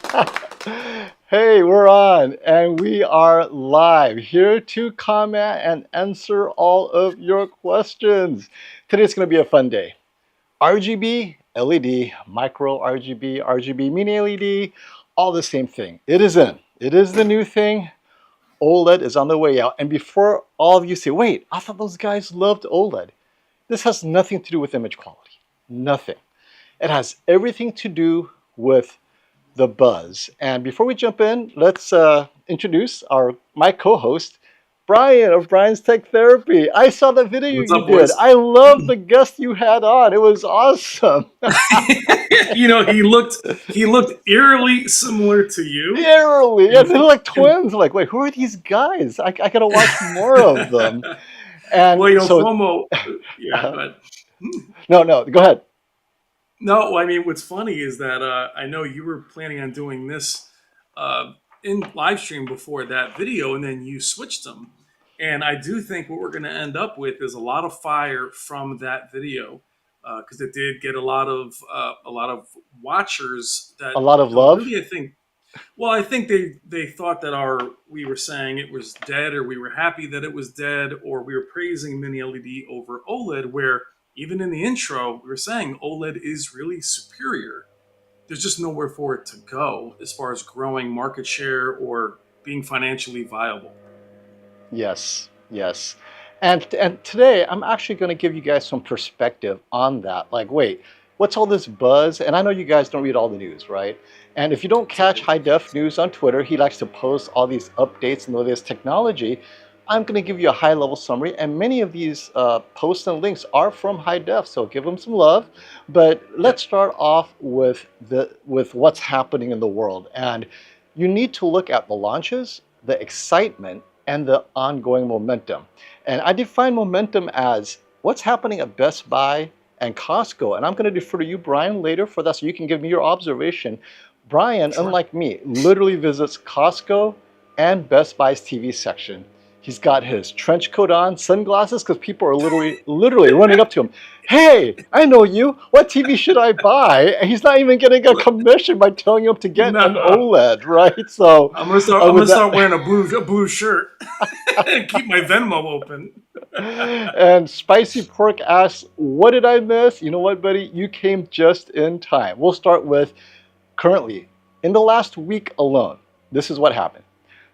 Hey, we're on and we are live here to comment and answer all of your questions. Today's going to be a fun day. RGB, LED, micro RGB, RGB mini LED, all the same thing. It is in. It is the new thing. OLED is on the way out. And before all of you say, wait, I thought those guys loved OLED. This has nothing to do with image quality. Nothing. It has everything to do with the buzz. And before we jump in, let's introduce my co-host, Brian of Brian's Tech Therapy. I saw the video What's you up, did. boys? I love the guest you had on. It was awesome. He looked eerily similar to you, Eerily. Yeah, and, they're like and twins. Like, wait, who are these guys? I gotta watch more of them. And well, so, FOMO. Yeah, but no, go ahead. no. I mean, what's funny is that I know you were planning on doing this in live stream before that video, and then you switched them. And I do think what we're going to end up with is a lot of fire from that video because it did get a lot of watchers that A lot of love. really, I think. Well, I think they thought that we were saying it was dead, or we were happy that it was dead, or we were praising Mini LED over OLED. Where even in the intro, we were saying OLED is really superior. There's just nowhere for it to go as far as growing market share or being financially viable. Yes, yes. And today I'm actually going to give you guys some perspective on that. Like, wait, what's all this buzz? And I know you guys don't read all the news, right? And if you don't catch High Def News on Twitter, he likes to post all these updates and all this technology. I'm going to give you a high-level summary, and many of these posts and links are from High Def, so give them some love. But let's Yep. start off with what's happening in the world, and you need to look at the launches, the excitement, and the ongoing momentum. And I define momentum as what's happening at Best Buy and Costco. And I'm going to defer to you, Brian, later for that so you can give me your observation. Brian, Sure. unlike me, literally visits Costco and Best Buy's TV section. He's got his trench coat on, sunglasses, because people are literally running up to him. Hey, I know you. What TV should I buy? And he's not even getting a commission by telling him to get an No, OLED, right? So, I'm gonna start. I'm with gonna that, start wearing a blue shirt and keep my Venmo open. and Spicy Pork asks, what did I miss? You know what, buddy? You came just in time. We'll start with currently, in the last week alone, this is what happened.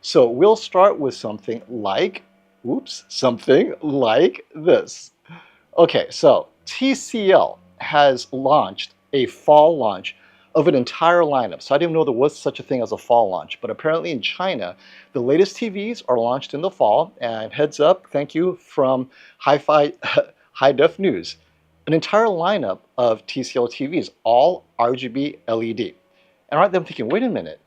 So we'll start with something like this. Okay, so TCL has launched a fall launch of an entire lineup. So I didn't know there was such a thing as a fall launch, but apparently in China, the latest TVs are launched in the fall. And heads up, thank you from Hi-Fi High Def News, an entire lineup of TCL TVs, all RGB LED. And right there, I'm thinking, wait a minute.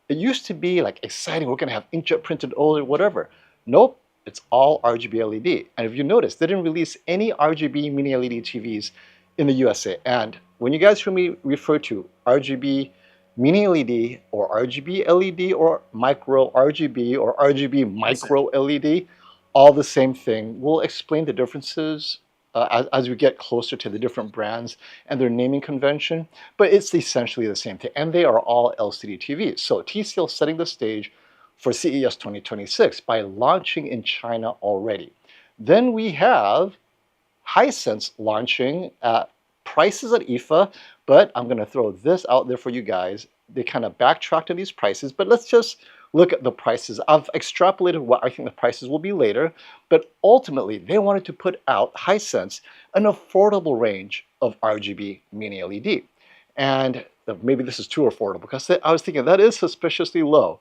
It used to be like exciting. We're going to have inkjet printed OLED, whatever. Nope, it's all RGB LED. And if you notice, they didn't release any RGB mini LED TVs in the USA. And when you guys hear me refer to RGB mini LED or RGB LED or micro RGB or RGB That's it. micro LED, all the same thing. We'll explain the differences as we get closer to the different brands and their naming convention, but it's essentially the same thing. And they are all LCD TVs. So TCL setting the stage for CES 2026 by launching in China already. Then we have Hisense launching at prices at IFA, but I'm going to throw this out there for you guys. They kind of backtracked on these prices, but let's just look at the prices. I've extrapolated what I think the prices will be later, but ultimately they wanted to put out Hisense an affordable range of RGB mini LED. And maybe this is too affordable because I was thinking that is suspiciously low,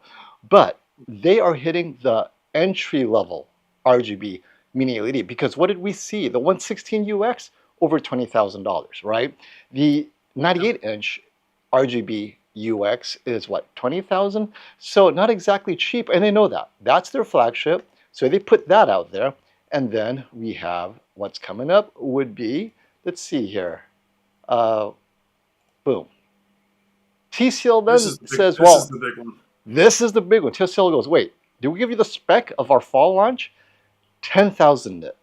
but they are hitting the entry level RGB mini LED because what did we see? The 116 UX over $20,000, right? The Yep. 98-inch RGB UX is what, 20,000? So not exactly cheap, and they know that. That's their flagship, so they put that out there. And then we have what's coming up would be, let's see here, uh, boom. TCL This then is the big. says, This is well, the big one. this is the big one. TCL goes, wait, did we give you the spec of our fall launch? 10,000 nit.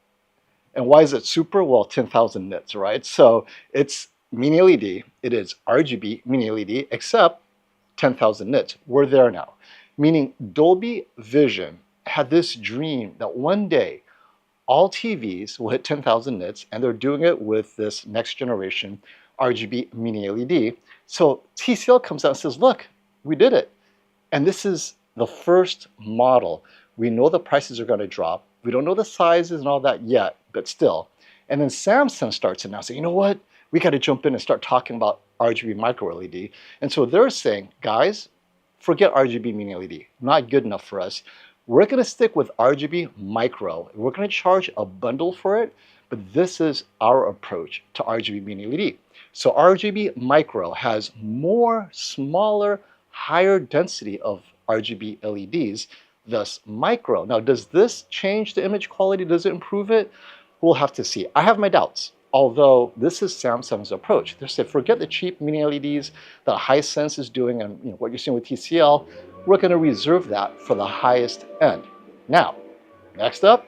And why is it super? Well, 10,000 nits, right? So it's mini LED. It is RGB mini LED, except 10,000 nits. We're there now. Meaning Dolby Vision had this dream that one day all TVs will hit 10,000 nits, and they're doing it with this next generation RGB Mini LED. So TCL comes out and says, look, we did it. And this is the first model. We know the prices are going to drop. We don't know the sizes and all that yet, but still. And then Samsung starts announcing, you know what? We got to jump in and start talking about RGB micro LED. And so they're saying, guys, forget RGB Mini LED. Not good enough for us. We're going to stick with RGB micro. We're going to charge a bundle for it, but this is our approach to RGB Mini LED. So RGB micro has more smaller, higher density of RGB LEDs, thus micro. Now, does this change the image quality? Does it improve it? We'll have to see. I have my doubts, although this is Samsung's approach. They say, forget the cheap mini LEDs that Hisense is doing and what you're seeing with TCL. We're going to reserve that for the highest end. Now, next up,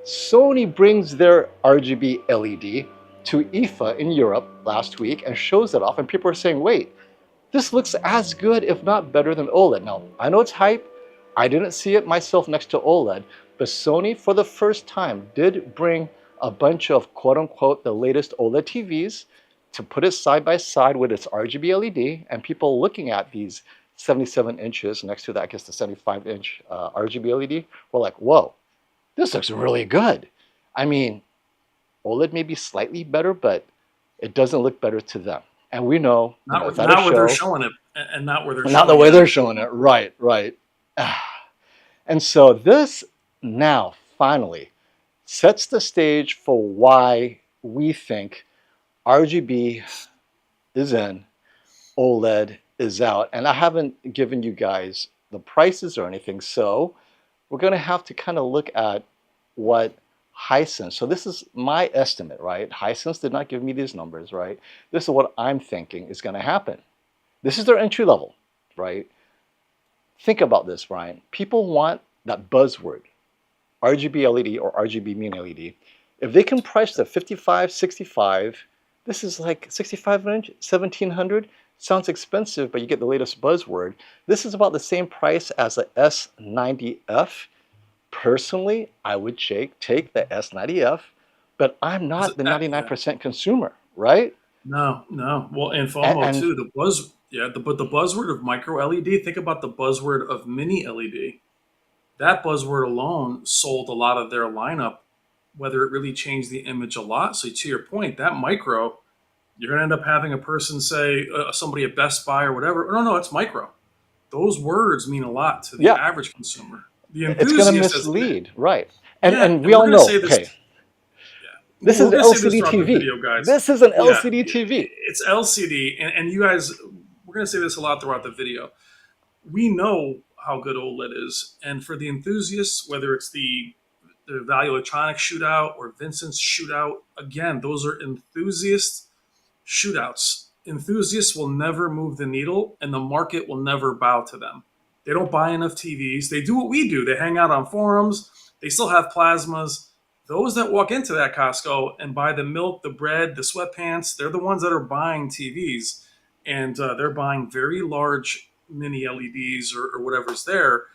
Sony brings their RGB LED to IFA in Europe last week and shows it off, and people are saying, wait, this looks as good, if not better than OLED. Now, I know it's hype. I didn't see it myself next to OLED, but Sony, for the first time, did bring a bunch of quote-unquote the latest OLED TVs to put it side by side with its RGB LED, and people looking at these 77 inches next to that, I guess the 75-inch RGB LED, were like, whoa, this looks really good. I mean, OLED may be slightly better, but it doesn't look better to them. And we know, not where they're showing it, and not where they're showing it. Not the way they're showing it. Right, right. And so this now finally sets the stage for why we think RGB is in, OLED is out. And I haven't given you guys the prices or anything, so we're going to have to kind of look at what Hisense, so this is my estimate, right? Hisense did not give me these numbers, right? This is what I'm thinking is going to happen. This is their entry level, right? Think about this, Brian. People want that buzzword, RGB LED or RGB Mini LED. If they can price the 55, 65, this is like 65 inch, 1700. Sounds expensive, but you get the latest buzzword. This is about the same price as a S90F. Personally, I would take the S90F, but I'm not the 99% consumer, right? No. Well, and FOMO too. But the buzzword of micro LED. Think about the buzzword of mini LED. That buzzword alone sold a lot of their lineup. Whether it really changed the image a lot. So to your point, that micro, you're going to end up having a person say, somebody at Best Buy or whatever, no, it's micro. Those words mean a lot to the average consumer. The it's going to mislead, right? And we we're all gonna know, say this, okay, this is an LCD TV. Video, guys. This is an LCD TV. It's LCD, and you guys, we're going to say this a lot throughout the video. We know how good OLED is, and for the enthusiasts, whether it's the Value Electronics shootout or Vincent's shootout, again, those are enthusiast shootouts. Enthusiasts will never move the needle, and the market will never bow to them. They don't buy enough TVs. They do what we do. They hang out on forums. They still have plasmas. Those that walk into that Costco and buy the milk, the bread, the sweatpants, they're the ones that are buying TVs. And they're buying very large mini LEDs or whatever's there.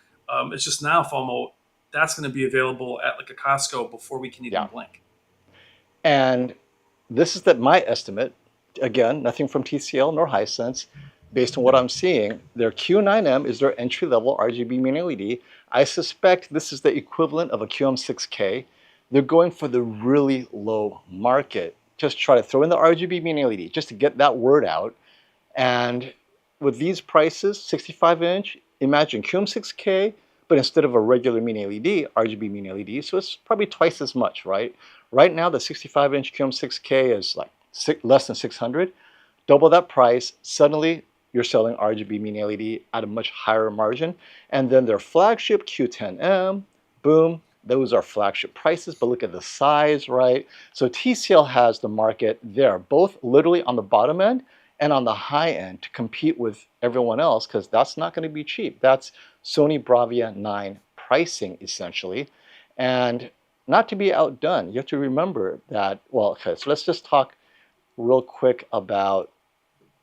It's just now, FOMO, that's going to be available at like a Costco before we can even blink. And this is my estimate. Again, nothing from TCL nor Hisense. Based on what I'm seeing, their Q9M is their entry-level RGB Mini LED. I suspect this is the equivalent of a QM6K. They're going for the really low market. Just try to throw in the RGB Mini LED just to get that word out. And with these prices, 65-inch, imagine QM6K, but instead of a regular Mini LED, RGB Mini LED, so it's probably twice as much, right? Right now, the 65-inch QM6K is like less than 600. Double that price, suddenly you're selling RGB Mini LED at a much higher margin. And then their flagship Q10M, boom, those are flagship prices, but look at the size, right? So TCL has the market there, both literally on the bottom end and on the high end to compete with everyone else, because that's not going to be cheap. That's Sony Bravia 9 pricing, essentially. And not to be outdone, you have to remember that, well, okay, so let's just talk real quick about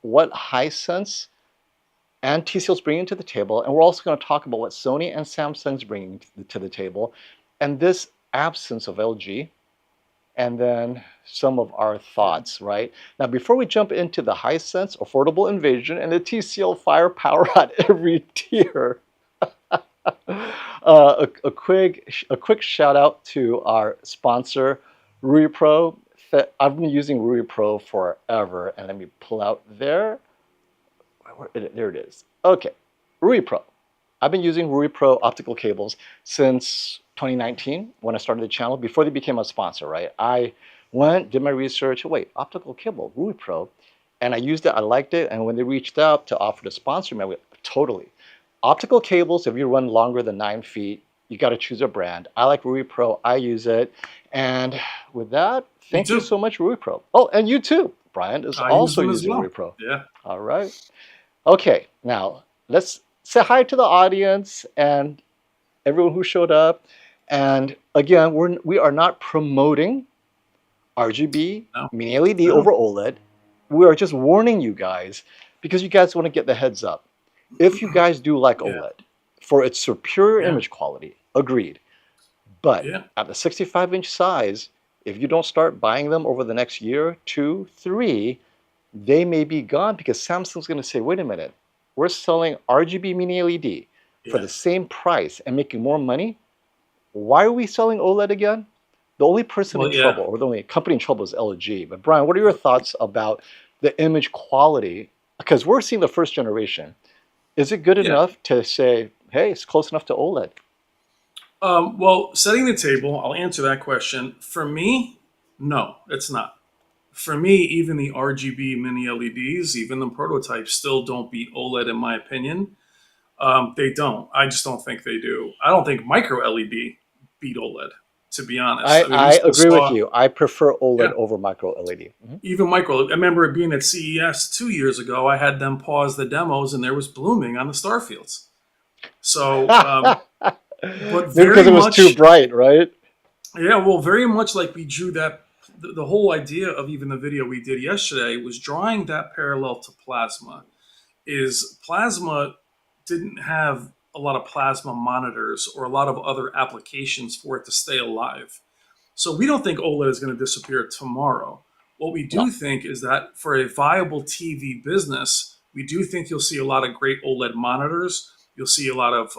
what Hisense and TCL's bringing to the table, and we're also going to talk about what Sony and Samsung's bringing to the table, and this absence of LG, and then some of our thoughts, right? Now, before we jump into the Hisense affordable invasion and the TCL firepower at every tier, a quick shout out to our sponsor, Ruipro. I've been using Ruipro forever, and let me pull out there. There it is. Okay, Ruipro. I've been using Ruipro optical cables since 2019 when I started the channel, before they became a sponsor, right? I went, did my research, wait, optical cable, Ruipro, and I used it, I liked it, and when they reached out to offer to sponsor me, I went, totally. Optical cables, if you run longer than 9 feet, you got to choose a brand. I like Ruipro, I use it, and with that, thank you so much, Ruipro. Oh, and you too. Brian is also using Ruipro. Yeah. All right. Okay, now let's say hi to the audience and everyone who showed up. And again, we are not promoting RGB Mini LED over OLED. We are just warning you guys because you guys want to get the heads up. If you guys do like OLED for its superior image quality, agreed. But at the 65-inch size, if you don't start buying them over the next year, 2, 3, they may be gone because Samsung's going to say, wait a minute, we're selling RGB Mini LED for the same price and making more money. Why are we selling OLED again? The only person in trouble, or the only company in trouble, is LG. But Brian, what are your thoughts about the image quality? Because we're seeing the first generation. Is it good enough to say, hey, it's close enough to OLED? Well, setting the table, I'll answer that question. For me, no, it's not. For me, even the RGB Mini LEDs, even the prototypes, still don't beat OLED in my opinion. They don't. I just don't think they do. I don't think MicroLED beat OLED, to be honest. I agree with you. I prefer OLED over MicroLED. Even MicroLED. I remember being at CES 2 years ago. I had them pause the demos, and there was blooming on the star fields. So, but because it was too bright, right? Yeah, well, very much like we drew that. The whole idea of even the video we did yesterday was drawing that parallel to plasma. Is plasma didn't have a lot of plasma monitors or a lot of other applications for it to stay alive. So we don't think OLED is going to disappear tomorrow. What we do think is that for a viable TV business, we do think you'll see a lot of great OLED monitors. You'll see a lot of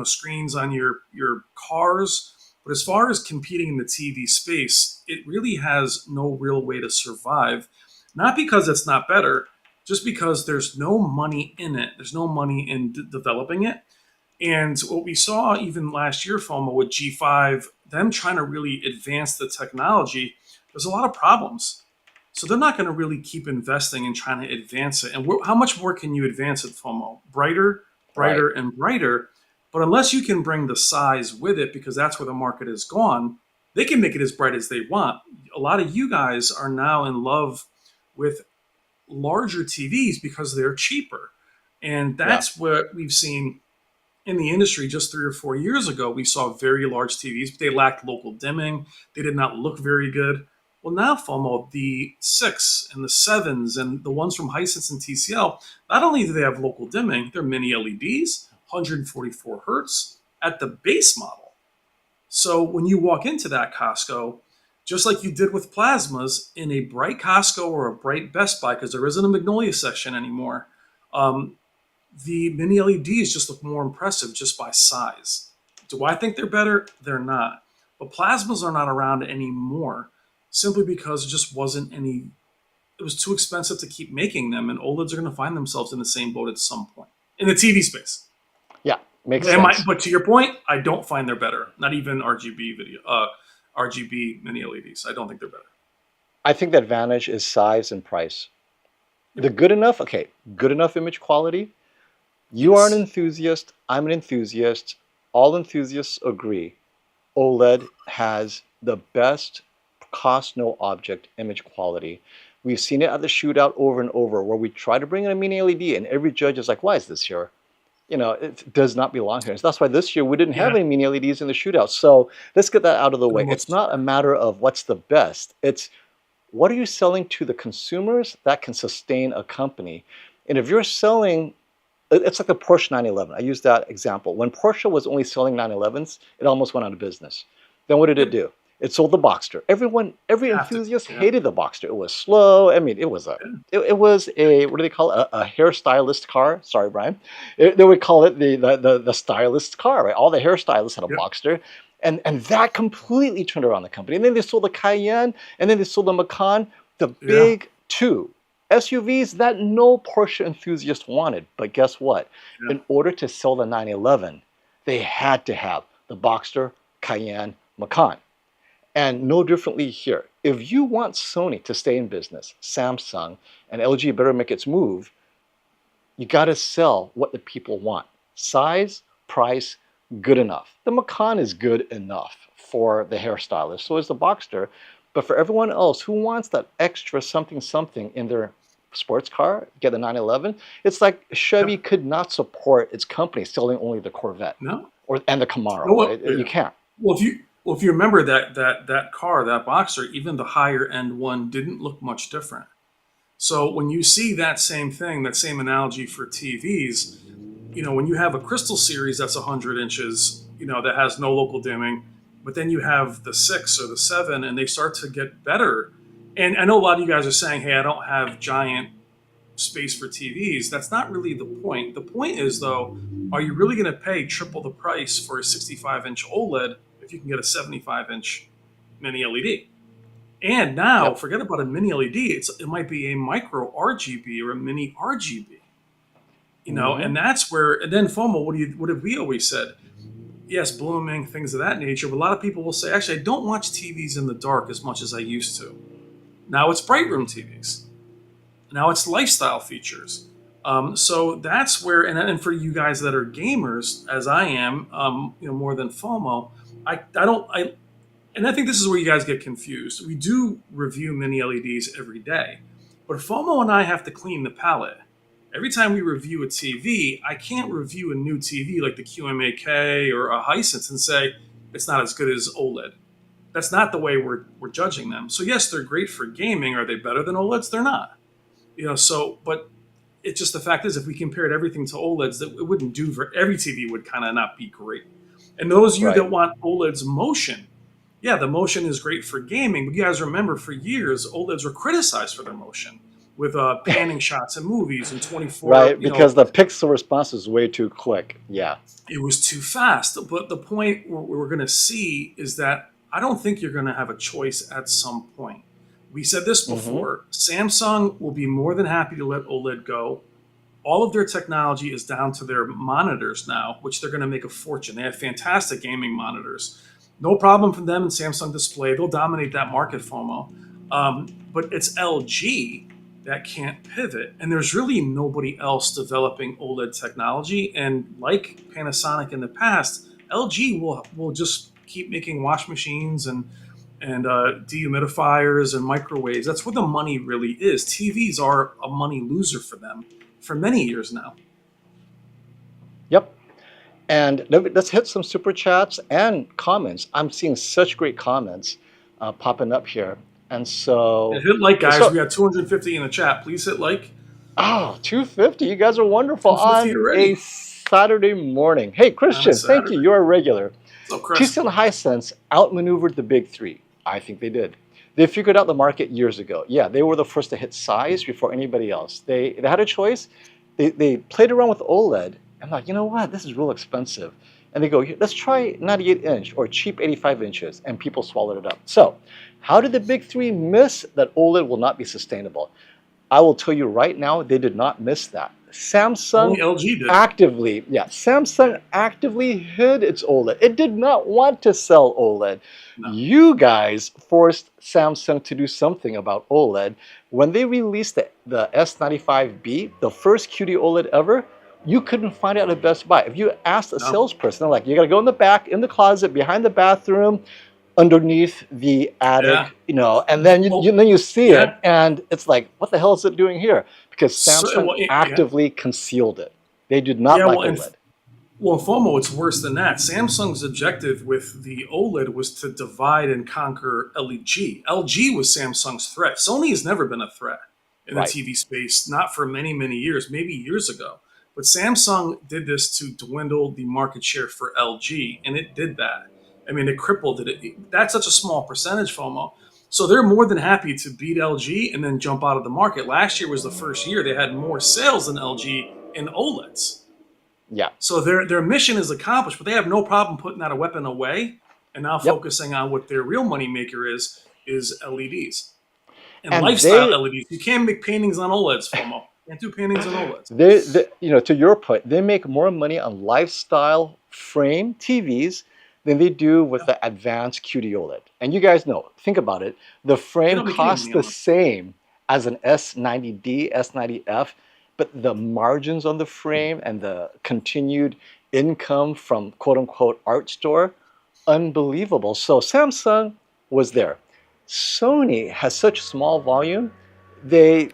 screens on your cars. But as far as competing in the TV space, it really has no real way to survive. Not because it's not better, just because there's no money in it. There's no money in developing it. And what we saw even last year, FOMO, with G5, them trying to really advance the technology, there's a lot of problems. So they're not going to really keep investing in trying to advance it. And how much more can you advance it, FOMO? Brighter, and brighter. But unless you can bring the size with it, because that's where the market has gone, they can make it as bright as they want. A lot of you guys are now in love with larger TVs because they're cheaper. And that's what we've seen in the industry just 3 or 4 years ago. We saw very large TVs, but they lacked local dimming. They did not look very good. Well, now, FOMO, the 6 and the 7s and the ones from Hisense and TCL, not only do they have local dimming, they're mini LEDs, 144 hertz at the base model. So when you walk into that Costco, just like you did with plasmas, in a bright Costco or a bright Best Buy, because there isn't a Magnolia section anymore, the mini LEDs just look more impressive just by size. Do I think they're better? They're not. But plasmas are not around anymore simply because there just wasn't any, it was too expensive to keep making them, and OLEDs are going to find themselves in the same boat at some point in the TV space. Yeah, makes sense. But to your point, I don't find they're better. Not even RGB mini LEDs. I don't think they're better. I think the advantage is size and price. The good enough image quality. You are an enthusiast. I'm an enthusiast. All enthusiasts agree. OLED has the best cost no object image quality. We've seen it at the shootout over and over, where we try to bring in a mini LED, and every judge is like, "Why is this here? It does not belong here." So that's why this year we didn't have any mini LEDs in the shootout. So let's get that out of the way. It's not a matter of what's the best. It's what are you selling to the consumers that can sustain a company. And if you're selling it's like the Porsche 911. I use that example. When Porsche was only selling 911s, it almost went out of business. Then what did it Yep. do? It sold the Boxster. Every Have to. enthusiast Yeah. hated the Boxster. It was slow. I mean, Yeah. it was a, what do they call it? A hairstylist car. Sorry, Brian. They would call it the stylist car, right? All the hairstylists had a Yep. Boxster. And that completely turned around the company. And then they sold the Cayenne, and then they sold the Macan, the Yeah. big two SUVs that no Porsche enthusiast wanted. But guess what? Yeah. In order to sell the 911, they had to have the Boxster, Cayenne, Macan. And no differently here. If you want Sony to stay in business, Samsung and LG better make its move, you got to sell what the people want. Size, price, good enough. The Macan is good enough for the hairstylist, so is the Boxster. But for everyone else who wants that extra something something in their sports car, get the 911, it's like Chevy Yep. could not support its company selling only the Corvette No. and the No. Camaro. You can't. Well, if you remember that car, that Boxer, even the higher end one didn't look much different. So when you see that same thing, that same analogy for TVs, when you have a Crystal series that's 100 inches, that has no local dimming, but then you have the 6 or the 7, and they start to get better. And I know a lot of you guys are saying, hey, I don't have giant space for TVs. That's not really the point. The point is, though, are you really going to pay triple the price for a 65-inch OLED if you can get a 75-inch mini LED? And now, Yep. forget about a mini LED. It might be a micro RGB or a mini RGB. And that's where. And then FOMO. What have we always said? Yes, blooming, things of that nature. But a lot of people will say, actually, I don't watch TVs in the dark as much as I used to. Now it's bright room TVs. Now it's lifestyle features. So that's where, and for you guys that are gamers, as I am, more than FOMO, and I think this is where you guys get confused. We do review mini LEDs every day, but FOMO and I have to clean the palette. Every time we review a TV, I can't review a new TV like the QMAK or a Hisense and say it's not as good as OLED. That's not the way we're judging them. So yes, they're great for gaming. Are they better than OLEDs? They're not. But it's just the fact is, if we compared everything to OLEDs, that it wouldn't do for every TV would kind of not be great. And those of you Right. that want OLED's motion, yeah, the motion is great for gaming. But you guys remember for years, OLEDs were criticized for their motion with panning shots in movies and 24. Right, because the pixel response is way too quick. Yeah. It was too fast. But the point we're going to see is that I don't think you're going to have a choice at some point. We said this before. Samsung will be more than happy to let OLED go. All of their technology is down to their monitors now, which they're going to make a fortune. They have fantastic gaming monitors. No problem for them in Samsung Display. They'll dominate that market, FOMO. But it's LG that can't pivot. And there's really nobody else developing OLED technology. And like Panasonic in the past, LG will just keep making wash machines and dehumidifiers and microwaves. That's where the money really is. TVs are a money loser for them for many years now. Yep. And let's hit some super chats and comments. I'm seeing such great comments popping up here. And so... Yeah, hit like, guys. We got 250 in the chat. Please hit like. Oh, 250. You guys are wonderful on already. A Saturday morning. Hey, Christian, thank you. You're a regular. TCL and Hisense outmaneuvered the big three. I think they did. They figured out the market years ago. Yeah, they were the first to hit size before anybody else. They had a choice. They played around with OLED and thought, you know what, this is real expensive. And they go, let's try 98-inch or cheap 85 inches, and people swallowed it up. So how did the big three miss that OLED will not be sustainable? I will tell you right now, they did not miss that. Samsung LG did. Samsung actively hid its OLED. It did not want to sell OLED. No. You guys forced Samsung to do something about OLED. When they released the S95B, the first QD-OLED ever, you couldn't find it at Best Buy. If you asked a salesperson, they're like, you got to go in the back, in the closet, behind the bathroom, underneath the attic, and then you see it, and it's like, what the hell is it doing here? Because Samsung actively concealed it. They did not like OLED. Well, FOMO, it's worse than that. Samsung's objective with the OLED was to divide and conquer LG. LG was Samsung's threat. Sony has never been a threat in the TV space, not for many, many years, maybe years ago. But Samsung did this to dwindle the market share for LG, and it did that. I mean, it crippled it. That's such a small percentage, FOMO. So they're more than happy to beat LG and then jump out of the market. Last year was the first year they had more sales than LG in OLEDs. Yeah. So their mission is accomplished, but they have no problem putting that weapon away and now Yep. focusing on what their real money maker is LEDs and And lifestyle they LEDs. You can't make paintings on OLEDs, FOMO. Can't do paintings on OLEDs. to your point, they make more money on lifestyle frame TVs than they do with Yeah. the advanced QD-OLED. And you guys know, think about it. The They frame don't make any costs money the on them. same as an S90D, S90F, but the margins on the frame and the continued income from quote unquote art store, unbelievable. So Samsung was there. Sony has such small volume, they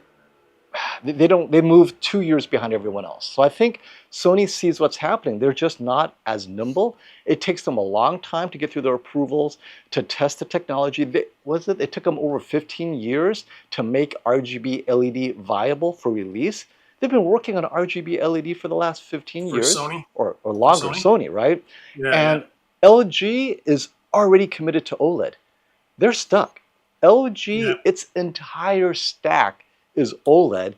they move 2 years behind everyone else. So I think Sony sees what's happening. They're just not as nimble. It takes them a long time to get through their approvals, to test the technology. It took them over 15 years to make RGB LED viable for release. They've been working on RGB LED for the last 15 For years Sony? or For longer, Sony? Sony, right? Yeah, yeah. And LG is already committed to OLED. They're stuck. Yeah. LG, its entire stack is OLED,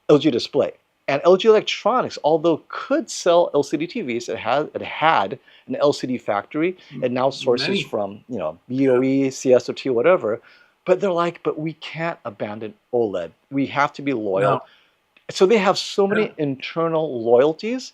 LG Display. And LG Electronics, although could sell LCD TVs, it had an LCD factory. It now sources Many. from, Yeah. BOE, CSOT, whatever. But they're like, but we can't abandon OLED. We have to be No. loyal. So they have so Yeah. many internal loyalties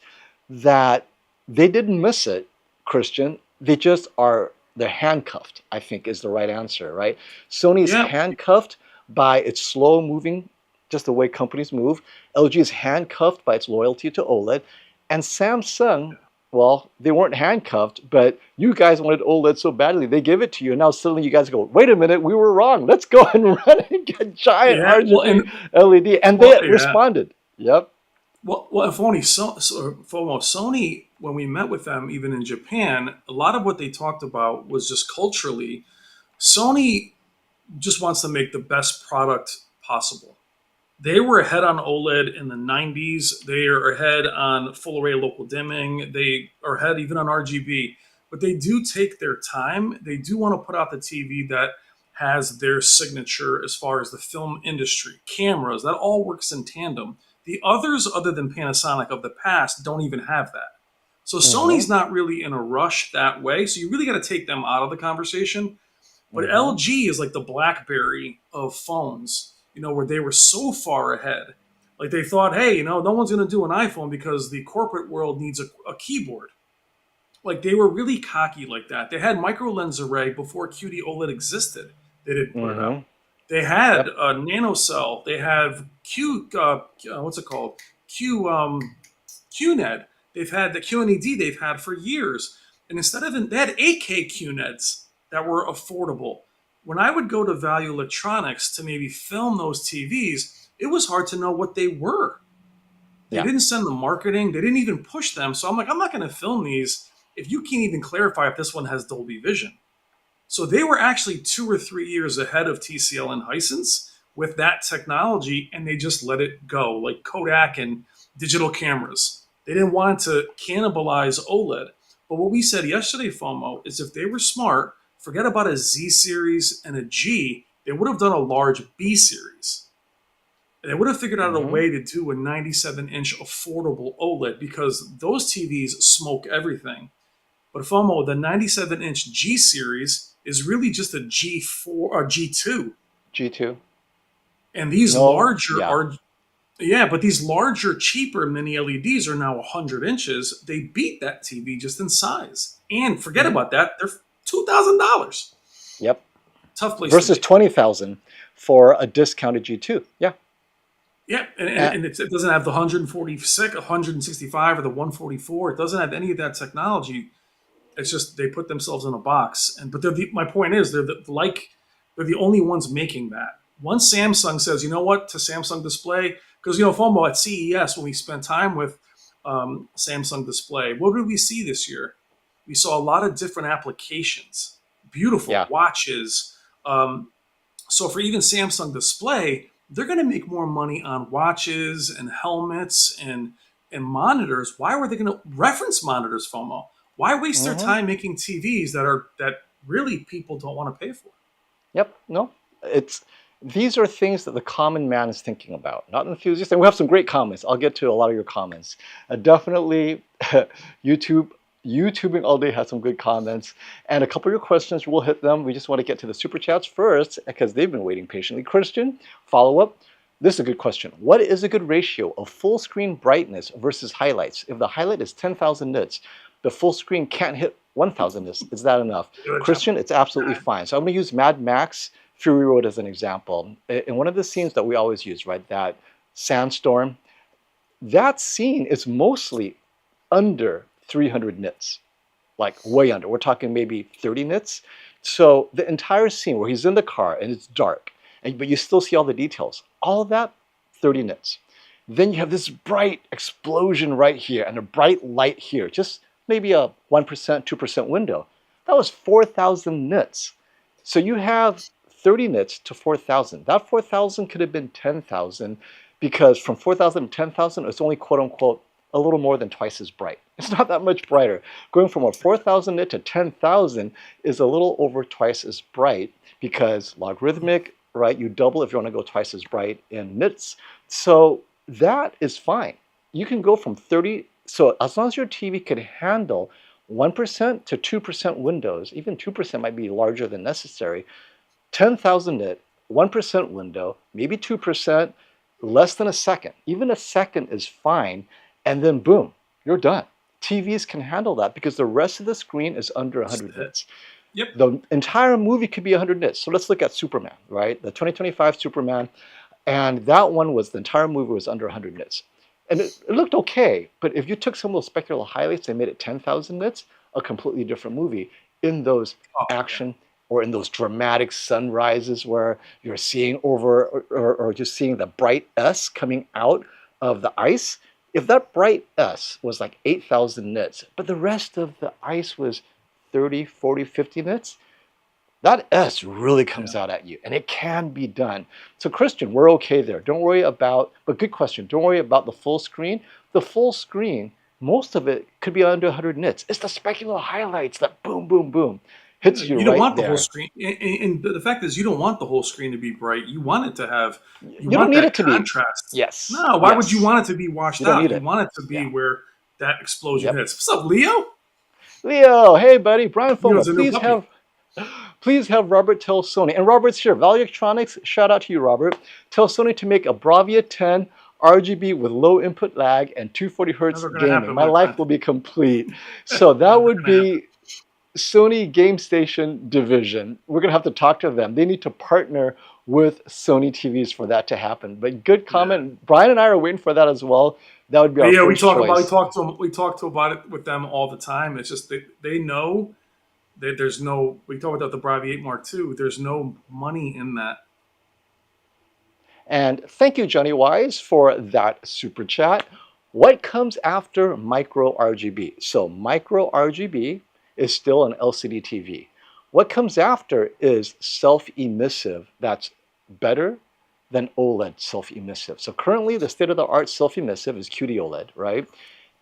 that they didn't miss it, Christian. They're handcuffed, I think is the right answer, right? Sony's Yeah. handcuffed by its slow moving, just the way companies move. LG is handcuffed by its loyalty to OLED. And Samsung, well, they weren't handcuffed, but you guys wanted OLED so badly, they give it to you. And now suddenly you guys go, wait a minute, we were wrong. Let's go and run and get giant Yeah. Well, RGB and LED. And well, they yeah. responded. Yep. Well, if only FOMO, Sony, when we met with them, even in Japan, a lot of what they talked about was just culturally. Sony just wants to make the best product possible. They were ahead on OLED in the 90s. They are ahead on full array local dimming. They are ahead even on RGB. But they do take their time. They do want to put out the TV that has their signature as far as the film industry, cameras, that all works in tandem. The others, other than Panasonic of the past, don't even have that. So Mm-hmm. Sony's not really in a rush that way. So you really got to take them out of the conversation. But Mm-hmm. LG is like the BlackBerry of phones, where they were so far ahead. Like they thought, hey, no one's going to do an iPhone because the corporate world needs a keyboard. Like they were really cocky like that. They had micro lens array before QD-OLED existed. They didn't put it Mm-hmm. out. They had Yep. a nanocell. They have what's it called? QNED. They've had the QNED. They've had for years. And instead of they had 8K QNEDs that were affordable. When I would go to Value Electronics to maybe film those TVs, it was hard to know what they were. They Yeah. didn't send the marketing. They didn't even push them. So I'm like, I'm not going to film these if you can't even clarify if this one has Dolby Vision. So they were actually 2 or 3 years ahead of TCL and Hisense with that technology, and they just let it go, like Kodak and digital cameras. They didn't want to cannibalize OLED. But what we said yesterday, FOMO, is if they were smart, forget about a Z series and a G, they would have done a large B series. They would have figured out a Mm-hmm. way to do a 97-inch affordable OLED because those TVs smoke everything. But FOMO, the 97-inch G series is really just a G4 or G2. G2. And these No. larger Yeah. are, yeah, but these larger, cheaper mini LEDs are now 100 inches. They beat that TV just in size. And forget Mm-hmm. about that, they're $2,000. Yep. Tough place to Versus be. 20,000 for a discounted G2. Yeah. Yeah, and, Uh, and it doesn't have the 146, 165, or the 144. It doesn't have any of that technology. It's just they put themselves in a box. And but my point is they're the only ones making that. Once Samsung says, you know what, to Samsung Display, because FOMO at CES when we spent time with Samsung Display, what did we see this year? We saw a lot of different applications, beautiful yeah. watches. So for even Samsung Display, they're going to make more money on watches and helmets and And monitors, why were they going to reference monitors, FOMO? Why waste their Hmm. time making TVs that really people don't want to pay for? Yep. No, it's these are things that the common man is thinking about, not enthusiasts. And we have some great comments. I'll get to a lot of your comments. Definitely, YouTube. YouTubing all day has some good comments, and a couple of your questions. We'll hit them. We just want to get to the super chats first because they've been waiting patiently. Christian, follow up. This is a good question. What is a good ratio of full screen brightness versus highlights? If the highlight is 10,000 nits, the full screen can't hit 1,000 nits. Is that enough? Christian, it's absolutely fine. So I'm going to use Mad Max Fury Road as an example. In one of the scenes that we always use, right, that sandstorm, that scene is mostly under 300 nits, like way under. We're talking maybe 30 nits. So the entire scene where he's in the car and it's dark, but you still see all the details, all of that, 30 nits. Then you have this bright explosion right here and a bright light here, just maybe a 1%, 2% window. That was 4,000 nits. So you have 30 nits to 4,000. That 4,000 could have been 10,000 because from 4,000 to 10,000, it's only quote unquote a little more than twice as bright. It's not that much brighter. Going from a 4,000 nit to 10,000 is a little over twice as bright because logarithmic, right? You double if you want to go twice as bright in nits. So that is fine. You can go from 30. So as long as your TV can handle 1% to 2% windows, even 2% might be larger than necessary, 10,000 nit, 1% window, maybe 2%, less than a second. Even a second is fine. And then boom, you're done. TVs can handle that because the rest of the screen is under 100 nits. Yep. The entire movie could be 100 nits. So let's look at Superman, right? The 2025 Superman. And that one was, the entire movie was under 100 nits. And it looked okay, but if you took some of those spectacular highlights and made it 10,000 nits, a completely different movie in those action or in those dramatic sunrises where you're seeing over or just seeing the bright S coming out of the ice. If that bright S was like 8,000 nits, but the rest of the ice was 30, 40, 50 nits, that S really comes out at you, and it can be done. So Christian, we're okay there. Don't worry about, but good question, don't worry about the full screen. The full screen, most of it could be under 100 nits. It's the specular highlights that boom, boom, boom, hits you You don't right want the whole there. screen, and the fact is, you don't want the whole screen to be bright. You want it to have, you You don't want need that it to be. contrast. Yes, No, why would you yes. want it to be washed You don't out? need You it. want it to be Yeah. where that explosion Yep. hits. What's up, Leo? Leo, hey buddy, Brian Leo's Fomo, a new puppy. please have Robert tell Sony, and Robert's here, Value Electronics, shout out to you, Robert. Tell Sony to make a Bravia 10 RGB with low input lag and 240 hertz Never going to gaming. happen, My my life friend. will be complete. So that Never would going to happen. be Sony Game Station division. We're going to have to talk to them. They need to partner with Sony TVs for that to happen. But good comment. Yeah. Brian and I are waiting for that as well. That would be our Yeah, we first talk about choice. we talk to about it with them all the time. It's just they know that there's no. We talk about the Bravia 8 Mark II. There's no money in that. And thank you, Johnny Wise, for that super chat. What comes after micro RGB? So micro RGB is still an LCD TV. What comes after is self-emissive. That's better than OLED self-emissive. So currently the state-of-the-art self-emissive is QD-OLED, right?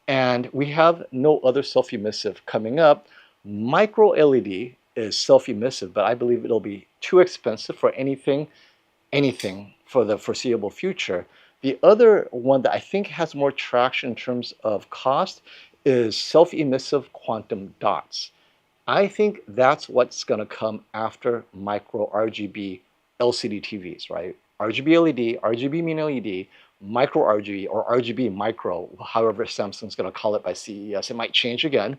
And we have no other self-emissive coming up. Micro LED is self-emissive, but I believe it'll be too expensive for anything for the foreseeable future. The other one that I think has more traction in terms of cost is self-emissive quantum dots. I think that's what's going to come after micro RGB LCD TVs, right? RGB LED, RGB MiniLED, micro RGB or RGB micro, however Samsung's going to call it by CES. It might change again.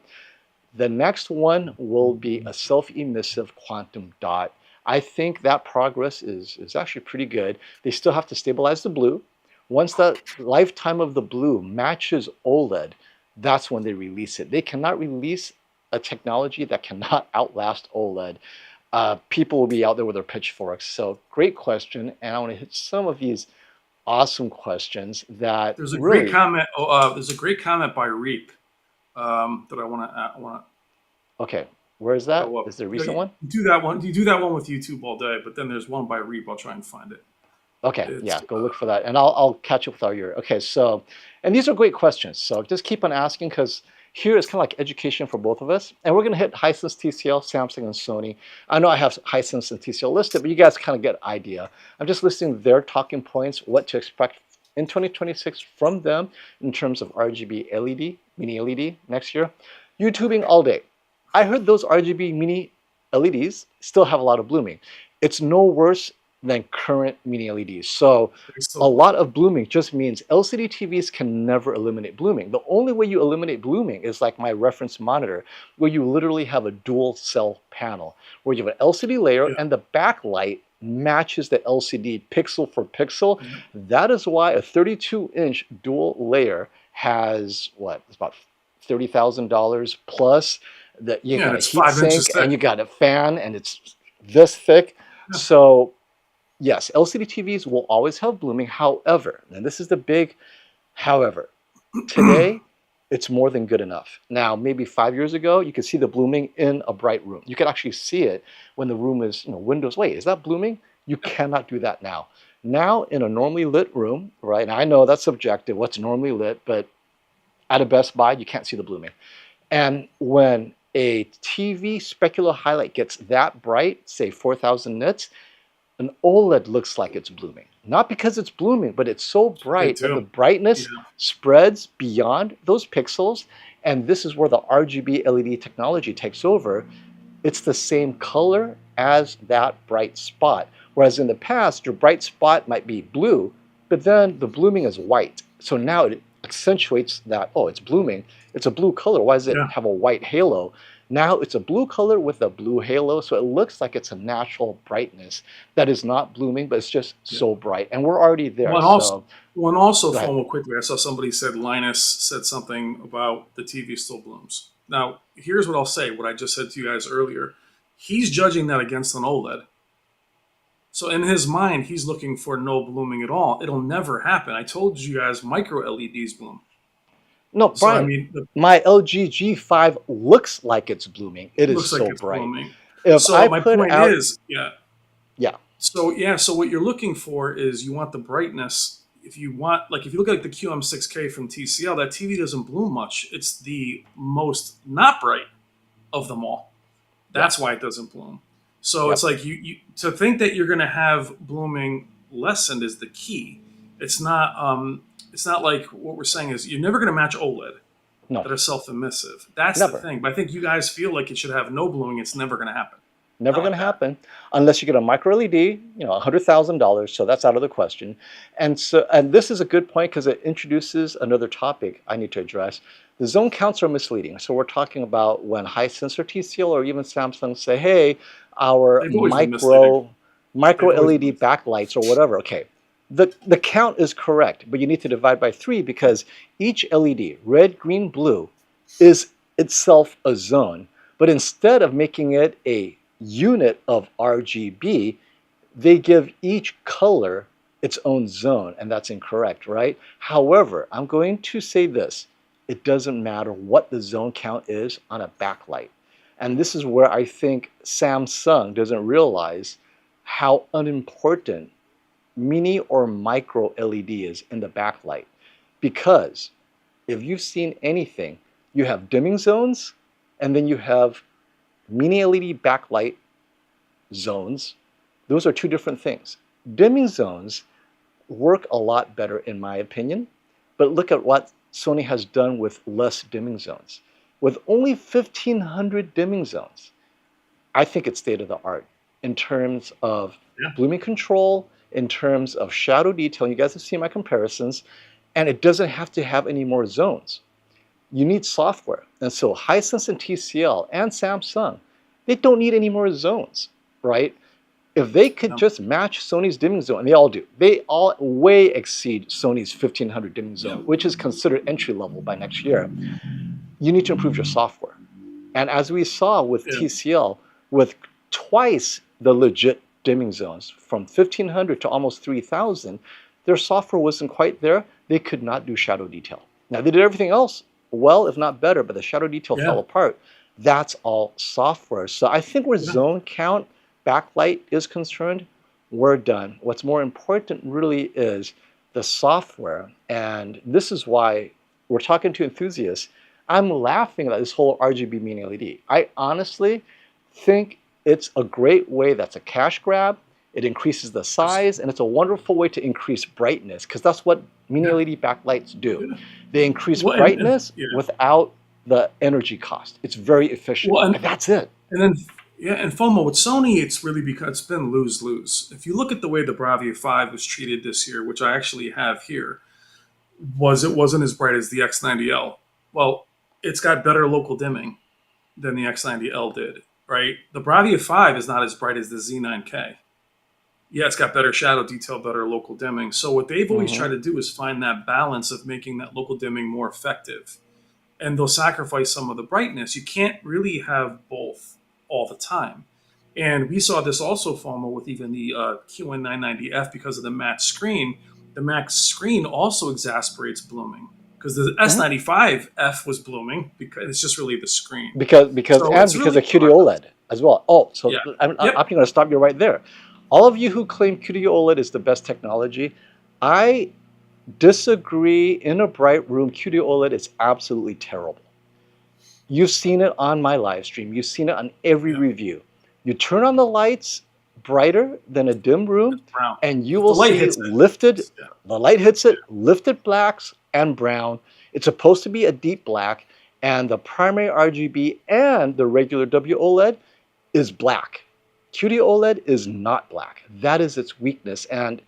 The next one will be a self-emissive quantum dot. I think that progress is actually pretty good. They still have to stabilize the blue. Once the lifetime of the blue matches OLED, that's when they release it. They cannot release a technology that cannot outlast OLED. People will be out there with their pitchforks. So great question, and I want to hit some of these awesome questions that There's a great really. comment. There's a great comment by Reap that I want to Okay, where is that? throw up. Is there a You know, recent one? you do that one. You do that one with YouTube all day, but then there's one by Reap. I'll try and find it. Okay, It's yeah, go look for that, and I'll catch up with all your. Okay, so, and these are great questions. So just keep on asking because here is kind of like education for both of us, and we're gonna hit Hisense, TCL, Samsung, and Sony. I know I have Hisense and TCL listed, but you guys kind of get an idea. I'm just listing their talking points, what to expect in 2026 from them in terms of RGB LED, mini LED next year. YouTubing all day. I heard those RGB mini LEDs still have a lot of blooming. It's no worse than current mini LEDs. So a still lot of blooming just means LCD TVs can never eliminate blooming. The only way you eliminate blooming is like my reference monitor, where you literally have a dual cell panel, where you have an LCD layer yeah, and the backlight matches the LCD pixel for pixel. yeah. That is why a 32-inch dual layer has what? It's about $30,000 plus. That you Yeah, got a it's heat 5 inches sink thick. and you got a fan and it's this thick. Yeah. So yes, LCD TVs will always have blooming. However, and this is the big however, today it's more than good enough. Now, maybe 5 years ago, you could see the blooming in a bright room. You could actually see it when the room is, windows. Wait, is that blooming? You cannot do that now. Now, in a normally lit room, right? And I know that's subjective, what's normally lit, but at a Best Buy, you can't see the blooming. And when a TV specular highlight gets that bright, say 4,000 nits, an OLED looks like it's blooming. Not because it's blooming, but it's so They bright that the do. brightness Yeah. spreads beyond those pixels. And this is where the RGB LED technology takes over. It's the same color as that bright spot. Whereas in the past, your bright spot might be blue, but then the blooming is white. So now it accentuates that, oh, it's blooming. It's a blue color. Why does it Yeah. have a white halo? Now it's a blue color with a blue halo, so it looks like it's a natural brightness that is not blooming, but it's just Yeah. so bright. And we're already there. One also, So one also, go ahead. FOMO quickly. I saw somebody said Linus said something about the TV still blooms. Now, here's what I'll say. What I just said to you guys earlier. He's judging that against an OLED. So in his mind, he's looking for no blooming at all. It'll never happen. I told you guys, micro LEDs bloom. No, So I Brian, mean, it my LG G5 looks like it's blooming. It is looks like so it's bright. blooming. If So I my put point out, is, yeah. yeah, So yeah, so what you're looking for is you want the brightness. If you want, like, if you look at the QM6K from TCL, that TV doesn't bloom much. It's the most not bright of them all. yeah, That's why it doesn't bloom. So yep, it's like you to think that you're going to have blooming lessened is the key. It's not. It's not like what we're saying is you're never going to match OLED no, that are self-emissive. That's the never. thing. But I think you guys feel like it should have no blooming. It's never going to happen. Never Not going like to that. happen unless you get a micro LED, $100,000. So that's out of the question. And this is a good point because it introduces another topic I need to address. The zone counts are misleading. So we're talking about when Hisense or TCL or even Samsung say, "Hey, our They've always been misleading. micro They've always been LED misleading. backlights or whatever." Okay, the count is correct, but you need to divide by 3 because each LED, red, green, blue, is itself a zone. But instead of making it a unit of RGB, they give each color its own zone, and that's incorrect, right? However, I'm going to say this. It doesn't matter what the zone count is on a backlight. And this is where I think Samsung doesn't realize how unimportant mini or micro LED is in the backlight. Because if you've seen anything, you have dimming zones, and then you have mini LED backlight zones. Those are two different things. Dimming zones work a lot better in my opinion, but look at what Sony has done with less dimming zones. With only 1,500 dimming zones, I think it's state of the art in terms of Yeah. blooming control, in terms of shadow detail. You guys have seen my comparisons, and it doesn't have to have any more zones. You need software. And so Hisense and TCL and Samsung, they don't need any more zones, right? If they could Yeah. just match Sony's dimming zone, and they all do, they all way exceed Sony's 1,500 dimming zone, Yeah. which is considered entry level by next year. You need to improve your software. And as we saw with Yeah. TCL, with twice the legit dimming zones, from 1,500 to almost 3,000, their software wasn't quite there. They could not do shadow detail. Now, they did everything else well, if not better, but the shadow detail Yeah. fell apart. That's all software. So I think where Yeah. zone count backlight is concerned, we're done. What's more important really is the software. And this is why we're talking to enthusiasts. I'm laughing at this whole RGB Mini LED. I honestly think it's a great way. That's a cash grab. It increases the size, and it's a wonderful way to increase brightness, because that's what Mini Yeah. LED backlights do. Yeah. They increase Well, brightness yeah. without the energy cost. It's very efficient, Well, and that's it. and then yeah, and FOMO with Sony, it's really because it's been lose lose. If you look at the way the Bravia 5 was treated this year, which I actually have here, it wasn't as bright as the X90L. Well, it's got better local dimming than the X90L did, right? The Bravia 5 is not as bright as the Z9K. Yeah, it's got better shadow detail, better local dimming. So what they've always Mhm. tried to do is find that balance of making that local dimming more effective. And they'll sacrifice some of the brightness. You can't really have both all the time. And we saw this also, FOMO, with even the Q990F because of the matte screen. The matte screen also exasperates blooming because the Mhm. S95F was blooming because it's just really the screen. Because So and it's because really of QD-OLED as well. Oh, so yeah, I'm yep, going to stop you right there. All of you who claim QD-OLED is the best technology, I disagree. In a bright room, QD-OLED is absolutely terrible. You've seen it on my live stream. You've seen it on every yeah. review. You turn on the lights brighter than a dim room, It's brown. and you If the will light see hits it, lifted, yeah, the light hits yeah. it, lifted blacks and brown. It's supposed to be a deep black, and the primary RGB and the regular WOLED is black. QD OLED is not black. That is its weakness, and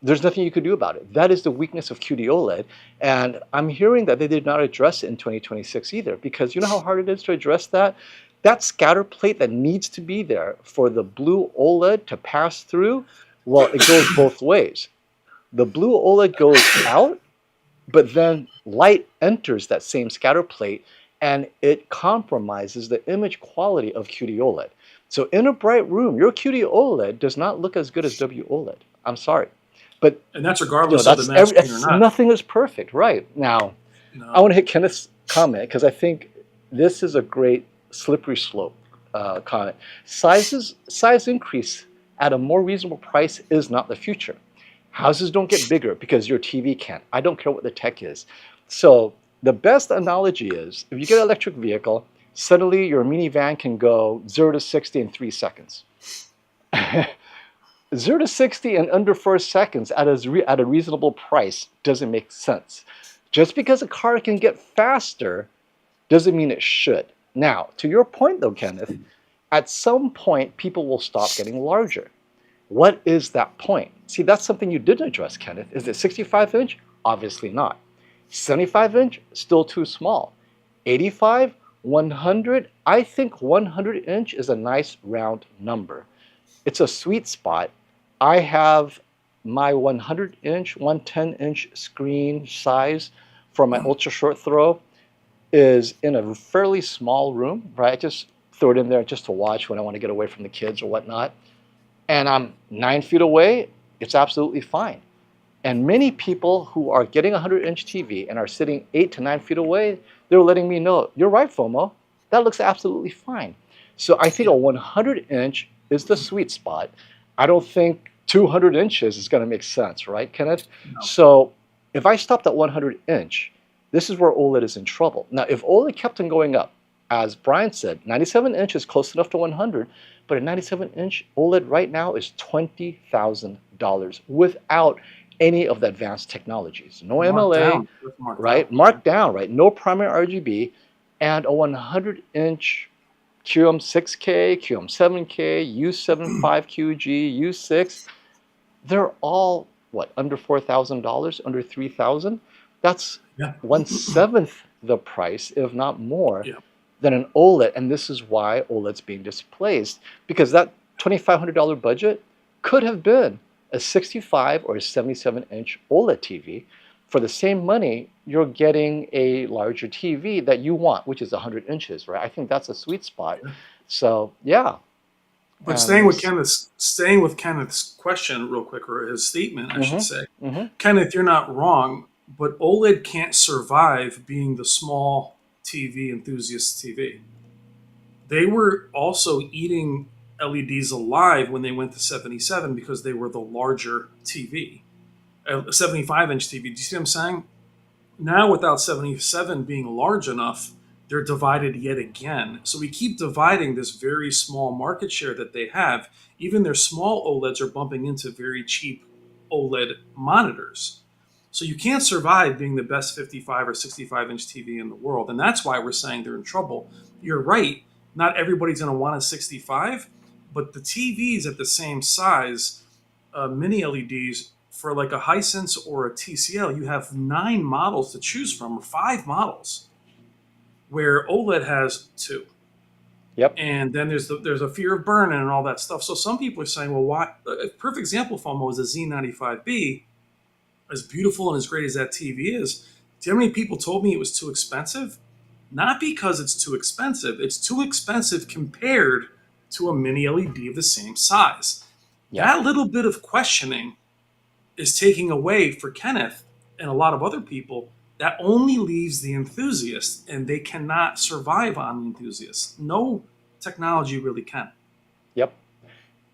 there's nothing you could do about it. That is the weakness of QD OLED, and I'm hearing that they did not address it in 2026 either, because you know how hard it is to address that? That scatter plate that needs to be there for the blue OLED to pass through, well, it goes both ways. The blue OLED goes out, but then light enters that same scatter plate, and it compromises the image quality of QD OLED. So in a bright room, your QD OLED does not look as good as WOLED. I'm sorry. But And that's regardless of the that's matte screen or not. nothing is perfect, right? Now, I No, want to hit Kenneth's comment because I think this is a great slippery slope comment. Size increase at a more reasonable price is not the future. Houses don't get bigger because your TV can't. I don't care what the tech is. So the best analogy is if you get an electric vehicle, suddenly your minivan can go 0 to 60 in 3 seconds. 0 to 60 in under 4 seconds at a reasonable price doesn't make sense. Just because a car can get faster doesn't mean it should. Now, to your point though, Kenneth, at some point people will stop getting larger. What is that point? See, that's something you didn't address, Kenneth. Is it 65 inch? Obviously not. 75 inch? Still too small. 85? 100? I think 100 inch is a nice round number. It's a sweet spot. I have my 100 inch, 110 inch screen size for my ultra short throw is in a fairly small room, right? I just throw it in there just to watch when I want to get away from the kids or whatnot. And I'm 9 feet away, it's absolutely fine. And many people who are getting a 100-inch TV and are sitting 8 to 9 feet away, they're letting me know, you're right, FOMO, that looks absolutely fine. So I think a 100-inch is the sweet spot. I don't think 200 inches is going to make sense, right, Kenneth? no. So if I stopped at 100-inch, this is where OLED is in trouble. Now, if OLED kept on going up, as Brian said, 97 inch is close enough to 100, but a 97-inch OLED right now is $20,000 without any of the advanced technologies. No Marked MLA, down. That's marked right? out. Marked down, right? No primary RGB, and a 100-inch QM6K, QM7K, U75QG, U6. They're all, what, under $4,000, under $3,000? That's Yeah. 1/7 the price, if not more, Yeah. than an OLED. And this is why OLED's being displaced, because that $2,500 budget could have been a 65 or a 77-inch OLED TV. For the same money, you're getting a larger TV that you want, which is 100 inches, right? I think that's a sweet spot. Yeah. So, yeah. But And staying with Kenneth's question real quick, or his statement, I should say. mm-hmm, mm-hmm. Kenneth, you're not wrong, but OLED can't survive being the small TV enthusiast TV. They were also eating LEDs alive when they went to 77 because they were the larger TV, a 75-inch TV. Do you see what I'm saying? Now, without 77 being large enough, they're divided yet again. So we keep dividing this very small market share that they have. Even their small OLEDs are bumping into very cheap OLED monitors. So you can't survive being the best 55 or 65-inch TV in the world. And that's why we're saying they're in trouble. You're right. Not everybody's going to want a 65, but the TVs at the same size, mini LEDs, for like a Hisense or a TCL, you have 9 models to choose from, or 5 models, where OLED has 2. Yep. And then there's a fear of burn-in and all that stuff. So some people are saying, well, why? A perfect example, FOMO, is the Z95B. As beautiful and as great as that TV is, do you know how many people told me it was too expensive? Not because it's too expensive. It's too expensive compared to a mini LED of the same size. Yep. That little bit of questioning is taking away for Kenneth and a lot of other people. That only leaves the enthusiast, and they cannot survive on the enthusiast. No technology really can. Yep.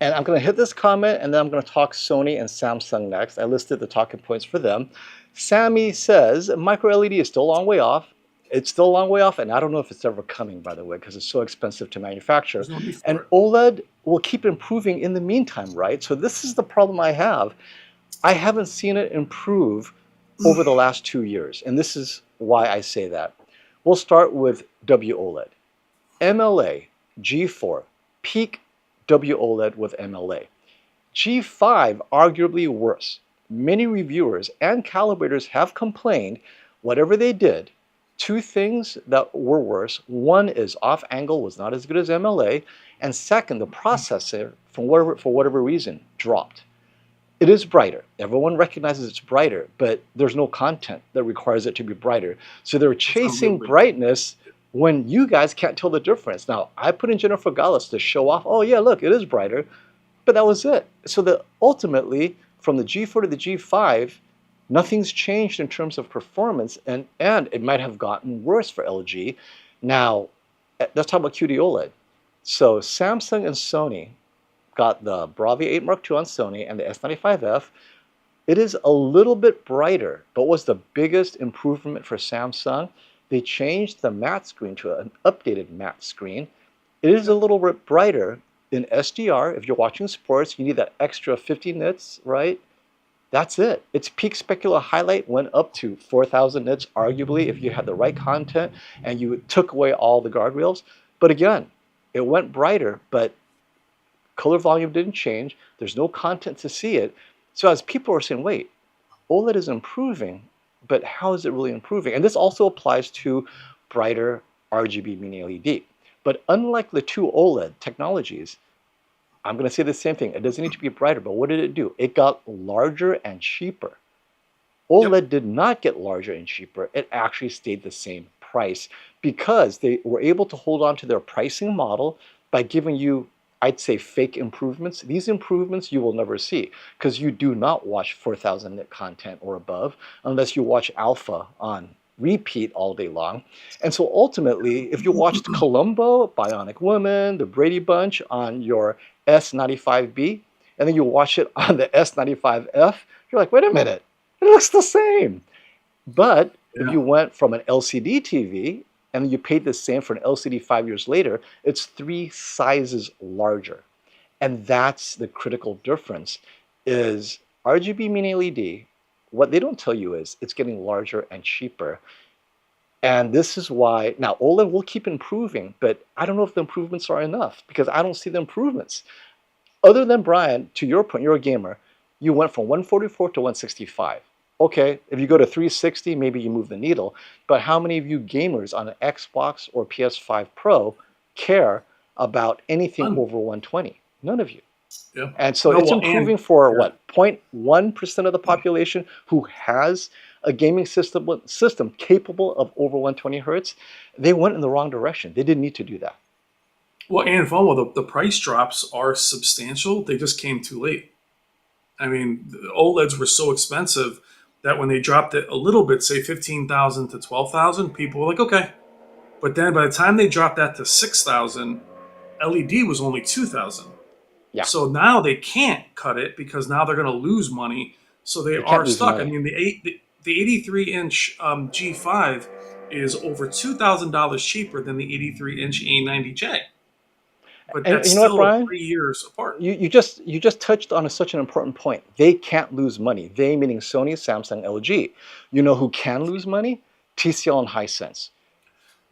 And I'm going to hit this comment, and then I'm going to talk Sony and Samsung next. I listed the talking points for them. Sammy says, micro LED is still a long way off. It's still a long way off, and I don't know if it's ever coming, by the way, because it's so expensive to manufacture. There's no need for And it. OLED will keep improving in the meantime, right? So this is the problem I have. I haven't seen it improve over the last 2 years, and this is why I say that. We'll start with WOLED. MLA, G4, peak WOLED with MLA. G5, arguably worse. Many reviewers and calibrators have complained, whatever they did, 2 things that were worse. One is off angle was not as good as MLA, and second, the processor, for whatever reason, dropped. It is brighter. Everyone recognizes it's brighter, but there's no content that requires it to be brighter. So they're chasing brightness when you guys can't tell the difference. Now, I put in Jennifer Gallus to show off, oh yeah, look, it is brighter, but that was it. So that ultimately, from the G4 to the G5, nothing's changed in terms of performance, and it might have gotten worse for LG. Now, let's talk about QD-OLED. So Samsung and Sony got the Bravia 8 Mark II on Sony and the S95F. It is a little bit brighter, but what's the biggest improvement for Samsung? They changed the matte screen to an updated matte screen. It is a little bit brighter in SDR. If you're watching sports, you need that extra 50 nits, right? That's it. Its peak specular highlight went up to 4,000 nits, arguably, if you had the right content and you took away all the guardrails. But again, it went brighter, but color volume didn't change. There's no content to see it. So as people are saying, wait, OLED is improving, but how is it really improving? And this also applies to brighter RGB MiniLED. But unlike the 2 OLED technologies, I'm going to say the same thing. It doesn't need to be brighter, but what did it do? It got larger and cheaper. OLED did not get larger and cheaper. It actually stayed the same price because they were able to hold on to their pricing model by giving you, I'd say, fake improvements. These improvements you will never see because you do not watch 4,000 nit content or above unless you watch alpha on repeat all day long. And so ultimately, if you watched Columbo, Bionic Woman, the Brady Bunch on your S95B, and then you watch it on the S95F, you're like, wait a minute, it looks the same. But if you went from an LCD TV and you paid the same for an LCD 5 years later, it's 3 sizes larger. And that's the critical difference is RGB Mini LED, what they don't tell you is it's getting larger and cheaper. And this is why, now OLED will keep improving, but I don't know if the improvements are enough because I don't see the improvements. Other than Brian, to your point, you're a gamer, you went from 144 to 165. Okay, if you go to 360, maybe you move the needle, but how many of you gamers on an Xbox or PS5 Pro care about anything over 120? None of you. Yeah. And so it's improving for what, 0.1% of the population who has a gaming system capable of over 120 hertz. They went in the wrong direction. They didn't need to do that. Well, and FOMO, the price drops are substantial. They just came too late. I mean, the OLEDs were so expensive that when they dropped it a little bit, say 15,000 to 12,000, people were like, okay. But then by the time they dropped that to 6,000, LED was only 2,000. Yeah. So now they can't cut it because now they're going to lose money. So they They can't are lose stuck. I money. mean, the 83-inch G5 is over $2,000 cheaper than the 83-inch A90J, but And that's you know what, still Brian? 3 years apart. You just touched on such an important point. They can't lose money. They meaning Sony, Samsung, LG. You know who can lose money? TCL and Hisense.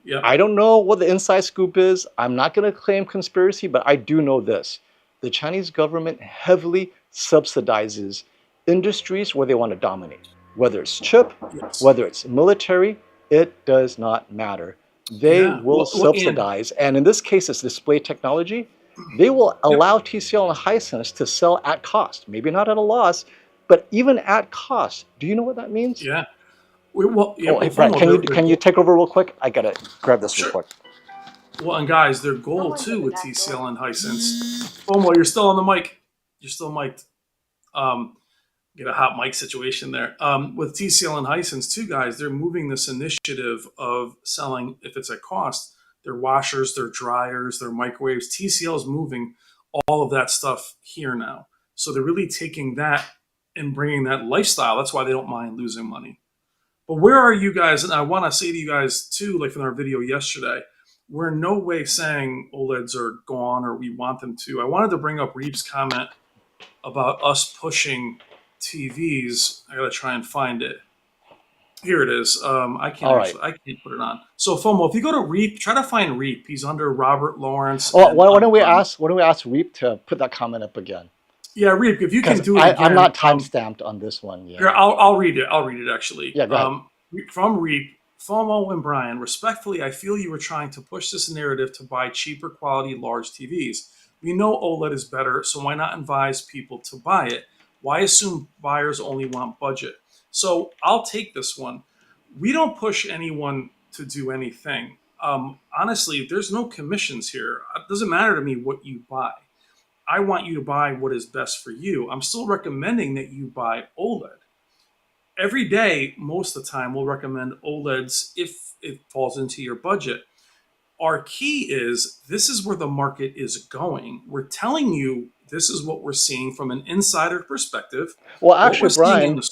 Yep. I don't know what the inside scoop is. I'm not going to claim conspiracy, but I do know this. The Chinese government heavily subsidizes industries where they want to dominate. Whether it's chip, Yes. whether it's military, it does not matter. They Yeah. will And subsidize, and in this case, it's display technology. They will yep. allow TCL and Hisense to sell at cost, maybe not at a loss, but even at cost. Do you know what that means? Yeah. Oh, hey, Well, Brian, FOMO, their can you goal. take over real quick? I gotta grab this real Sure. quick. Well, and guys, their goal too with TCL and Hisense. FOMO, you're still on the mic. You're still mic'd. Um, get a hot mic situation there. With TCL and Hisense too, guys, they're moving this initiative of selling, if it's at cost, their washers, their dryers, their microwaves. TCL is moving all of that stuff here now. So they're really taking that and bringing that lifestyle. That's why they don't mind losing money. But where are you guys? And I want to say to you guys too, like from our video yesterday, we're in no way saying OLEDs are gone or we want them to. I wanted to bring up Reep's comment about us pushing TVs. I gotta try and find it. Here it is. All right. I can't put it on. So FOMO, if you go to Reep, try to find Reep. He's under Robert Lawrence Oh, and why don't we ask Reep to put that comment up again? yeah, Reep. If you can Because do it I'm again, not time stamped on this one yet. here, I'll read it. I'll read it actually. Yeah, go ahead. From Reep, FOMO and Brian, respectfully, I feel you were trying to push this narrative to buy cheaper quality large TVs. We know OLED is better, so why not advise people to buy it? Why assume buyers only want budget? So I'll take this one. We don't push anyone to do anything. Honestly, there's no commissions here. It doesn't matter to me what you buy. I want you to buy what is best for you. I'm still recommending that you buy OLED. Every day, most of the time, we'll recommend OLEDs if it falls into your budget. Our key is this is where the market is going. We're telling you this is what we're seeing from an insider perspective. Well, What we're actually, seeing in Brian, the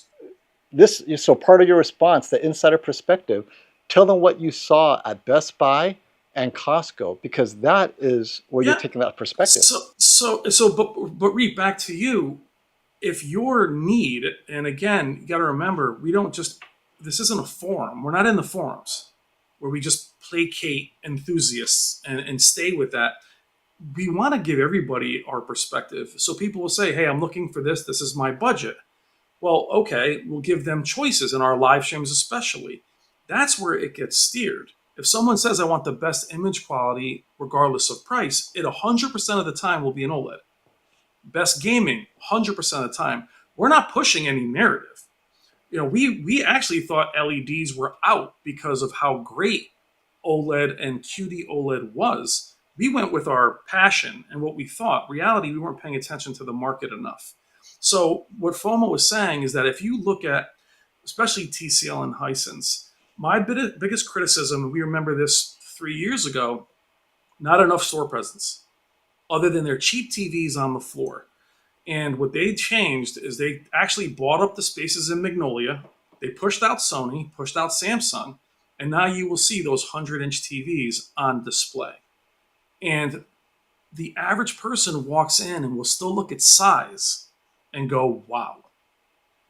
this so part of your response, the insider perspective, tell them what you saw at Best Buy and Costco, because that is where you're yeah. taking that perspective. But Reed, back to you. If your need, and again, you got to remember, we don't just. This isn't a forum. We're not in the forums where we just placate enthusiasts and stay with that. We want to give everybody our perspective. So people will say, hey, I'm looking for this. This is my budget. Well, okay, we'll give them choices in our live streams, especially. That's where it gets steered. If someone says, I want the best image quality, regardless of price, it 100% of the time will be an OLED. Best gaming, 100% of the time. We're not pushing any narrative. You know, we actually thought LEDs were out because of how great OLED and QD-OLED was. We went with our passion and what we thought. Reality, we weren't paying attention to the market enough. So what FOMO was saying is that if you look at, especially TCL and Hisense, my biggest criticism, and we remember this 3 years ago, not enough store presence, other than their cheap TVs on the floor. And what they changed is they actually bought up the spaces in Magnolia. They pushed out Sony, pushed out Samsung, and now you will see those 100-inch TVs on display. And the average person walks in and will still look at size and go, wow.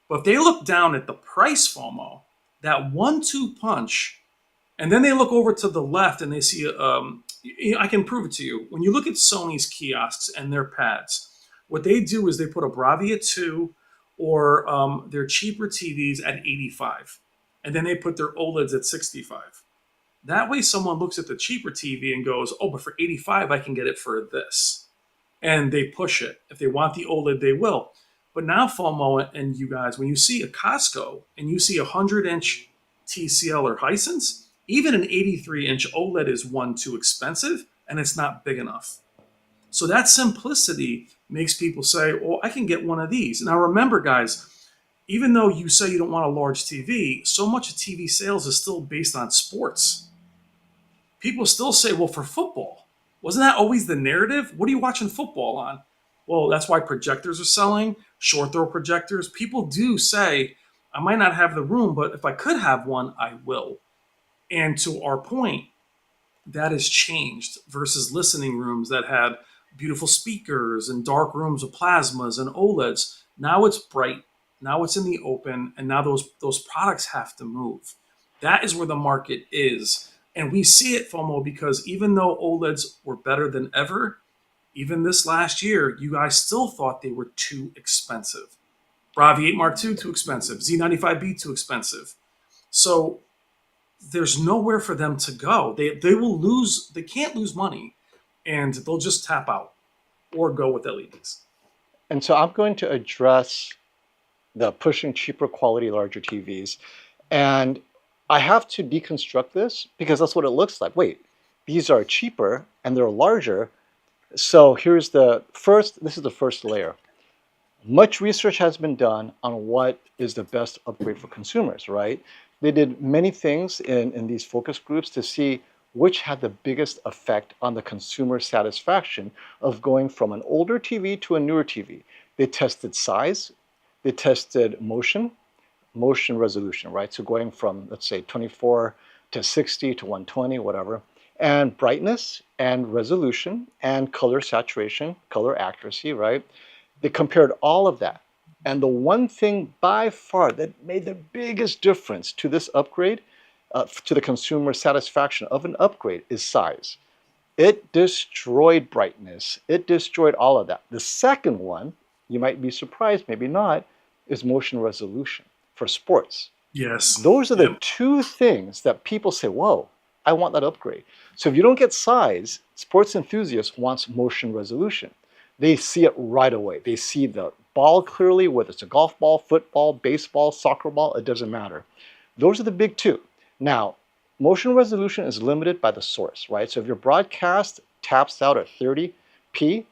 But if they look down at the price FOMO, that 1-2 punch, and then they look over to the left and they see, I can prove it to you. When you look at Sony's kiosks and their pads, what they do is they put a Bravia 2 or their cheaper TVs at 85. And then they put their OLEDs at 65. That way someone looks at the cheaper TV and goes, oh, but for 85, I can get it for this. And they push it. If they want the OLED, they will. But now FOMO and you guys, when you see a Costco and you see a 100-inch TCL or Hisense, even an 83-inch OLED is one too expensive and it's not big enough. So that simplicity makes people say, oh, I can get one of these. Now remember, guys, even though you say you don't want a large TV, so much of TV sales is still based on sports. People still say, well, for football, wasn't that always the narrative? What are you watching football on? Well, that's why projectors are selling, short throw projectors. People do say, I might not have the room, but if I could have one, I will. And to our point, that has changed versus listening rooms that had beautiful speakers and dark rooms with plasmas and OLEDs. Now it's bright. Now it's in the open, and now those products have to move. That is where the market is, and we see it, FOMO, because even though OLEDs were better than ever, even this last year, you guys still thought they were too expensive. Bravi 8 Mark II, too expensive. Z95B, too expensive. So there's nowhere for them to go. They will lose. They can't lose money, and they'll just tap out or go with LEDs. And so I'm going to address the pushing cheaper quality larger TVs. And I have to deconstruct this because that's what it looks like. Wait, these are cheaper and they're larger. So here's the first, this is the first layer. Much research has been done on what is the best upgrade for consumers, right? They did many things in these focus groups to see which had the biggest effect on the consumer satisfaction of going from an older TV to a newer TV. They tested size, they tested motion resolution, right? So going from, let's say, 24 to 60 to 120, whatever, and brightness and resolution and color saturation, color accuracy, right? They compared all of that. And the one thing by far that made the biggest difference to this upgrade, to the consumer satisfaction of an upgrade, is size. It destroyed brightness. It destroyed all of that. The second one, you might be surprised, maybe not, is motion resolution for sports. Yes. Those are the Yep. two things that people say, whoa, I want that upgrade. So if you don't get size, sports enthusiasts wants motion resolution. They see it right away. They see the ball clearly, whether it's a golf ball, football, baseball, soccer ball, it doesn't matter. Those are the big two. Now, motion resolution is limited by the source, right? So if your broadcast taps out at 30p,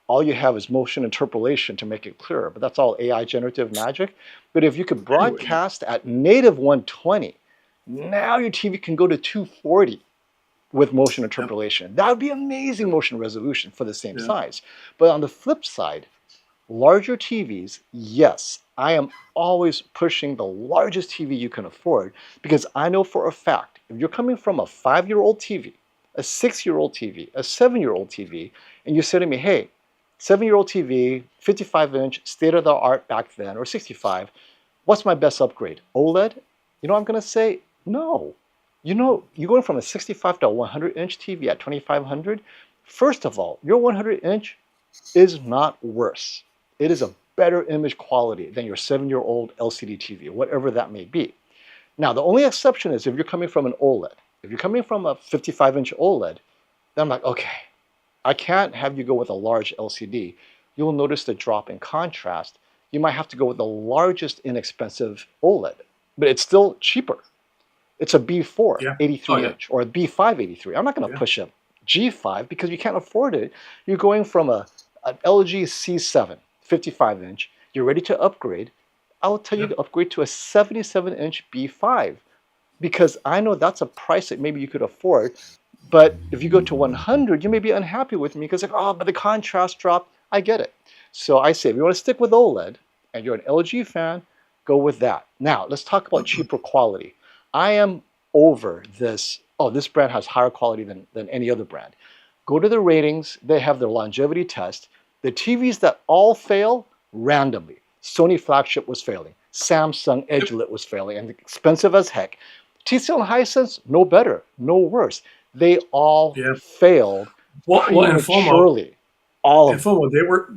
all you have is motion interpolation to make it clearer, but that's all AI generative magic. But if you could Anyway. broadcast at native 120, now your TV can go to 240 with motion Yep. interpolation. That would be amazing motion resolution for the same Yeah. size. But on the flip side, larger TVs, yes, I am always pushing the largest TV you can afford because I know for a fact, if you're coming from a 5-year-old TV, a 6-year-old TV, a 7-year-old TV, and you say to me, hey, 7-year-old TV, 55-inch, state-of-the-art back then, or 65, what's my best upgrade? OLED? You know what I'm going to say? No. You know, you're going from a 65 to a 100-inch TV at 2500. First of all, your 100-inch is not worse. It is a better image quality than your 7-year-old LCD TV, whatever that may be. Now, the only exception is if you're coming from an OLED. If you're coming from a 55-inch OLED, then I'm like, okay, I can't have you go with a large LCD. You'll notice the drop in contrast. You might have to go with the largest inexpensive OLED, but it's still cheaper. It's a B4 Yeah. Oh 83 yeah. inch or a B5 83. I'm not going to Yeah. push a G5 because you can't afford it. You're going from an LG C7 55 inch. You're ready to upgrade. I will tell you Yeah. to upgrade to a 77 inch B5 because I know that's a price that maybe you could afford. But if you go to 100, you may be unhappy with me because like, oh, but the contrast drop. I get it. So I say, if you want to stick with OLED and you're an LG fan, go with that. Now let's talk about cheaper quality. I am over this. Oh, this brand has higher quality than any other brand. Go to the ratings. They have their longevity test. The TVs that all fail randomly. Sony Flagship was failing. Samsung Yep. Edge Lit was failing and expensive as heck. TCL and Hisense, no better, no worse. They all Yeah. failed Well, and FOMO, prematurely. All of them.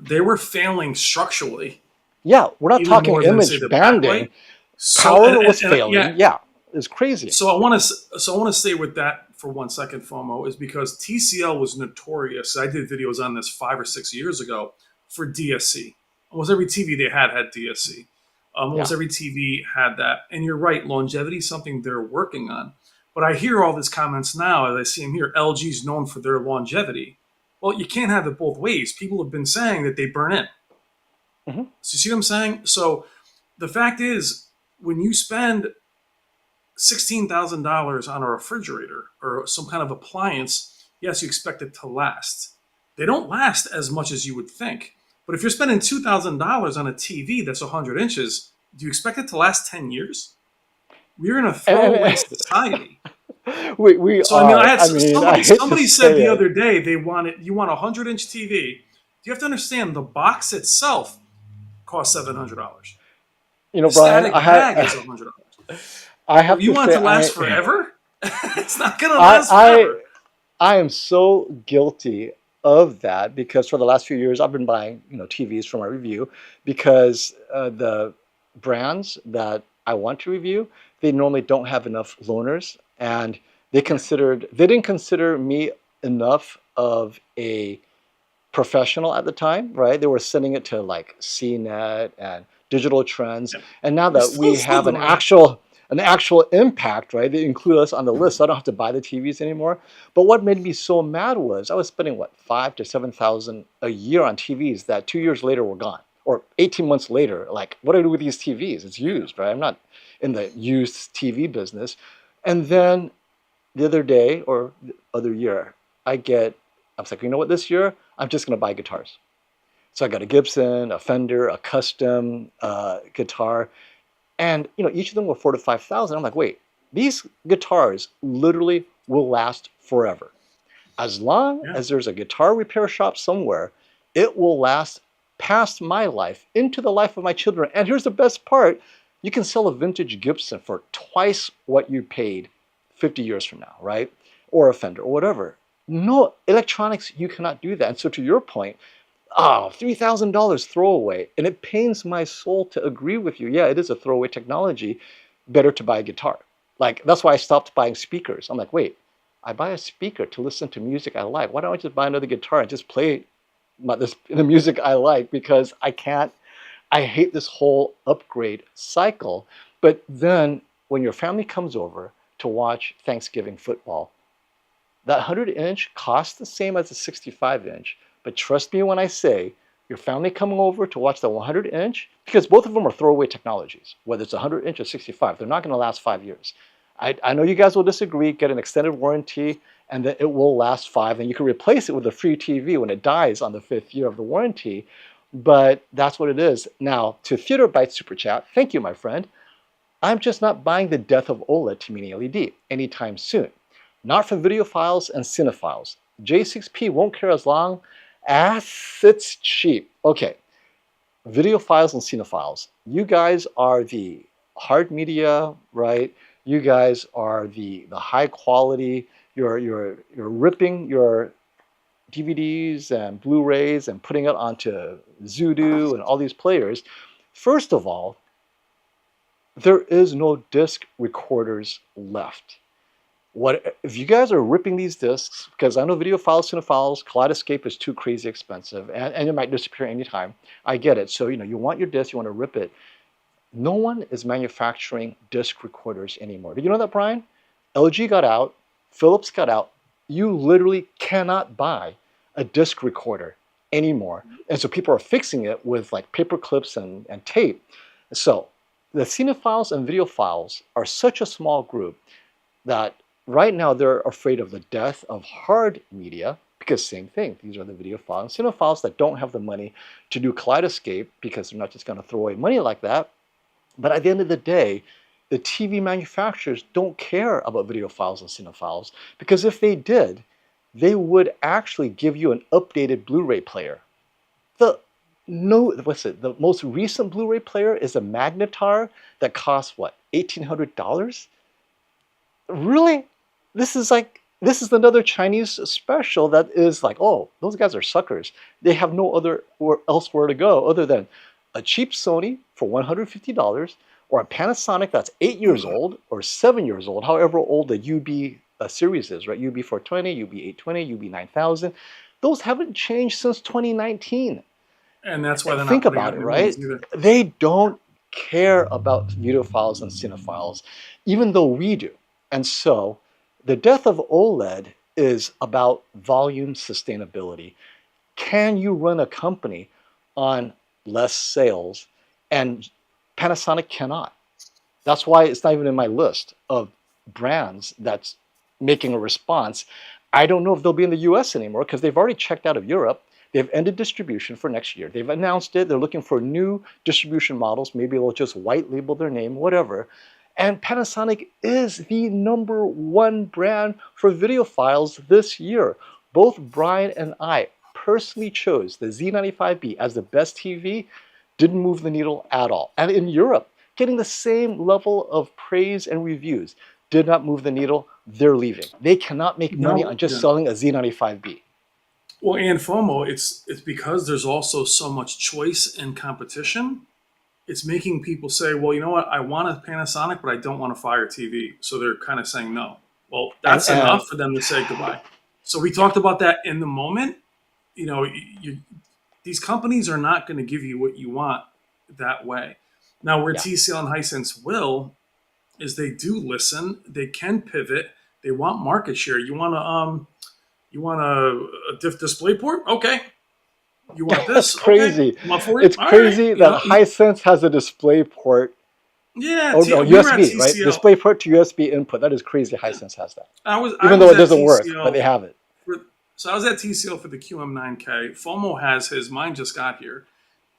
they were failing structurally Yeah, we're not even talking more than say image the banding. backlight. So Power was and yeah. failing. Yeah, it's crazy. So I want to stay with that for 1 second, FOMO, is because TCL was notorious. I did videos on this 5 or 6 years ago for DSC. Almost every TV they had DSC. Yeah. Almost every TV had that. And you're right, longevity is something they're working on. But I hear all these comments now, as I see them here. LG's known for their longevity. Well, you can't have it both ways. People have been saying that they burn in. Mhm. So you see what I'm saying? So the fact is, when you spend $16,000 on a refrigerator or some kind of appliance, yes, you expect it to last. they don't last as much as you would think. But if you're spending $2,000 on a TV that's 100 inches, do you expect it to last 10 years? We're in a throwaway And, society. we So I mean, I are. had I mean, I somebody hate to somebody said say the it. other day you want a 100-inch TV. You have to understand the box itself costs $700. The Brian, static bag is $100. I So have you to want it say, to last forever? It's not going to I, last I, forever. I am so guilty of that because for the last few years I've been buying, TVs for my review because the brands that I want to review, they normally don't have enough loaners, and Yeah. they didn't consider me enough of a professional at the time, right? They were sending it to like CNET and Digital Trends, Yeah. and now They're that we still have doing that. an actual impact, right? They include us on the list, so I don't have to buy the TVs anymore. But what made me so mad was I was spending what 5 to 7 thousand a year on TVs that 2 years later were gone, or 18 months later. Like, what do I do with these TVs? It's Yeah. used, right? I'm not in the used TV business. And then the other day or the other year, I was like, you know what, this year, I'm just going to buy guitars. So I got a Gibson, a Fender, a custom guitar, and each of them were 4 to 5 thousand. I'm like, wait, these guitars literally will last forever. As long Yeah. as there's a guitar repair shop somewhere, it will last past my life into the life of my children. And here's the best part: you can sell a vintage Gibson for twice what you paid 50 years from now, right? Or a Fender or whatever. No, electronics, you cannot do that. And so, to your point, $3,000 throwaway. And it pains my soul to agree with you. Yeah, it is a throwaway technology. Better to buy a guitar. Like, that's why I stopped buying speakers. I'm like, wait, I buy a speaker to listen to music I like. Why don't I just buy another guitar and just play the music I like? Because I hate this whole upgrade cycle. But then when your family comes over to watch Thanksgiving football, that 100-inch costs the same as a 65-inch, but trust me when I say your family coming over to watch the 100-inch, because both of them are throwaway technologies, whether it's 100-inch or 65, they're not going to last 5 years. I know you guys will disagree, get an extended warranty, and then it will last 5, and you can replace it with a free TV when it dies on the 5th year of the warranty, but that's what it is. Now, to Theater Byte Super Chat, thank you, my friend. I'm just not buying the death of OLED to Mini LED anytime soon. Not for videophiles and cinephiles. J6P won't care as long as it's cheap. Okay, videophiles and cinephiles. You guys are the hard media, right? You guys are the high quality. You're ripping your DVDs and Blu-rays and putting it onto Zudu and all these players. First of all, there is no disc recorders left. What if you guys are ripping these discs? Because I know Videophiles, Cinephiles, Kaleidoscape is too crazy expensive, and it might disappear anytime. I get it. So you want your disc, you want to rip it. No one is manufacturing disc recorders anymore. Did you know that, Brian? LG got out, Philips got out. You literally cannot buy a disc recorder anymore, and so people are fixing it with like paper clips and tape. So the cinephiles and videophiles are such a small group that right now they're afraid of the death of hard media, because same thing, these are the videophiles and cinephiles that don't have the money to do Kaleidoscape because they're not just going to throw away money like that. But at the end of the day, the TV manufacturers don't care about videophiles and cinephiles, because if they did, they would actually give you an updated Blu-ray player. The no, what's it? The most recent Blu-ray player is a Magnetar that costs what, $1,800? Really? This is another Chinese special that is like, oh, those guys are suckers. They have no other or elsewhere to go other than a cheap Sony for $150, or a Panasonic that's 8 years old or 7 years old, however old the UB series is, right? UB 420, UB 820, UB 9000. Those haven't changed since 2019. And that's why they're not Think putting about out it, new ones right? either. They don't care about videophiles and cinephiles, even though we do. And so the death of OLED is about volume sustainability. Can you run a company on less sales? And Panasonic cannot. That's why it's not even in my list of brands that's making a response. I don't know if they'll be in the US anymore because they've already checked out of Europe. They've ended distribution for next year. They've announced it. They're looking for new distribution models. Maybe they'll just white label their name, whatever. And Panasonic is the #1 brand for videophiles this year. Both Brian and I personally chose the Z95B as the best TV. Didn't move the needle at all. And in Europe, getting the same level of praise and reviews. Did not move the needle. They're leaving. They cannot make money on just selling a Z95B. Well, and FOMO, it's because there's also so much choice and competition. It's making people say, well, you know what? I want a Panasonic, but I don't want a Fire TV. So they're kind of saying no. Well, that's enough for them to say goodbye. So we talked about that in the moment. You know, these companies are not going to give you what you want that way. Now, where TCL and Hisense will is they do listen. They can pivot. They want market share. You want a diff display port? Okay. You want this? That's crazy. Okay. It's crazy that Hisense has a display port. Yeah. Oh no, USB, right? Display port to USB input. That is crazy. Hisense has that. Even though it doesn't work, but they have it. So I was at TCL for the QM9K. FOMO has his. Mine just got here.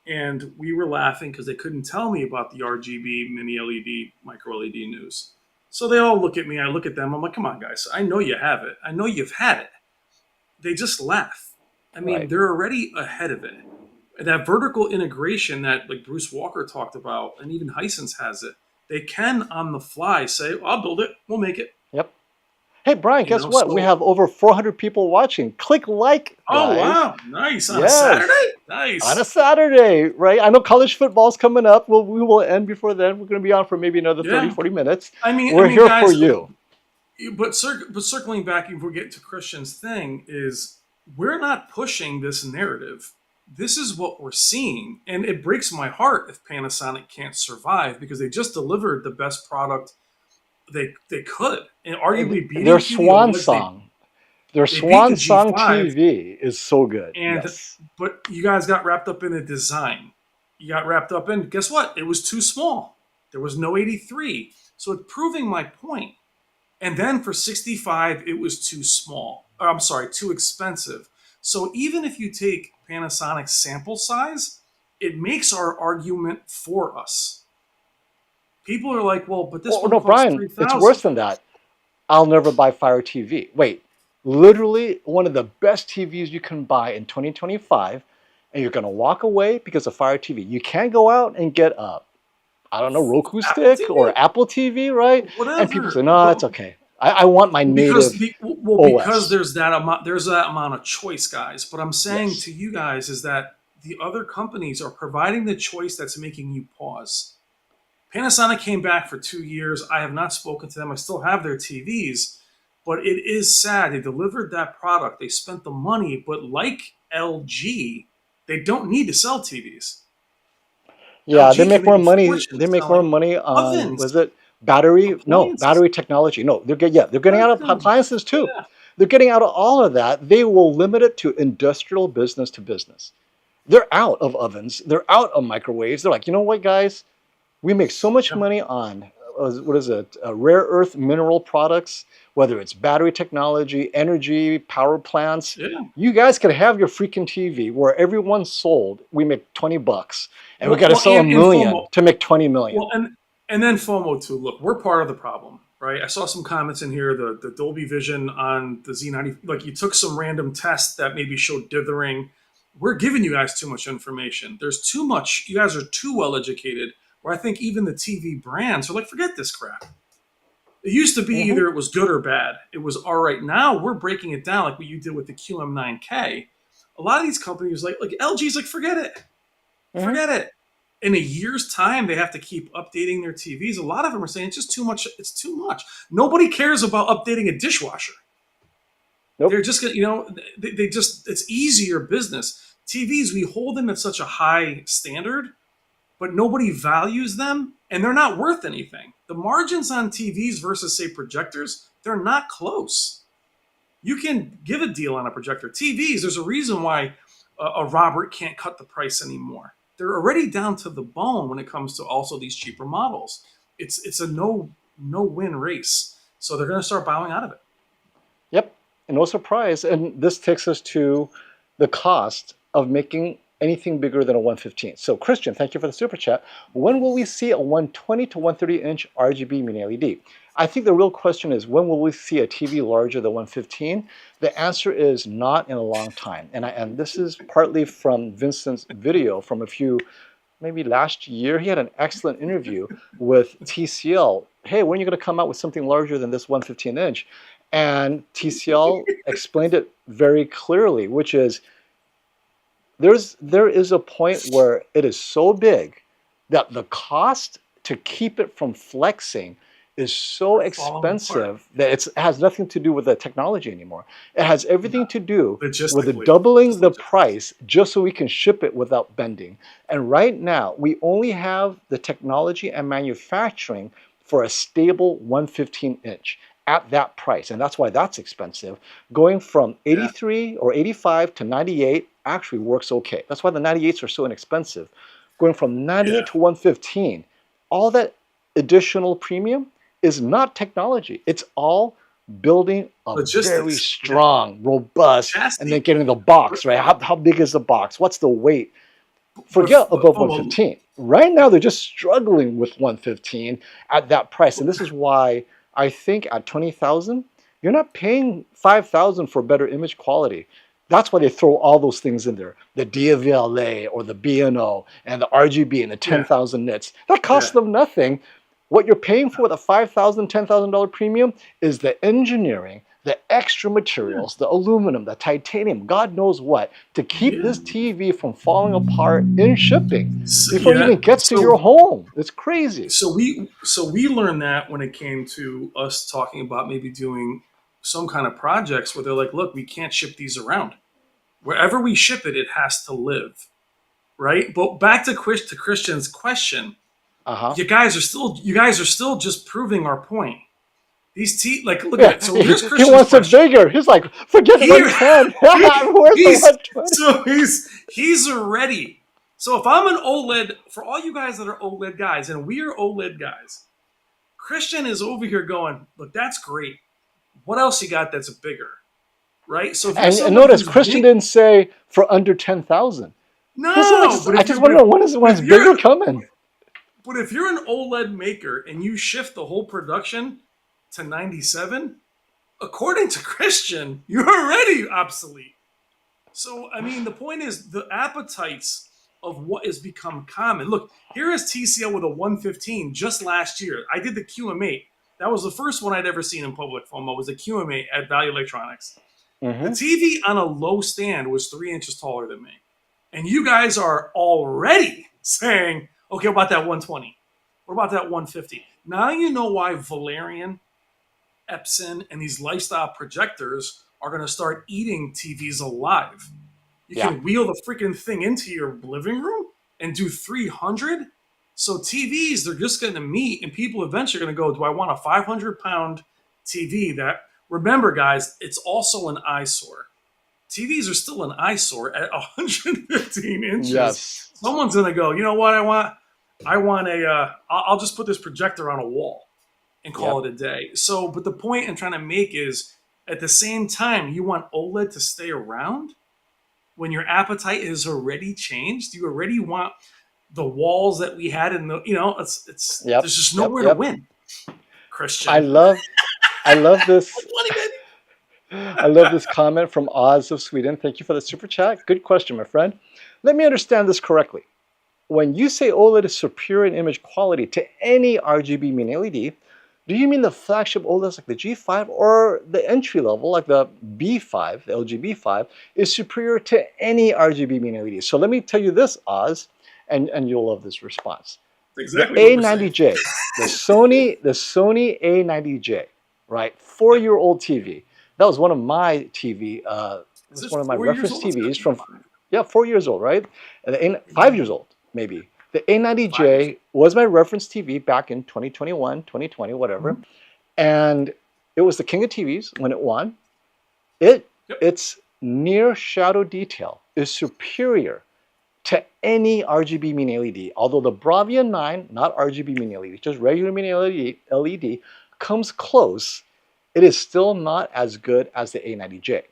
And we were laughing because they couldn't tell me about the RGB MiniLED MicroLED news. So they all look at me. I look at them. I'm like, come on, guys. I know you have it. I know you've had it. They just laugh. I mean, they're already ahead of it. That vertical integration that like Bruce Walker talked about, and even Hisense has it. They can on the fly say, I'll build it. We'll make it. Yep. Hey, Brian, guess what? So, we have over 400 people watching. Click like, guys. Oh, wow. Nice. On a Saturday? Nice. On a Saturday, right? I know college football's coming up. We will end before then. We're going to be on for maybe another 30, 40 minutes. We're here guys, for you. But circling back, if we get to Christian's thing, is we're not pushing this narrative. This is what we're seeing. And it breaks my heart if Panasonic can't survive because they just delivered the best product they could, and arguably beating their swan song. Their swan song TV is so good. And but you guys got wrapped up in a design. You got wrapped up in, guess what? It was too small. There was no 83. So it's proving my point. And then for 65, it was too small. Or, I'm sorry, too expensive. So even if you take Panasonic's sample size, it makes our argument for us. People are like, well, but this one costs Brian, $3,000. It's worse than that. I'll never buy Fire TV. Wait, literally one of the best TVs you can buy in 2025, and you're going to walk away because of Fire TV. You can't go out and get a, I don't know, Roku stick or Apple TV, right? Whatever. And people say, no, it's okay. I want my native OS. Because there's that amount of choice, guys. But I'm saying to you guys is that the other companies are providing the choice that's making you pause. Panasonic came back for 2 years. I have not spoken to them. I still have their TVs, but it is sad. They delivered that product. They spent the money, but like LG, they don't need to sell TVs. Yeah, LG they make more money. They make more money on ovens, was it battery? No, battery technology. No, they're getting out of appliances too. Yeah. They're getting out of all of that. They will limit it to industrial business to business. They're out of ovens. They're out of microwaves. They're like, you know what, guys? We make so much money on, rare earth mineral products, whether it's battery technology, energy, power plants. Yeah. You guys could have your freaking TV where everyone's sold. We make $20 and we got to sell $1 million to make $20 million. Well, and then FOMO too. Look, we're part of the problem, right? I saw some comments in here, the Dolby Vision on the Z90, like you took some random test that maybe showed dithering. We're giving you guys too much information. There's too much. You guys are too well educated. Where I think even the TV brands are like, forget this crap. It used to be either it was good or bad. It was all right. Now we're breaking it down like what you did with the QM9K. A lot of these companies, like LG's like, forget it. Forget it. In a year's time, they have to keep updating their TVs. A lot of them are saying it's just too much. It's too much. Nobody cares about updating a dishwasher. Nope. They're just going to, they just, it's easier business. TVs, we hold them at such a high standard, but nobody values them, and they're not worth anything. The margins on TVs versus, say, projectors, they're not close. You can give a deal on a projector. TVs, there's a reason why a Robert can't cut the price anymore. They're already down to the bone when it comes to also these cheaper models. It's a no-win race, so they're going to start bowing out of it. Yep. no surprise. And this takes us to the cost of making anything bigger than a 115. So Christian, thank you for the super chat. When will we see a 120 to 130 inch RGB mini LED? I think the real question is, when will we see a TV larger than 115? The answer is not in a long time. And this is partly from Vincent's video from maybe last year. He had an excellent interview with TCL. Hey, when are you going to come out with something larger than this 115 inch? And TCL explained it very clearly, which is there is a point where it is so big that the cost to keep it from flexing is so expensive that it has nothing to do with the technology anymore. It has everything to do with the doubling the price just so we can ship it without bending. And right now, we only have the technology and manufacturing for a stable 115 inch at that price. And that's why that's expensive. Going from 83 or 85 to 98 actually works okay. That's why the 98s are so inexpensive. Going from 98 to 115, all that additional premium is not technology. It's all building a very strong, robust, and then getting the box, right? How big is the box? What's the weight? Forget above 115. Right now, they're just struggling with 115 at that price. And this is why I think at 20,000, you're not paying 5,000 for better image quality. That's why they throw all those things in there. The DVLA or the BNO and the RGB and the 10,000 nits. That costs them nothing. What you're paying for the $5,000, $10,000 premium is the engineering, the extra materials, the aluminum, the titanium, God knows what, to keep this TV from falling apart in shipping before it even gets to your home. It's crazy. So we learned that when it came to us talking about maybe doing some kind of projects where they're like, look, we can't ship these around. Wherever we ship it, it has to live, right? But back to Christian's question. You guys are still just proving our point. These look at it. So here's Christian's he wants question. it bigger. He's like, forget the 110. So he's ready. So if I'm an OLED, for all you guys that are OLED guys, and we are OLED guys, Christian is over here going, look, that's great. What else you got that's bigger, right? So and notice Christian didn't say for under 10,000. No, I just want to know when is bigger coming. But if you're an OLED maker and you shift the whole production to 97, according to Christian, you're already obsolete. So, I mean, the point is the appetites of what has become common. Look, here is TCL with a 115 just last year. I did the QM8. That was the first one I'd ever seen in public FOMO, was a QM8 at Value Electronics. The TV on a low stand was 3 inches taller than me. And you guys are already saying, okay, what about that 120? What about that 150? Now you know why Valerian, Epson, and these lifestyle projectors are going to start eating TVs alive. You can wheel the freaking thing into your living room and do 300. So TVs, they're just going to meet, and people eventually are going to go, do I want a 500-pound TV that, remember, guys, it's also an eyesore. TVs are still an eyesore at 115 inches. Yes. Someone's going to go, you know what I want? I'll just put this projector on a wall and call it a day. So, but the point I'm trying to make is, at the same time, you want OLED to stay around when your appetite has already changed. You already want the walls that we had in the, there's just nowhere to win. Christian. I love this. I love this comment from Oz of Sweden. Thank you for the super chat. Good question, my friend. Let me understand this correctly. When you say OLED is superior in image quality to any RGB mini LED, do you mean the flagship OLEDs like the G5 or the entry level like the B5, the LG B5, is superior to any RGB mini LED? So let me tell you this, Oz, and you'll love this response. Exactly. The A90J, the Sony A90J, right? 4-year-old TV. That was one of my TV. One of my reference TVs from 4 years old, right? And 5 years old, maybe. The A90J was my reference TV back in 2021, 2020, whatever. And it was the king of TVs when it won. Its near shadow detail is superior to any RGB mini LED. Although the Bravia 9, not RGB mini LED, just regular mini LED, comes close it is still not as good as the A90J.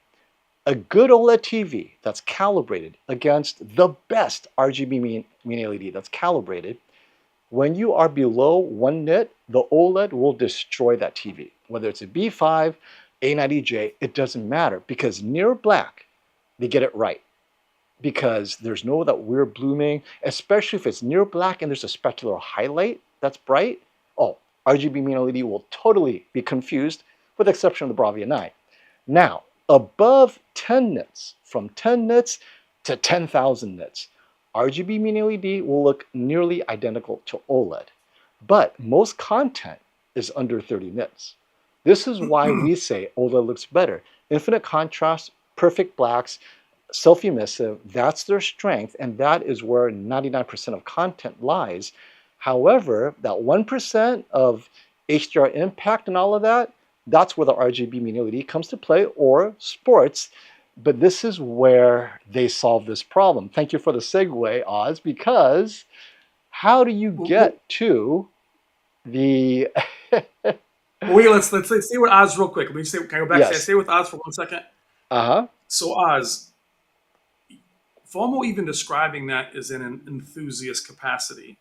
A good OLED TV that's calibrated against the best RGB Mini LED that's calibrated, when you are below 1 nit, the OLED will destroy that TV. Whether it's a B5, A90J, it doesn't matter, because near black, they get it right. Because there's no that weird blooming, especially if it's near black and there's a specular highlight that's bright. Oh, RGB Mini LED will totally be confused, with the exception of the Bravia 9. Now, above 10 nits, from 10 nits to 10,000 nits, RGB Mini LED will look nearly identical to OLED, but most content is under 30 nits. This is why we say OLED looks better. Infinite contrast, perfect blacks, self-emissive, that's their strength, and that is where 99% of content lies. However, that 1% of HDR impact and all of that, that's where the RGB Mini LED comes to play, or sports. But this is where they solve this problem. Thank you for the segue, Oz, because how do you get to the... Wait, let's stay with Oz real quick. Let me say, can I go back? Yes. Can I stay with Oz for 1 second? Uh-huh. So Oz, FOMO even describing that is in an enthusiast capacity.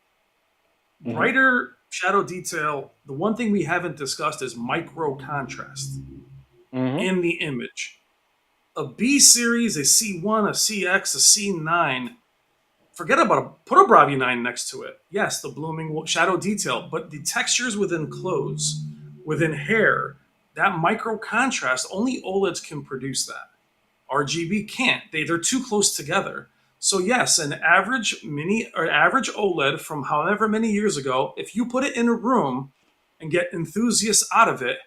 Mhm. Brighter shadow detail, the one thing we haven't discussed is micro contrast in the image. A B series, a C1, a CX, a C9, forget about it. Put a Bravia 9 next to it. Yes, the blooming shadow detail, but the textures within clothes, within hair, that micro contrast, only OLEDs can produce that. RGB can't. They're too close together. So yes, an average mini or average OLED from however many years ago, if you put it in a room and get enthusiasts out of it,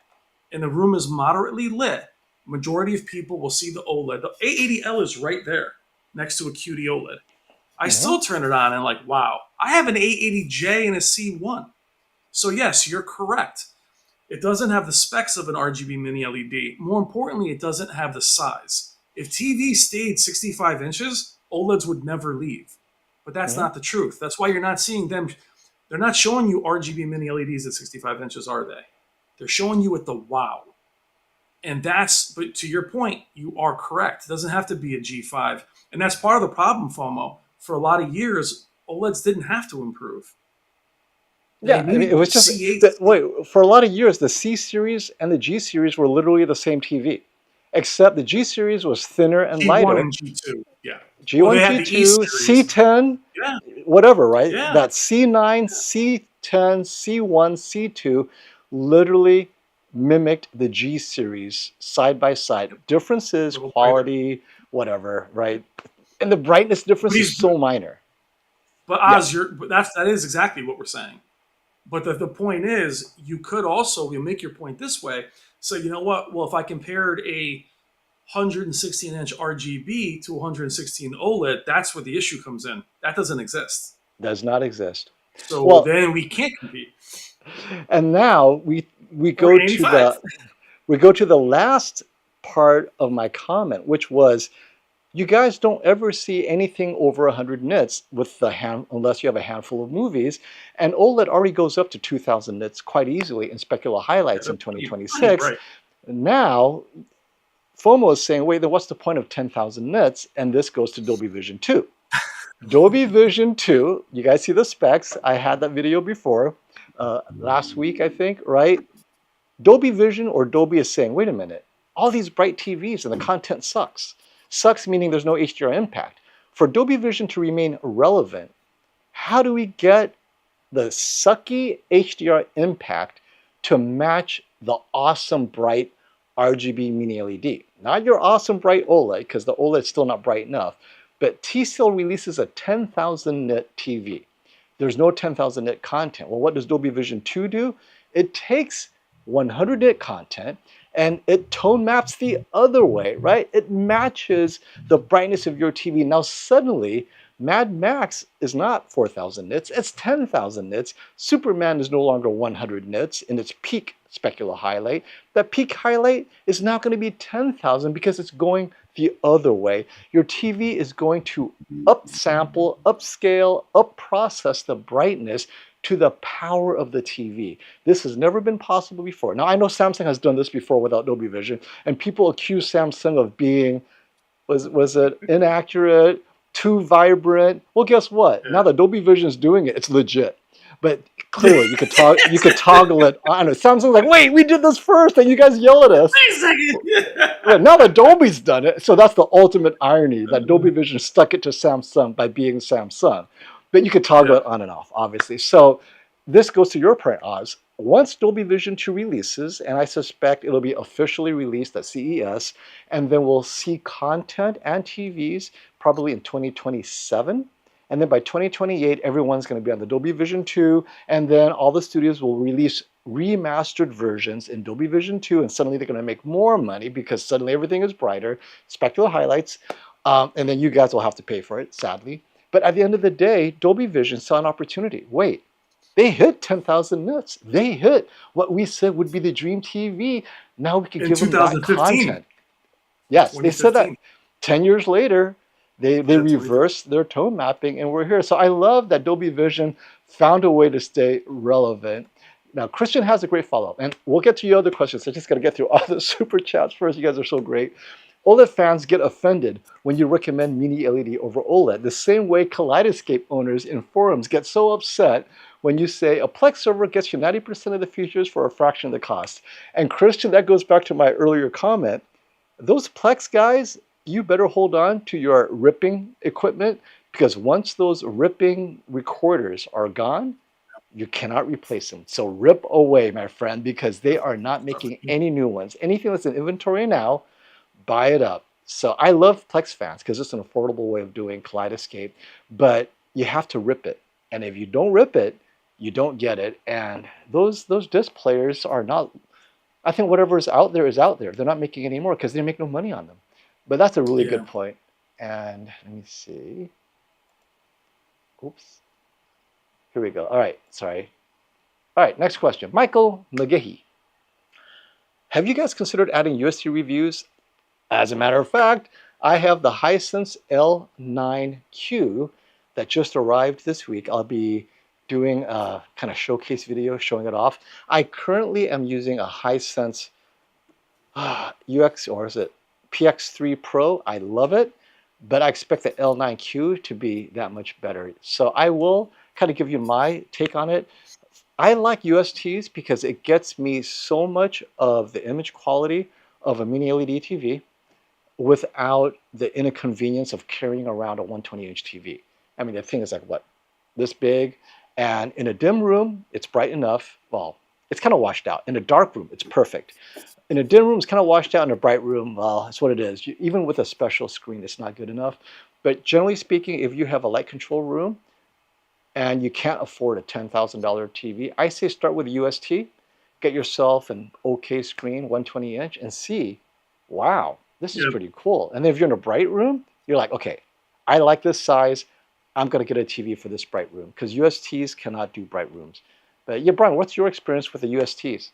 and the room is moderately lit, majority of people will see the OLED. The A80L is right there next to a QD-OLED. I still turn it on and like, wow, I have an A80J and a C1. So yes, you're correct. It doesn't have the specs of an RGB Mini LED. More importantly, it doesn't have the size. If TV stayed 65 inches, OLEDs would never leave. But that's not the truth. That's why you're not seeing them. They're not showing you RGB Mini LEDs at 65 inches, are they? They're showing you at the wow. And that's, but to your point, you are correct. It doesn't have to be a G5. And that's part of the problem, FOMO. For a lot of years, OLEDs didn't have to improve. Yeah, I mean, it was just, for a lot of years, the C series and the G series were literally the same TV, except the G series was thinner and lighter. G1 and G2, yeah. G1, G2, C10, whatever, right? Yeah. That C9, C10, C1, C2 literally mimicked the G series side by side. Differences, quality, whatever, right? And the brightness difference is so minor. But Oz, that is exactly what we're saying. But the point is, you could also, you make your point this way. So you know what? Well, if I compared a 116-inch RGB to 116 OLED, that's where the issue comes in. That doesn't exist. Does not exist. So then we can't compete. And now we go to the last part of my comment, which was, you guys don't ever see anything over 100 nits with unless you have a handful of movies, and OLED already goes up to 2,000 nits quite easily in specular highlights in 2026. Right. Now, FOMO is saying, wait, then what's the point of 10,000 nits? And this goes to Dolby Vision 2. Dolby Vision 2, you guys see the specs. I had that video before, last week, I think, right? Dolby Vision or Dolby is saying, wait a minute, all these bright TVs and the content sucks. Sucks meaning there's no HDR impact. For Dolby Vision to remain relevant, how do we get the sucky HDR impact to match the awesome bright RGB Mini LED? Not your awesome bright OLED, because the OLED is still not bright enough, but TCL releases a 10,000 nit TV. There's no 10,000 nit content. Well, what does Dolby Vision 2 do? It takes 100 nit content and it tone maps the other way, right? It matches the brightness of your TV. Now suddenly, Mad Max is not 4,000 nits, it's 10,000 nits. Superman is no longer 100 nits in its peak specular highlight. That peak highlight is now going to be 10,000 because it's going the other way. Your TV is going to upsample, upscale, upprocess the brightness to the power of the TV. This has never been possible before. Now, I know Samsung has done this before without Dolby Vision, and people accuse Samsung of being, was it inaccurate, too vibrant? Well, guess what? Now that Dolby Vision is doing it, it's legit. But clearly, you could toggle it on. Samsung's like, wait, we did this first, and you guys yell at us. Wait a second. But now that Dolby's done it, so that's the ultimate irony that Dolby Vision stuck it to Samsung by being Samsung. But you could toggle it on and off, obviously. So this goes to your point, Oz. Once Dolby Vision 2 releases, and I suspect it'll be officially released at CES, and then we'll see content and TVs probably in 2027. And then by 2028, everyone's going to be on the Dolby Vision 2, and then all the studios will release remastered versions in Dolby Vision 2, and suddenly they're going to make more money because suddenly everything is brighter, spectacular highlights, and then you guys will have to pay for it, sadly. But at the end of the day, Dolby Vision saw an opportunity. Wait, they hit 10,000 nits. They hit what we said would be the dream TV. Now we can give them that content. Yes, they said that 10 years later, they reversed their tone mapping, and we're here. So I love that Dolby Vision found a way to stay relevant. Now, Christian has a great follow-up, and we'll get to your other questions. I just got to get through all the super chats first. You guys are so great. OLED fans get offended when you recommend Mini LED over OLED, the same way Kaleidoscape owners in forums get so upset when you say a Plex server gets you 90% of the features for a fraction of the cost. And Christian, that goes back to my earlier comment. Those Plex guys, you better hold on to your ripping equipment, because once those ripping recorders are gone, you cannot replace them. So rip away, my friend, because they are not making any new ones. Anything that's in inventory now, buy it up. So I love Plex fans because it's an affordable way of doing Kaleidoscape, but you have to rip it. And if you don't rip it, you don't get it. And those disc players are not, I think whatever is out there is out there. They're not making any more because they make no money on them. But that's a really good point. And let me see. Oops. Here we go. All right, sorry. All right, next question. Michael McGahee. Have you guys considered adding UST reviews? As a matter of fact, I have the Hisense L9Q that just arrived this week. I'll be doing a kind of showcase video showing it off. I currently am using a Hisense UX, or is it PX3 Pro? I love it, but I expect the L9Q to be that much better. So I will kind of give you my take on it. I like USTs because it gets me so much of the image quality of a mini LED TV without the inconvenience of carrying around a 120-inch TV. I mean, the thing is like, what, this big? And in a dim room, it's bright enough. Well, it's kind of washed out. In a dark room, it's perfect. In a dim room, it's kind of washed out. In a bright room, well, that's what it is. Even with a special screen, it's not good enough. But generally speaking, if you have a light control room and you can't afford a $10,000 TV, I say start with UST, get yourself an okay screen, 120-inch, and see, wow, this is pretty cool. And then if you're in a bright room, you're like, okay, I like this size. I'm going to get a TV for this bright room, because USTs cannot do bright rooms. But yeah, Brian, what's your experience with the USTs?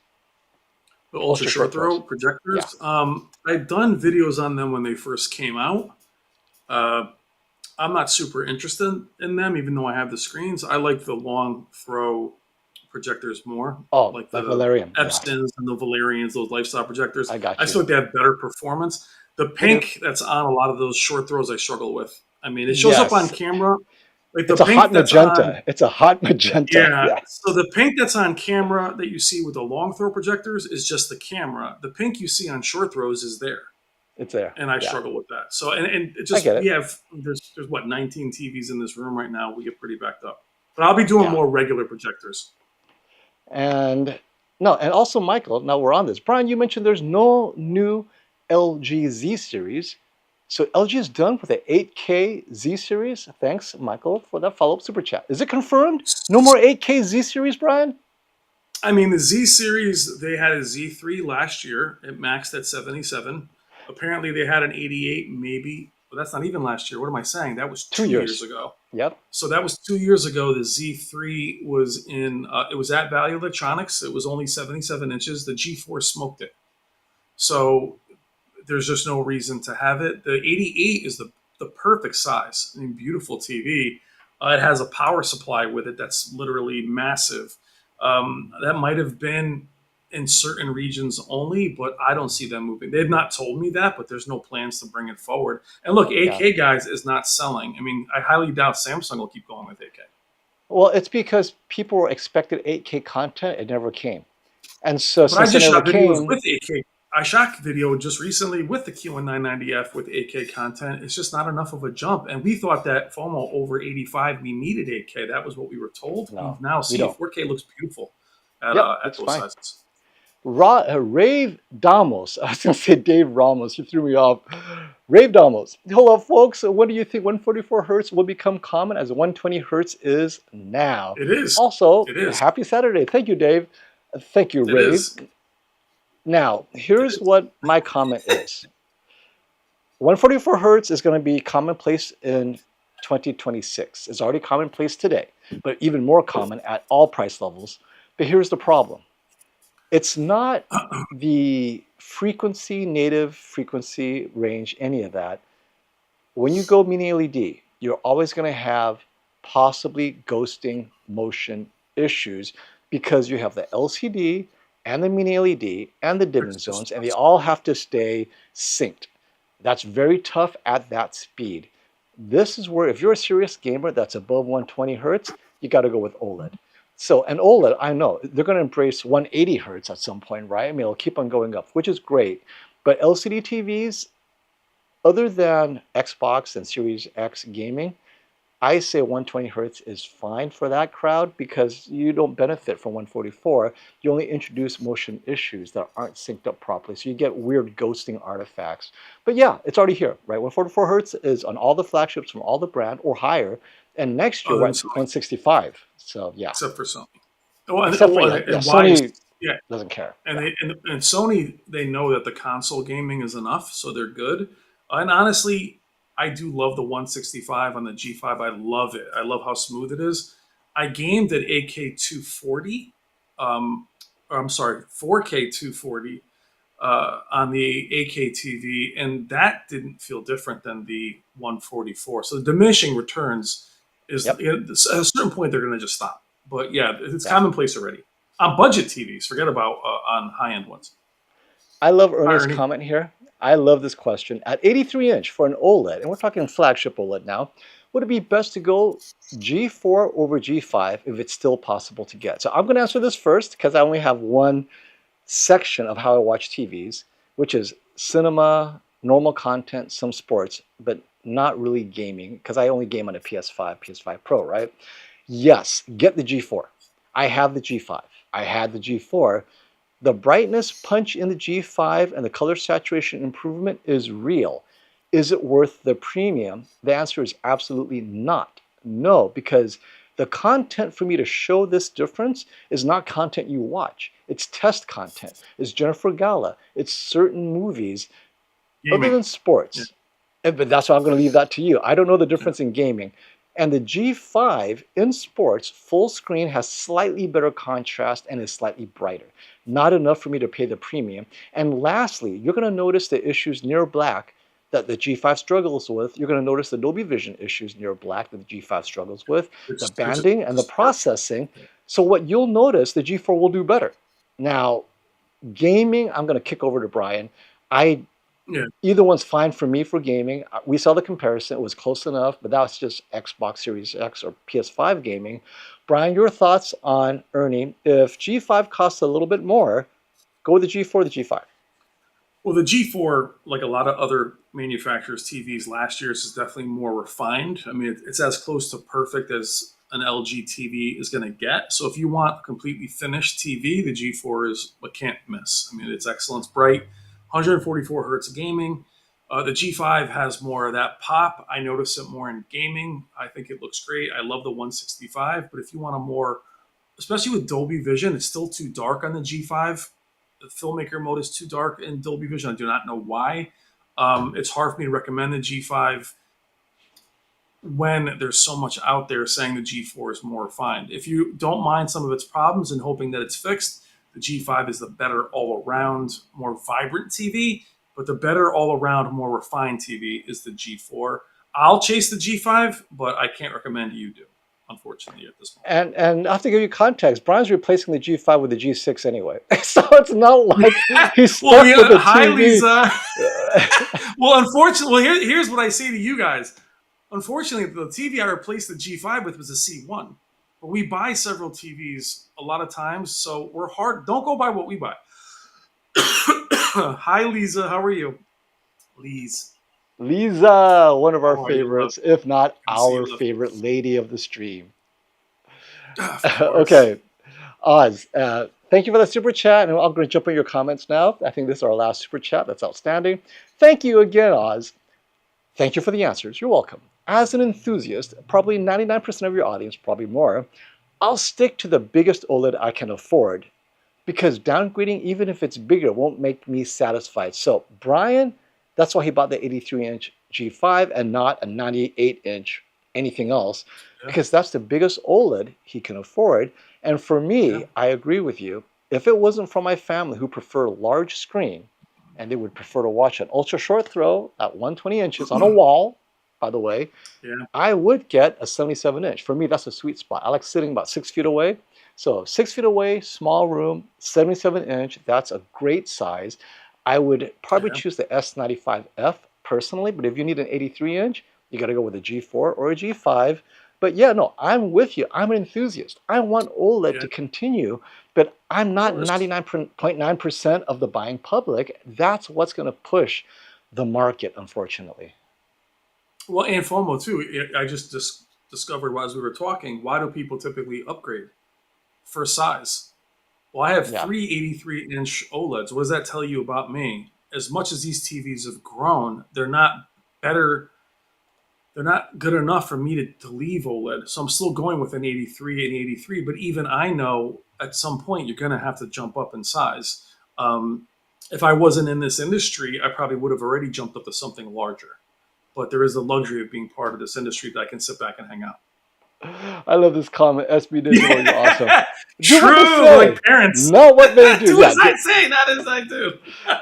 The ultra short throw projectors. Yeah. I've done videos on them when they first came out. I'm not super interested in them, even though I have the screens. I like the long throw projectors more. Oh, like the the Valerian. Epsons and the Valerians, those lifestyle projectors. I got you. I feel like they have better performance. The pink that's on a lot of those short throws I struggle with. I mean, it shows up on camera. Like it's a hot magenta. It's a hot magenta. Yeah. So the pink that's on camera that you see with the long throw projectors is just the camera. The pink you see on short throws is there. It's there. And I struggle with that. So, and it just, we have, there's what, 19 TVs in this room right now. We get pretty backed up. But I'll be doing more regular projectors. And also Michael, now we're on this. Brian, you mentioned there's no new LG Z series. So LG is done with the 8K Z series. Thanks, Michael, for that follow-up super chat. Is it confirmed? No more 8K Z series, Brian? I mean, the Z series, they had a Z3 last year. It maxed at 77. Apparently, they had an 88, maybe. But that's not even last year. What am I saying? That was 2 years ago. Yep. So that was 2 years ago. The Z3 was in, it was at Value Electronics. It was only 77 inches. The G4 smoked it. So there's just no reason to have it. The 88 is the perfect size. I mean, beautiful TV. It has a power supply with it that's literally massive. That might have been in certain regions only, but I don't see them moving. They've not told me that, but there's no plans to bring it forward. And look, Yeah. 8K guys is not selling. I mean, I highly doubt Samsung will keep going with 8K. Well, it's because people were expected 8K content. It never came. And so But I since it just never shot videos came, with 8K. I shot video just recently with the Q990F with 8K content. It's just not enough of a jump. And we thought that FOMO over 85, we needed 8K. That was what we were told. We no, now we see don't. 4K looks beautiful Yep, at looks those fine. sizes. Rave Damos. I was going to say Dave Ramos. You threw me off. Rave Damos. Hello, folks. What do you think 144 hertz will become common as 120 hertz is now? It is. Also, It is. happy Saturday. Thank you, Dave. Thank you, It Rave. is. Now, It here's is. what my comment is. 144 hertz is going to be commonplace in 2026. It's already commonplace today, but even more common at all price levels. But here's the problem. It's not the frequency, native frequency range, any of that. When you go mini LED, you're always going to have possibly ghosting motion issues because you have the LCD and the mini LED and the dimming zones, and they all have to stay synced. That's very tough at that speed. This is where, if you're a serious gamer that's above 120 hertz, you got to go with OLED. So an OLED, I know they're going to embrace 180 hertz at some point, right? I mean, it'll keep on going up, which is great. But LCD TVs, other than Xbox and Series X gaming, I say 120 hertz is fine for that crowd because you don't benefit from 144. You only introduce motion issues that aren't synced up properly. So you get weird ghosting artifacts. But yeah, it's already here, right? 144 hertz is on all the flagships from all the brand or higher. And next year, Other we're than at Sony, 165. So yeah, except for Sony. Oh, except for, yeah, and why is Sony yeah? doesn't care. And Yeah. and Sony, they know that the console gaming is enough, so they're good. And honestly, I do love the 165 on the G5. I love it. I love how smooth it is. I gamed at 8K 240. Or I'm sorry, 4K 240 on the 8K TV, and that didn't feel different than the 144. So the diminishing returns is Yep. at a certain point they're going to just stop. But yeah, it's Yeah. commonplace already on budget TVs. Forget about on high end ones. I love Ernie's Irony. comment here. I love this question. At 83 inch for an OLED, and we're talking flagship OLED now, would it be best to go G4 over G5 if it's still possible to get? So I'm going to answer this first because I only have one section of how I watch TVs, which is cinema, normal content, some sports, but not really gaming because I only game on a PS5, PS5 Pro, right? Yes, get the G4. I have the G5. I had the G4. The brightness punch in the G5 and the color saturation improvement is real. Is it worth the premium? The answer is absolutely not. No, because the content for me to show this difference is not content you watch. It's test content. It's Jennifer Gala. It's certain movies other Gaming. than Yeah. sports. But that's why I'm going to leave that to you. I don't know the Yeah. difference in gaming. And the G5 in sports, full screen has slightly better contrast and is slightly brighter. Not enough for me to pay the premium. And lastly, you're going to notice the issues near black that the G5 struggles with. You're going to notice the Dolby Vision issues near black that the G5 struggles with, the They're banding and the just perfect. processing. So what you'll notice, the G4 will do better. Now, gaming, I'm going to kick over to Brian. I Yeah. Either one's fine for me for gaming. We saw the comparison; it was close enough, but that was just Xbox Series X or PS5 gaming. Brian, your thoughts on Ernie? If G5 costs a little bit more, go with the G4, the G5. Well, the G4, like a lot of other manufacturers' TVs last year's, is definitely more refined. I mean, it's as close to perfect as an LG TV is going to get. So if you want a completely finished TV, the G4 is a can't miss. I mean, it's excellent. It's bright, 144 hertz gaming. The G5 has more of that pop. I notice it more in gaming. I think it looks great. I love the 165, but if you want a more, especially with Dolby Vision, it's still too dark on the G5. The filmmaker mode is too dark in Dolby Vision. I do not know why. It's hard for me to recommend the G5 when there's so much out there saying the G4 is more refined. If you don't mind some of its problems and hoping that it's fixed, the G5 is the better all around, more vibrant TV. But the better all around, more refined TV is the G4. I'll chase the G5, but I can't recommend you do, unfortunately, at this And I have to give you context. Brian's replacing the G5 with the G6 anyway, so it's not like moment. he's Well, stuck with yeah, the hi, TV. Lisa. Well, unfortunately, well, here's what I say to you guys. Unfortunately, the TV I replaced the G5 with was a C1. But we buy several TVs a lot of times, so we're hard. Don't go by what we buy. Hi, Lisa. How are you? Lise. Lisa, one of our How are you, love? favorites, if not Good to see our you, love. favorite lady of the stream. Of course. Okay, Oz, thank you for the super chat, and I'm going to jump in your comments now. I think this is our last super chat. That's outstanding. Thank you again, Oz. Thank you for the answers. You're welcome. As an enthusiast, probably 99% of your audience, probably more, I'll stick to the biggest OLED I can afford because downgrading, even if it's bigger, won't make me satisfied. So Brian, that's why he bought the 83-inch G5 and not a 98-inch anything else, Yeah. because that's the biggest OLED he can afford. And for me, Yeah. I agree with you. If it wasn't for my family who prefer large screen and they would prefer to watch an ultra short throw at 120 inches on a wall, by the way, Yeah. I would get a 77-inch. For me, that's a sweet spot. I like sitting about 6 feet away. So 6 feet away, small room, 77-inch, that's a great size. I would probably Yeah. choose the S95F personally, but if you need an 83-inch, you got to go with a G4 or a G5. But yeah, no, I'm with you. I'm an enthusiast. I want OLED Yeah. to continue, but I'm Of not course. 99.9% of the buying public. That's what's going to push the market, unfortunately. Well, and FOMO too. I just discovered as we were talking. Why do people typically upgrade for size? Well, I have Yeah. three 83-inch OLEDs. What does that tell you about me? As much as these TVs have grown, they're not better. They're not good enough for me to leave OLED. So I'm still going with an 83 and 83. But even I know at some point you're going to have to jump up in size. If I wasn't in this industry, I probably would have already jumped up to something larger. But there is the luxury of being part of this industry that I can sit back and hang out. I love this comment. SB Digital, you're awesome. Do what they True, say, like parents. not what they do. Do Yeah, as I say, not as I do.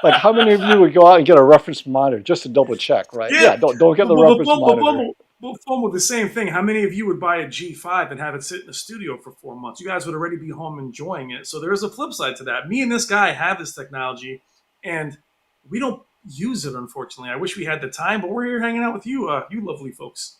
like how many of you would go out and get a reference monitor just to double check, right? Yeah, Yeah, don't get the reference monitor. FOMO, the same thing. How many of you would buy a G5 and have it sit in the studio for 4 months? You guys would already be home enjoying it. So there is a flip side to that. Me and this guy have this technology, and we don't use it, unfortunately. I wish we had the time, but we're here hanging out with you, you lovely folks.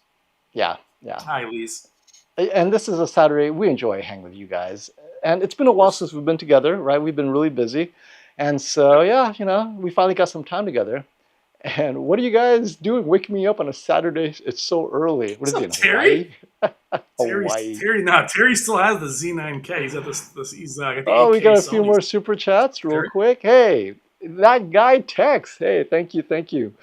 Yeah. Hi, Lise. And this is a Saturday. We enjoy hanging with you guys. And it's been a while since we've been together, right? We've been really busy. And so, yeah, we finally got some time together. And what are you guys doing waking me up on a Saturday? It's so early. What is What's it, up, Terry? Hawaii? Terry still has the Z9K. He's at he's got the Oh, we 8K got a few Sony. more super chats real Terry? quick. Hey, that guy Tex. Hey, thank you.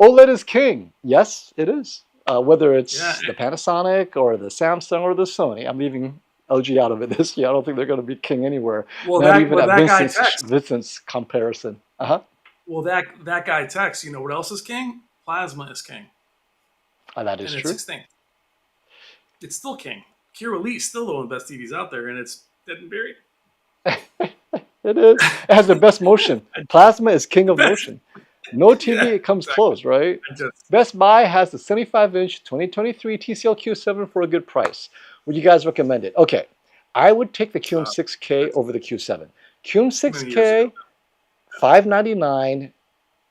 OLED is king. Yes, it is. Whether it's the Panasonic or the Samsung or the Sony, I'm leaving LG out of it this year. I don't think they're going to be king anywhere. Well, Not even at that guy Tex. Vincent's comparison. Uh-huh. Well, that guy Tex. You know what else is king? Plasma is king. That is and true. It's extinct. It's still king. Pure Elite is still one of the best TVs out there, and it's dead and buried. It is. It has the best motion. Plasma is king of motion. No TV comes close, right? Best Buy has the 75-inch 2023 TCL Q7 for a good price. Would you guys recommend it? Okay, I would take the QM6K over the Q7. QM6K, $599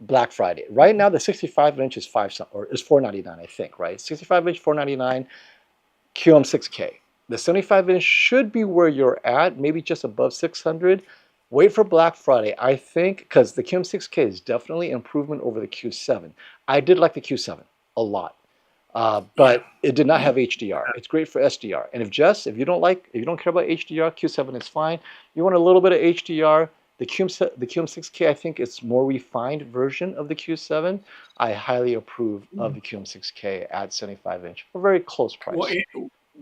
Black Friday. Right now, the 65-inch is $499, I think, right? 65-inch, $499, QM6K. The 75-inch should be where you're at, maybe just above $600. Wait for Black Friday, I think, because the QM6K is definitely improvement over the Q7. I did like the Q7 a lot, but it did not have HDR. It's great for SDR. And if you don't care about HDR, Q7 is fine. You want a little bit of HDR, the QM6K, I think it's more refined version of the Q7. I highly approve of the QM6K at 75-inch. A very close price.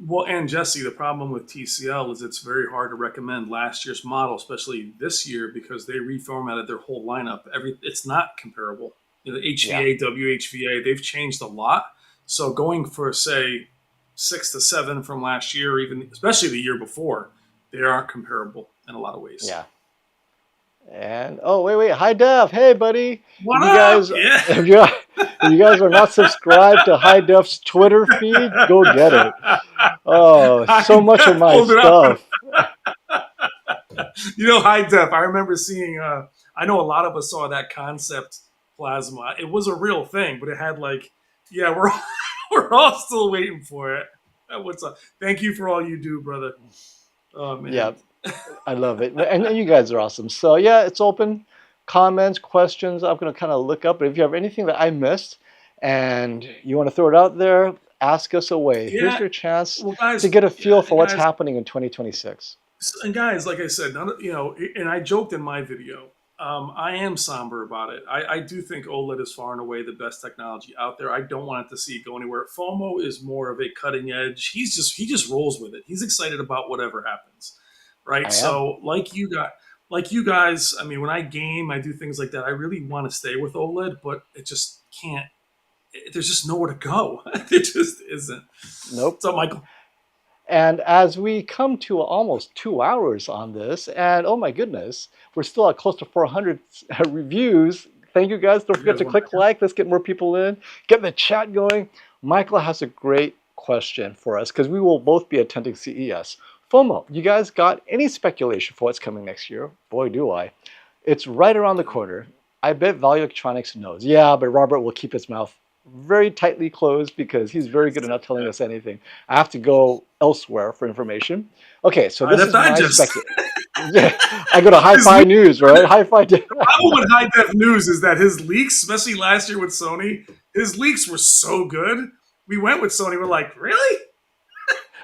Well, and Jesse, the problem with TCL is it's very hard to recommend last year's model, especially this year, because they reformatted their whole lineup. It's not comparable. The HVA, WHVA, they've changed a lot. So going for, say, 6 to 7 from last year, even especially the year before, they aren't comparable in a lot of ways. Yeah. And wait, hi Dev, hey buddy. What you up? guys, Yeah. If you guys are not subscribed to High Def's Twitter feed, go get it. Oh, so High much of def my pulled it up. stuff. High def. I remember seeing. I know a lot of us saw that concept plasma. It was a real thing, but it had like, yeah, we're we're all still waiting for it. What's up? Thank you for all you do, brother. Oh man. Yeah, I love it. And you guys are awesome. So yeah, it's open. Comments, questions, I'm going to kind of look up. But if you have anything that I missed and you want to throw it out there, ask us away. Here's Yeah. your chance Well, to guys. get a Yeah, feel for and what's guys. happening in 2026. And guys, like I said, and I joked in my video. I am somber about it. I do think OLED is far and away the best technology out there. I don't want it to see it go anywhere. FOMO is more of a cutting edge. He just rolls with it. He's excited about whatever happens, right? I am. So like you guys. I mean, when I game, I do things like that. I really want to stay with OLED, but it just can't. There's just nowhere to go. There just isn't. Nope. So, Michael. And as we come to almost 2 hours on this, and oh my goodness, we're still at close to 400 reviews. Thank you guys. Don't forget to click like. Let's get more people in. Get the chat going. Michael has a great question for us because we will both be attending CES. FOMO, you guys got any speculation for what's coming next year? Boy, do I. It's right around the corner. I bet Value Electronics knows. Yeah, but Robert will keep his mouth very tightly closed because he's very good at not telling us anything. I have to go elsewhere for information. Okay, so this is my speculation. Yeah, I go to Hi-Fi News, right? Hi-Fi. The problem with high def news is that his leaks, especially last year with Sony, his leaks were so good. We went with Sony. We're like, really?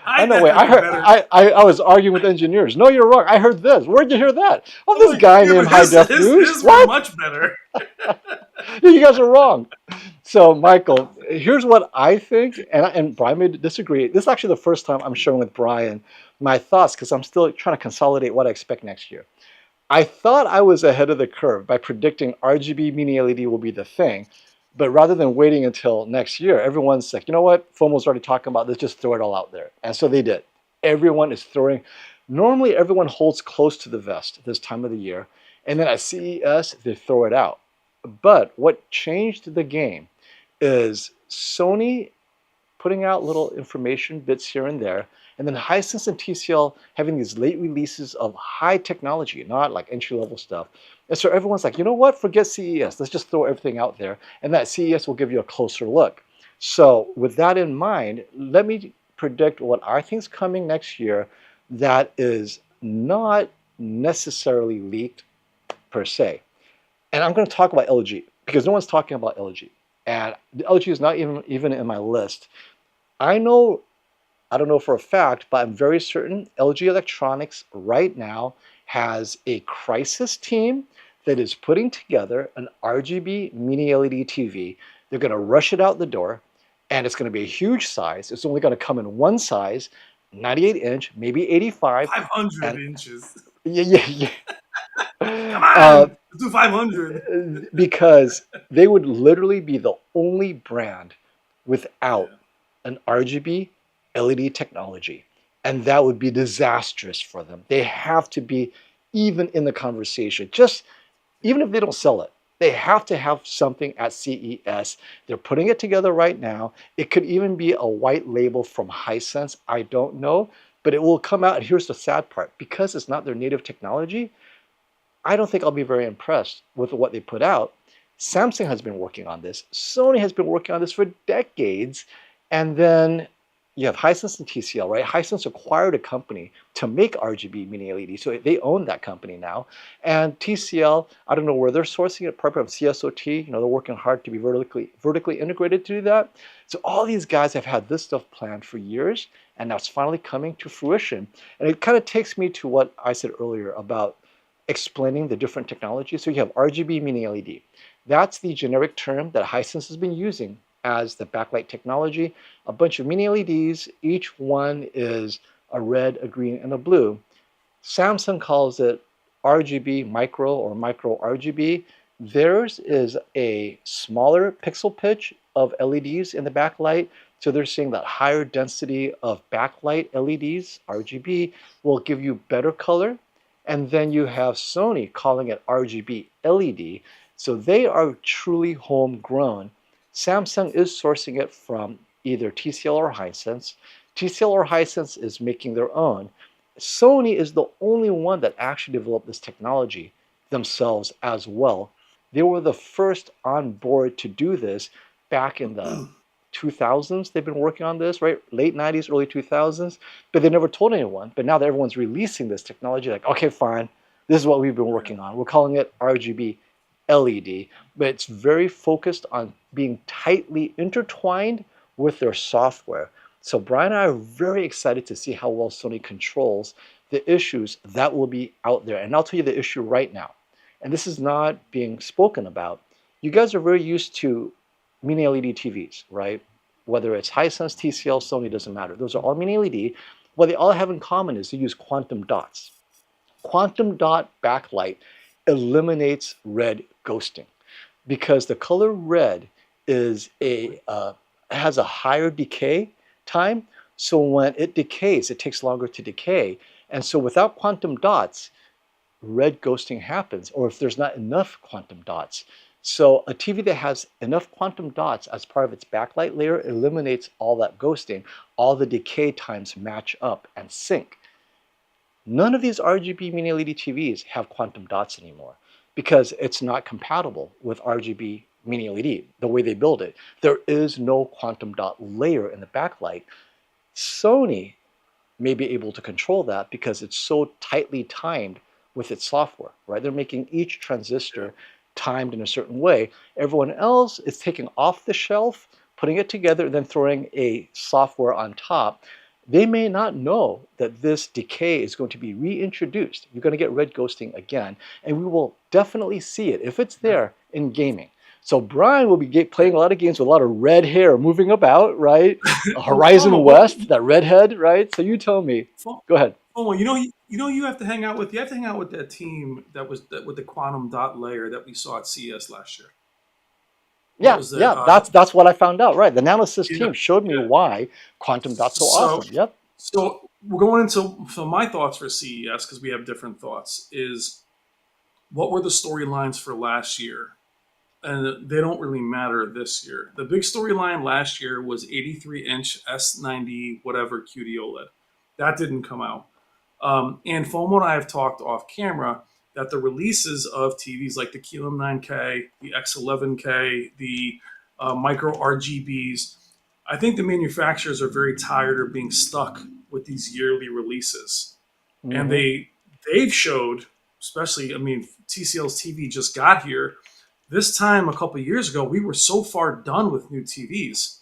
I know. Wait, I heard. I was arguing with engineers. No, you're wrong. I heard this. Where'd you hear that? Oh, this guy named High Def News. His were much better. You guys are wrong. So, Michael, here's what I think, and Brian may disagree. This is actually the first time I'm sharing with Brian my thoughts because I'm still trying to consolidate what I expect next year. I thought I was ahead of the curve by predicting RGB Mini LED will be the thing, but rather than waiting until next year, everyone's like, you know what? FOMO's already talking about this, just throw it all out there. And so they did. Everyone is throwing. Normally, everyone holds close to the vest this time of the year, and then at CES, they throw it out. But what changed the game is Sony putting out little information bits here and there, and then Hisense and TCL having these late releases of high technology, not like entry-level stuff. And so everyone's like, you know what? Forget CES. Let's just throw everything out there, and that CES will give you a closer look. So with that in mind, let me predict what I think is coming next year that is not necessarily leaked per se. And I'm going to talk about LG because no one's talking about LG. And the LG is not even in my list. I don't know for a fact, but I'm very certain LG Electronics right now has a crisis team that is putting together an RGB Mini LED TV. They're going to rush it out the door, and it's going to be a huge size. It's only going to come in one size, 98-inch, maybe 85. 500 inches. Yeah. Come on, do 500. Because they would literally be the only brand without an RGB LED technology. And that would be disastrous for them. They have to be even in the conversation. Just even if they don't sell it, they have to have something at CES. They're putting it together right now. It could even be a white label from Hisense. I don't know, but it will come out. And here's the sad part. Because it's not their native technology, I don't think I'll be very impressed with what they put out. Samsung has been working on this. Sony has been working on this for decades. And then you have Hisense and TCL, right? Hisense acquired a company to make RGB Mini LED, so they own that company now. And TCL, I don't know where they're sourcing it, probably from CSOT. They're working hard to be vertically integrated to do that. So all these guys have had this stuff planned for years, and now it's finally coming to fruition. And it kind of takes me to what I said earlier about explaining the different technologies. So you have RGB Mini LED. That's the generic term that Hisense has been using as the backlight technology. A bunch of mini LEDs, each one is a red, a green, and a blue. Samsung calls it RGB micro or micro RGB. Theirs is a smaller pixel pitch of LEDs in the backlight. So they're saying that higher density of backlight LEDs, RGB, will give you better color. And then you have Sony calling it RGB LED. So they are truly homegrown. Samsung is sourcing it from either TCL or Hisense. TCL or Hisense is making their own. Sony is the only one that actually developed this technology themselves as well. They were the first on board to do this back in the 2000s. They've been working on this, right? Late 90s, early 2000s, but they never told anyone. But now that everyone's releasing this technology, like, okay, fine, this is what we've been working on. We're calling it RGB LED, but it's very focused on being tightly intertwined with their software. So Brian and I are very excited to see how well Sony controls the issues that will be out there. And I'll tell you the issue right now. And this is not being spoken about. You guys are very used to mini LED TVs, right? Whether it's Hisense, TCL, Sony, doesn't matter. Those are all mini LED. What they all have in common is they use quantum dots. Quantum dot backlight eliminates red ghosting because the color red is has a higher decay time. So when it decays, it takes longer to decay. And so without quantum dots, red ghosting happens, or if there's not enough quantum dots. So a TV that has enough quantum dots as part of its backlight layer eliminates all that ghosting. All the decay times match up and sync. None of these RGB mini LED TVs have quantum dots anymore because it's not compatible with RGB mini LED, the way they build it. There is no quantum dot layer in the backlight. Sony may be able to control that because it's so tightly timed with its software, right? They're making each transistor timed in a certain way. Everyone else is taking off the shelf, putting it together, and then throwing a software on top. They may not know that this decay is going to be reintroduced. You're going to get red ghosting again, and we will definitely see it if it's there in gaming. So Brian will be playing a lot of games with a lot of red hair moving about, right? Horizon West, that redhead, right? So you tell me. Go ahead. Oh, you have to hang out with. You have to hang out with that team with the quantum dot layer that we saw at CES last year. What Yeah, was it? yeah, that's what I found out, right? The Nanosys Yeah, team showed me yeah. why quantum dots so So, awesome. Yep. so we're going into my thoughts for CES because we have different thoughts. Is what were the storylines for last year? And they don't really matter this year. The big storyline last year was 83-inch S90 whatever QD-OLED. That didn't come out. And FOMO and I have talked off camera that the releases of TVs like the QM9K, the X11K, the micro RGBs, I think the manufacturers are very tired of being stuck with these yearly releases. And Hmm. they've showed, especially, I mean, TCL's TV just got here. This time a couple of years ago, we were so far done with new TVs.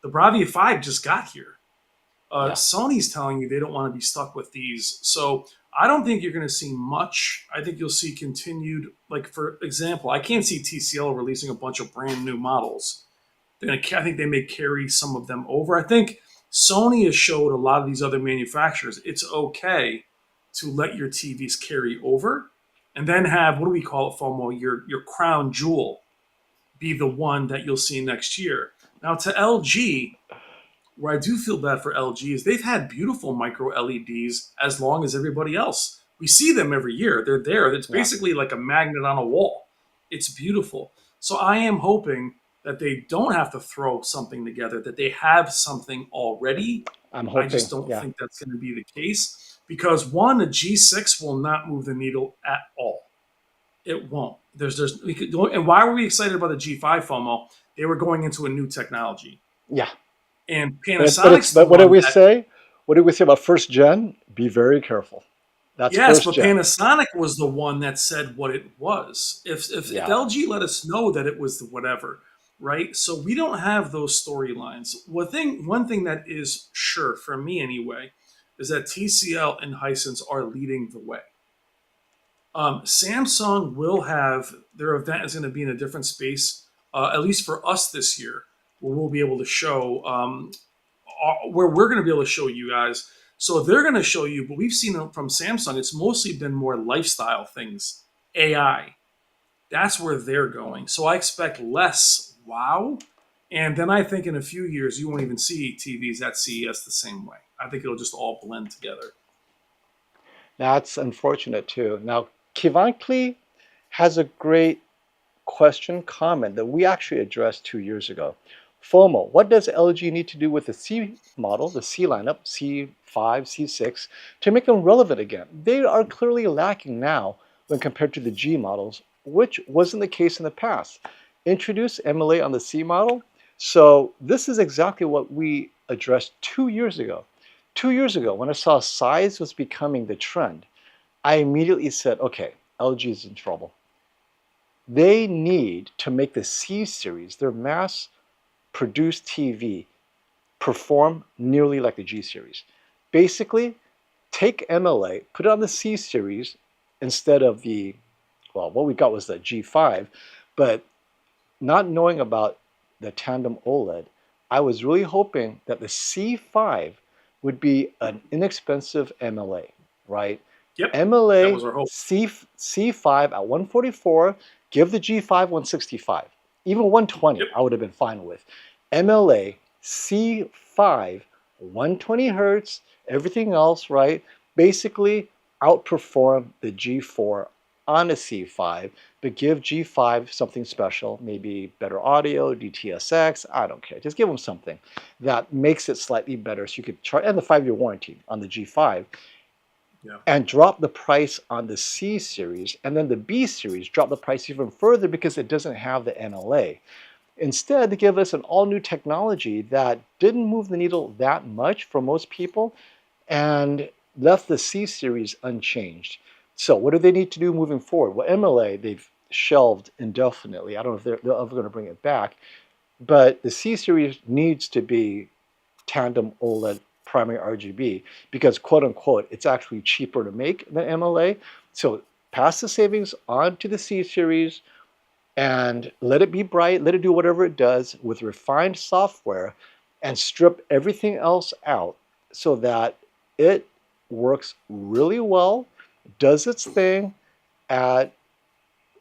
The Bravia 5 just got here. Yeah. Sony's telling you they don't want to be stuck with these. So I don't think you're going to see much. I think you'll see continued, like, for example, I can't see TCL releasing a bunch of brand new models. I think they may carry some of them over. I think Sony has showed a lot of these other manufacturers it's okay to let your TVs carry over and then have, what do we call it, FOMO, your crown jewel be the one that you'll see next year. Now to LG, where I do feel bad for LG is they've had beautiful micro LEDs as long as everybody else. We see them every year. They're there. It's Yeah. basically like a magnet on a wall. It's beautiful. So I am hoping that they don't have to throw something together, that they have something already. I'm I hoping. just don't Yeah. think that's going to be the case because one, a G6 will not move the needle at all. It won't. And why were we excited about the G5 FOMO? They were going into a new technology. Yeah. And But Panasonic's the but what did one we that, say? What did we say about first gen? Be very careful. That's yes, first but gen. Panasonic was the one that said what it was. If Yeah. LG let us know that it was the whatever, right? So we don't have those storylines. One thing that is sure for me anyway is that TCL and Hisense are leading the way. Samsung will have their event is going to be in a different space, at least for us this year, where we'll be able to show where we're going to be able to show you guys. So they're going to show you, but we've seen it from Samsung. It's mostly been more lifestyle things, AI. That's where they're going. So I expect less wow. And then I think in a few years, you won't even see TVs at CES the same way. I think it'll just all blend together. That's unfortunate too. Now, Kivankli has a great question comment that we actually addressed 2 years ago. FOMO, what does LG need to do with the C model, the C lineup, C5, C6, to make them relevant again? They are clearly lacking now when compared to the G models, which wasn't the case in the past. Introduce MLA on the C model. So this is exactly what we addressed 2 years ago. 2 years ago, when I saw size was becoming the trend, I immediately said, okay, LG is in trouble. They need to make the C series, their mass produced TV, perform nearly like the G series. Basically, take MLA, put it on the C series instead of the, well, what we got was the G5, but not knowing about the Tandem OLED, I was really hoping that the C5 would be an inexpensive MLA, right? Yep, that MLA was our hope. C5 at 144, give the G5 165. Even 120, Yep. I would have been fine with. MLA C5, 120 hertz, everything else, right? Basically outperform the G4 on a C5, but give G5 something special, maybe better audio, DTSX, I don't care. Just give them something that makes it slightly better so you could charge, and the 5-year warranty on the G5, Yeah. and drop the price on the C series, and then the B series, drop the price even further because it doesn't have the MLA. Instead, they give us an all-new technology that didn't move the needle that much for most people and left the C series unchanged. So what do they need to do moving forward? Well, MLA, they've shelved indefinitely. I don't know if they're ever going to bring it back, but the C series needs to be Tandem OLED primary RGB because, quote unquote, it's actually cheaper to make than MLA. So pass the savings on to the C series and let it be bright, let it do whatever it does with refined software and strip everything else out so that it works really well, does its thing at,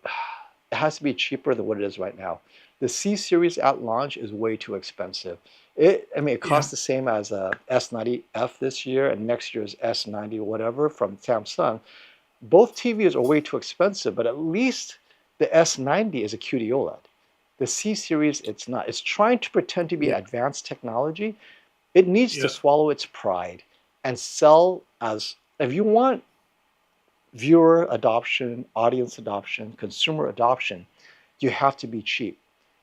it has to be cheaper than what it is right now. The C series at launch is way too expensive. It costs Yeah. the same as a S90F this year and next year's S90 whatever from Samsung. Both TVs are way too expensive, but at least the S90 is a QD-OLED. The C series, it's not. It's trying to pretend to be Yeah. advanced technology. It needs to Yeah. swallow its pride and sell as, if you want viewer adoption, audience adoption, consumer adoption, you have to be cheap.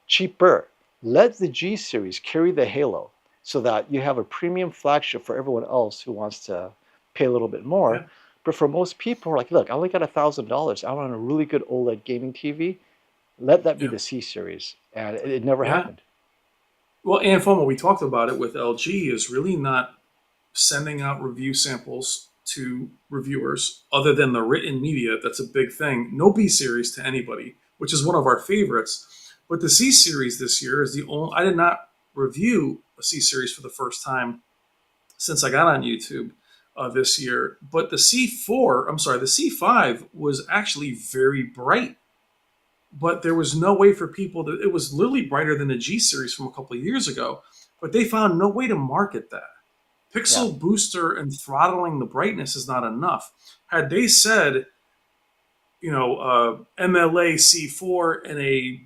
Cheaper. Let the G series carry the halo so that you have a premium flagship for everyone else who wants to pay a little bit more. Yeah. But for most people who are like, look, I only got $1,000. I want a really good OLED gaming TV. Let that be Yeah. the C series. And it never Yeah. happened. Well, and FOMO, we talked about it with LG, is really not sending out review samples to reviewers other than the written media. That's a big thing. No B series to anybody, which is one of our favorites. But the C series this year is the only. I did not review a C series for the first time since I got on YouTube this year. But the C4, I'm sorry, the C5 was actually very bright. But there was no way for people to. It was literally brighter than the G series from a couple of years ago. But they found no way to market that. Yeah. Pixel booster and throttling the brightness is not enough. Had they said, MLA C4 and a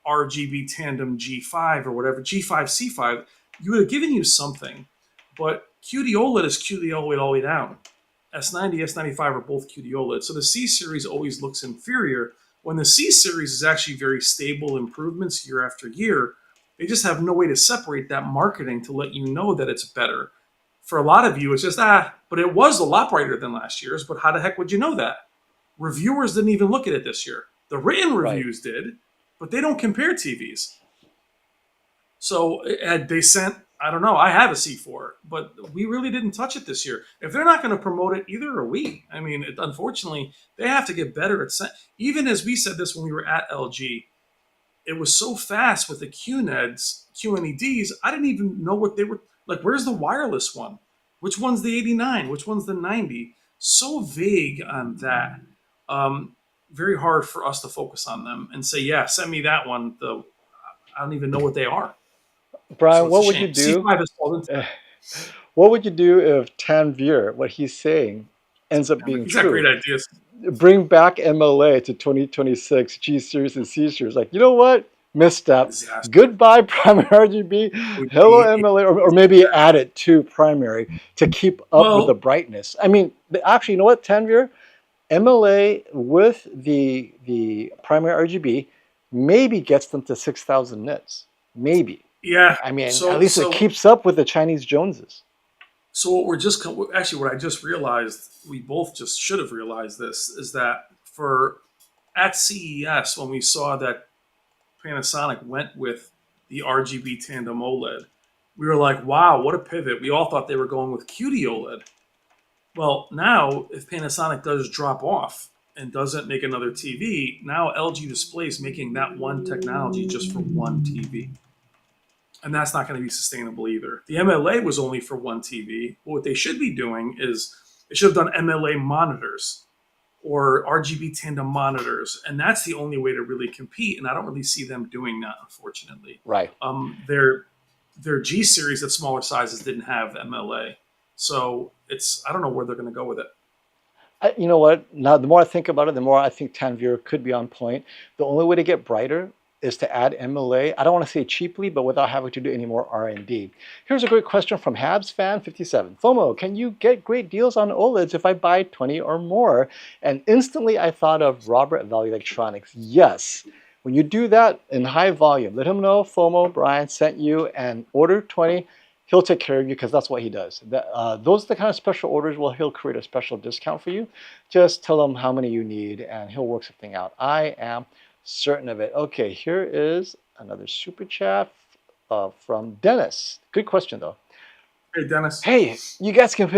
RGB tandem G5 or whatever, G5 C5, you would have given you something. But QD-OLED is QD-OLED all the way down. S90, S95 are both QD-OLED. So the C series always looks inferior when the C series is actually very stable improvements year after year. They just have no way to separate that marketing to let you know that it's better. For a lot of you, it's just, but it was a lot brighter than last year's, but how the heck would you know that? Reviewers didn't even look at it this year. The written Right. reviews did, but they don't compare TVs. So had they sent, I don't know, I have a C4, but we really didn't touch it this year. If they're not going to promote it, either are we. I mean, unfortunately, they have to get better at even as we said this when we were at LG, it was so fast with the QNEDs, QNEDs, I didn't even know what they were like. Where's the wireless one? Which one's the 89? Which one's the 90? So vague on that. Very hard for us to focus on them and say, yeah, send me that one. I don't even know what they are. So Brian, it's a what would you shame. do? C5 is called into. What would you do if Tanvir, what he's saying, ends up being He's got great true? ideas. bring back MLA to 2026 G series and C series. Like, you know what? Misstep. Disaster. Goodbye, primary RGB. Would Hello, be MLA, or maybe add it to primary to keep up with the well, brightness. I mean, actually, you know what, Tanvir? MLA with the primary RGB maybe gets them to 6,000 nits. Maybe. yeah. I mean, at So least it so keeps up with the Chinese Joneses. so what we're just actually what I just realized, we both just should have realized this, is that for at CES when we saw that Panasonic went with the RGB Tandem OLED, we were like, wow, what a pivot. We all thought they were going with QD-OLED. Well, now if Panasonic does drop off and doesn't make another TV, now LG Display is making that one technology just for one TV. And that's not going to be sustainable either. The MLA was only for one TV. But what they should be doing is they should have done MLA monitors or RGB tandem monitors, and that's the only way to really compete. And I don't really see them doing that, unfortunately. Right. Their G series at smaller sizes didn't have MLA, so I don't know where they're going to go with it. You know what? Now, the more I think about it, the more I think Tanvir could be on point. The only way to get brighter is to add MLA. I don't want to say cheaply, but without having to do any more R&D. Here's a great question from Habs Fan 57. FOMO, can you get great deals on OLEDs if I buy 20 or more? And instantly I thought of Robert at Value Electronics. Yes. When you do that in high volume, let him know FOMO Brian sent you and order 20. He'll take care of you because that's what he does. Those are the kind of special orders where he'll create a special discount for you. Just tell him how many you need and he'll work something out. I am certain of it. Okay, here is another super chat from Dennis. Good question though. Hey, Dennis. Hey, you guys can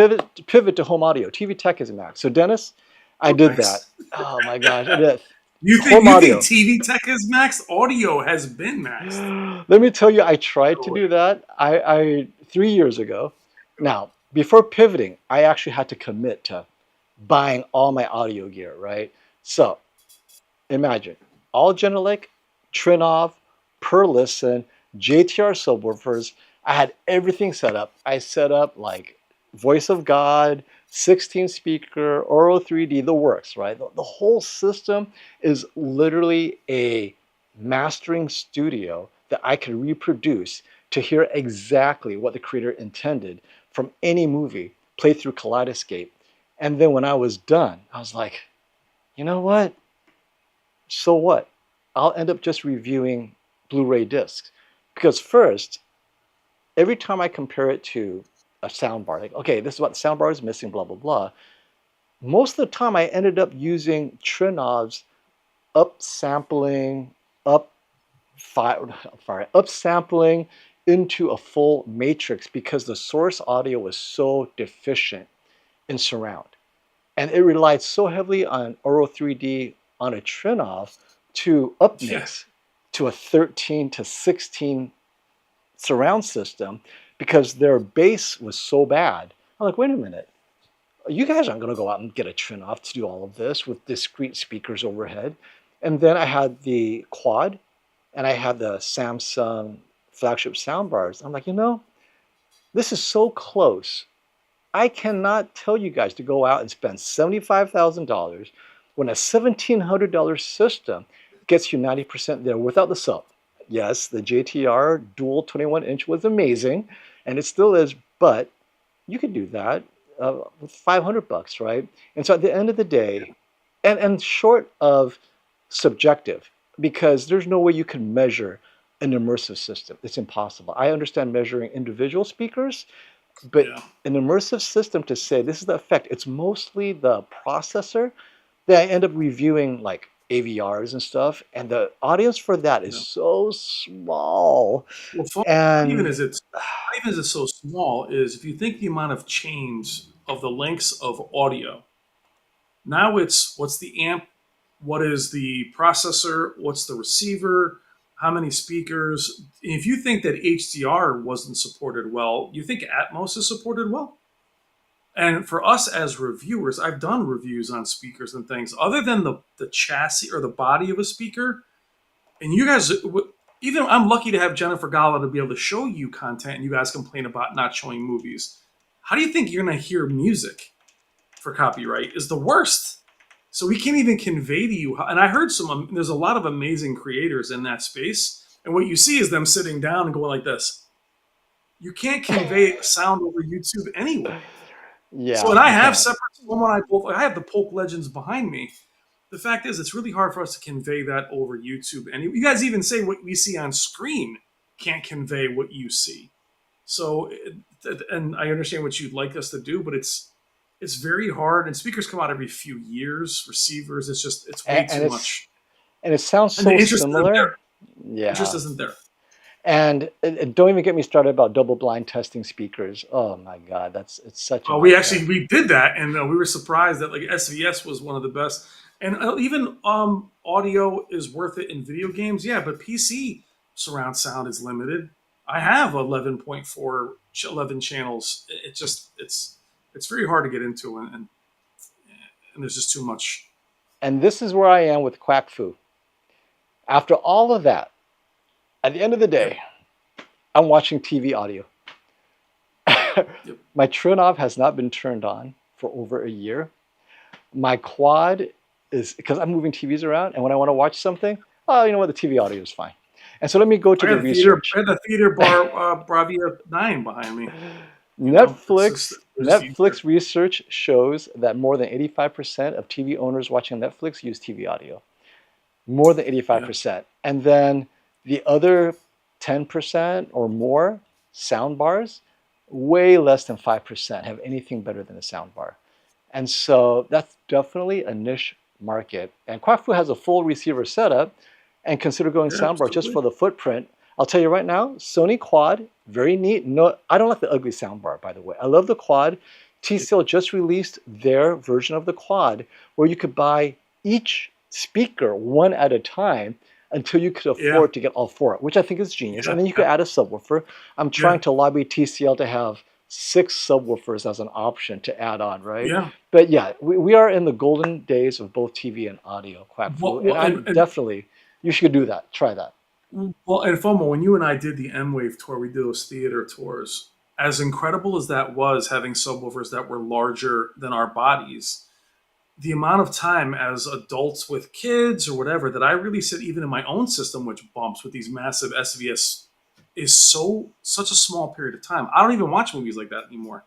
pivot to home audio. TV Tech is Mac. So Dennis, I did that. Oh my gosh, I did. You Home audio. think TV tech is maxed? Audio has been maxed. Let me tell you, I tried to do that. I 3 years ago. Now, before pivoting, I actually had to commit to buying all my audio gear, right? So imagine all Genelec, Trinov, Per Listen, JTR subwoofers. I had everything set up. I set up like Voice of God, 16 speaker, Oro 3D, the works, right? The whole system is literally a mastering studio that I could reproduce to hear exactly what the creator intended from any movie, play through Kaleidoscape. And then when I was done, I was like, you know what? So what? I'll end up just reviewing Blu-ray discs. Because first, every time I compare it to a soundbar, like, okay, this is what the soundbar is missing, blah, blah, blah. Most of the time I ended up using Trinov's upsampling into a full matrix because the source audio was so deficient in surround. And it relied so heavily on Oro 3D on a Trinov to upmix to a 13 to 16 surround system because their bass was so bad. I'm like, wait a minute. You guys aren't going to go out and get a Trinov to do all of this with discrete speakers overhead. And then I had the quad and I had the Samsung flagship soundbars. I'm like, you know, this is so close. I cannot tell you guys to go out and spend $75,000 when a $1,700 system gets you 90% there without the sub. Yes, the JTR dual 21-inch was amazing, and it still is, but you could do that with $500, right? And so at the end of the day, and short of subjective, because there's no way you can measure an immersive system. It's impossible. I understand measuring individual speakers, but an immersive system to say this is the effect, it's mostly the processor that I end up reviewing like AVRs and stuff, and the audience for that is so small. Well, And even as it's so small, is if you think the amount of change of the lengths of audio, now it's what's the amp, what is the processor, what's the receiver, how many speakers. If you think that HDR wasn't supported well, you think Atmos is supported well? And for us as reviewers, I've done reviews on speakers and things other than the chassis or the body of a speaker. And you guys, even I'm lucky to have Jennifer Gala to be able to show you content, and you guys complain about not showing movies. How do you think you're going to hear music for copyright is the worst? So we can't even convey to you. And I heard there's a lot of amazing creators in that space. And what you see is them sitting down and going like this. You can't convey sound over YouTube anyway. So, Yeah, and I you have can't. separate, I have the Polk Legends behind me. The fact is, it's really hard for us to convey that over YouTube. And you guys even say what we see on screen can't convey what you see. So, and I understand what you'd like us to do, but it's very hard. And speakers come out every few years. Receivers, it's way And too much, it sounds and the so interest isn't there. similar. Interest Yeah. isn't there. And don't even get me started about double blind testing speakers. Oh my God, it's such a nightmare. We did that, and we were surprised that like SVS was one of the best, and even audio is worth it in video games. Yeah, but PC surround sound is limited. I have 11 channels. It's very hard to get into, and there's just too much. And this is where I am with Quack Fu. After all of that, at the end of the day, I'm watching TV audio. Yep. My Trinnov has not been turned on for over a year. My quad is, because I'm moving TVs around, and when I want to watch something, oh, you know what, the TV audio is fine. And so let me go to the research. I had the theater bar Bravia 9 behind me. Netflix research shows that more than 85% of TV owners watching Netflix use TV audio. More than 85%. Yeah. And then the other 10% or more sound bars, way less than 5% have anything better than a sound bar. And so that's definitely a niche market. And Quack Fu has a full receiver setup, and consider going soundbar just for the footprint. I'll tell you right now, Sony Quad, very neat. No, I don't like the ugly soundbar, by the way. I love the Quad. TCL just released their version of the Quad where you could buy each speaker one at a time until you could afford to get all four, which I think is genius. And then you could add a subwoofer. I'm trying to lobby TCL to have 6 subwoofers as an option to add on, right? Yeah. But yeah, we are in the golden days of both TV and audio, Quack Fu. And definitely, you should do that. Try that. Well, and FOMO, when you and I did the M-Wave tour, we did those theater tours. As incredible as that was, having subwoofers that were larger than our bodies, the amount of time as adults with kids or whatever that I really sit even in my own system, which bumps with these massive SVS, is such a small period of time. I don't even watch movies like that anymore.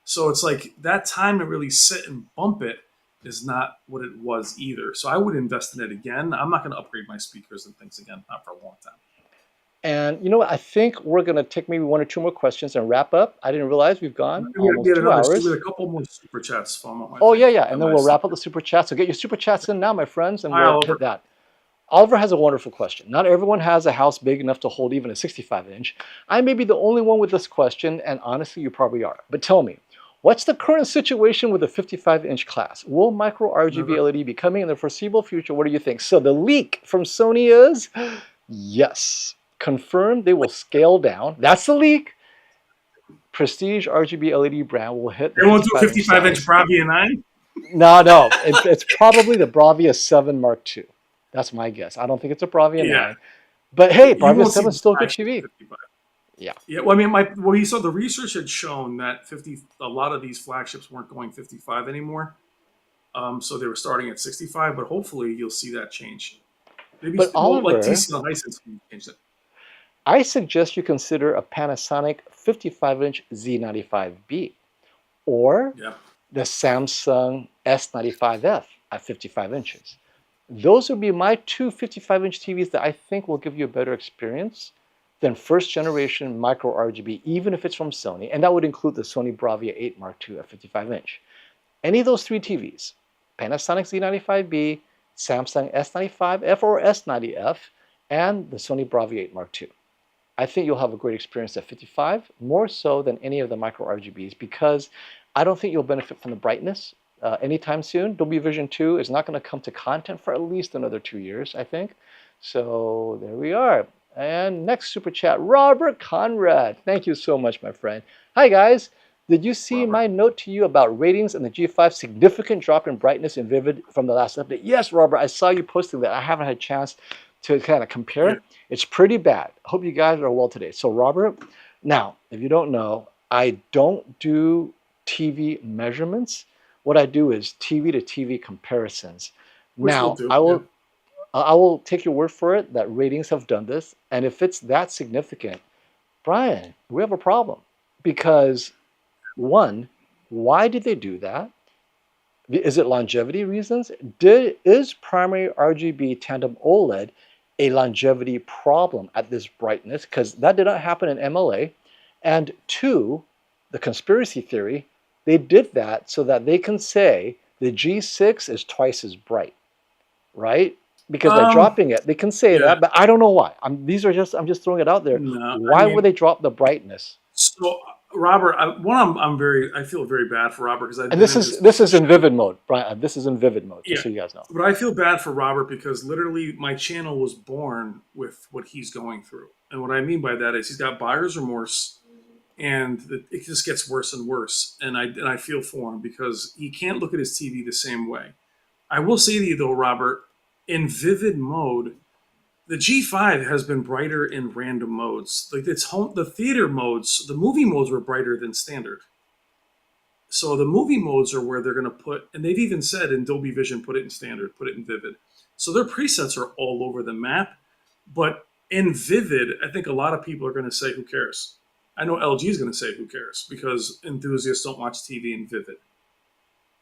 So it's like that time to really sit and bump it is not what it was either. So I would invest in it again. I'm not going to upgrade my speakers and things again, not for a long time. And you know what? I think we're going to take maybe 1 or 2 more questions and wrap up. I didn't realize we've gone almost 2 hours. We had a couple more super chats. Oh, yeah. And then we'll wrap up the super chats. So get your super chats in now, my friends, and we'll hit that. Oliver has a wonderful question. Not everyone has a house big enough to hold even a 65-inch. I may be the only one with this question, and honestly, you probably are. But tell me, what's the current situation with the 55-inch class? Will micro RGB LED be coming in the foreseeable future? What do you think? So the leak from Sony is, yes, confirmed they will scale down. That's the leak. Prestige RGB LED brand will hit. They won't do a 55-inch Bravia 9? No. It's probably the Bravia 7 Mark II. That's my guess. I don't think it's a Bravia 9. But hey, Bravia 7 is still good TV. 55. Yeah. Well, I mean, we saw the research had shown that a lot of these flagships weren't going 55 anymore. So they were starting at 65, but hopefully you'll see that change. Maybe Oliver, like TCL and Hisense can change it. I suggest you consider a Panasonic 55-inch Z95B or the Samsung S95F at 55 inches. Those would be my 2 55-inch TVs that I think will give you a better experience than first generation micro RGB, even if it's from Sony. And that would include the Sony Bravia 8 Mark II at 55-inch. Any of those 3 TVs, Panasonic Z95B, Samsung S95F or S90F, and the Sony Bravia 8 Mark II. I think you'll have a great experience at 55, more so than any of the micro RGBs, because I don't think you'll benefit from the brightness anytime soon. Dolby Vision 2 is not going to come to content for at least another 2 years, I think. So there we are. And next super chat, Robert Conrad. Thank you so much, my friend. Hi, guys. Did you see my note to you about ratings and the G5 significant drop in brightness and vivid from the last update? Yes, Robert, I saw you posting that. I haven't had a chance to kind of compare it. It's pretty bad. Hope you guys are well today. So, Robert, now, if you don't know, I don't do TV measurements, what I do is TV to TV comparisons. We still Now, do. I Yeah. will I will take your word for it that ratings have done this, and if it's that significant, Brian, we have a problem because one, why did they do that? Is it longevity reasons? Is primary RGB tandem OLED a longevity problem at this brightness? Because that did not happen in MLA. And two, the conspiracy theory, they did that so that they can say the G6 is twice as bright, right? Because by Um. dropping it, they can say Yeah. that, but I don't know why. I'm just throwing it out there. No. I Why would mean, they drop the brightness? so Robert, I'm very, I feel very bad for Robert because I've And been in his this is in position. vivid mode, Brian. This is in vivid mode, just Yeah. so you guys know. But I feel bad for Robert because literally my channel was born with what he's going through. And what I mean by that is he's got buyer's remorse and it just gets worse and worse. And I feel for him because he can't look at his TV the same way. I will say to you though, Robert, in vivid mode, the G5 has been brighter in random modes. Like the theater modes, the movie modes were brighter than standard. So the movie modes are where they're going to put, and they've even said in Dolby Vision, put it in standard, put it in vivid. So their presets are all over the map. But in vivid, I think a lot of people are going to say, who cares? I know LG is going to say, who cares? Because enthusiasts don't watch TV in vivid.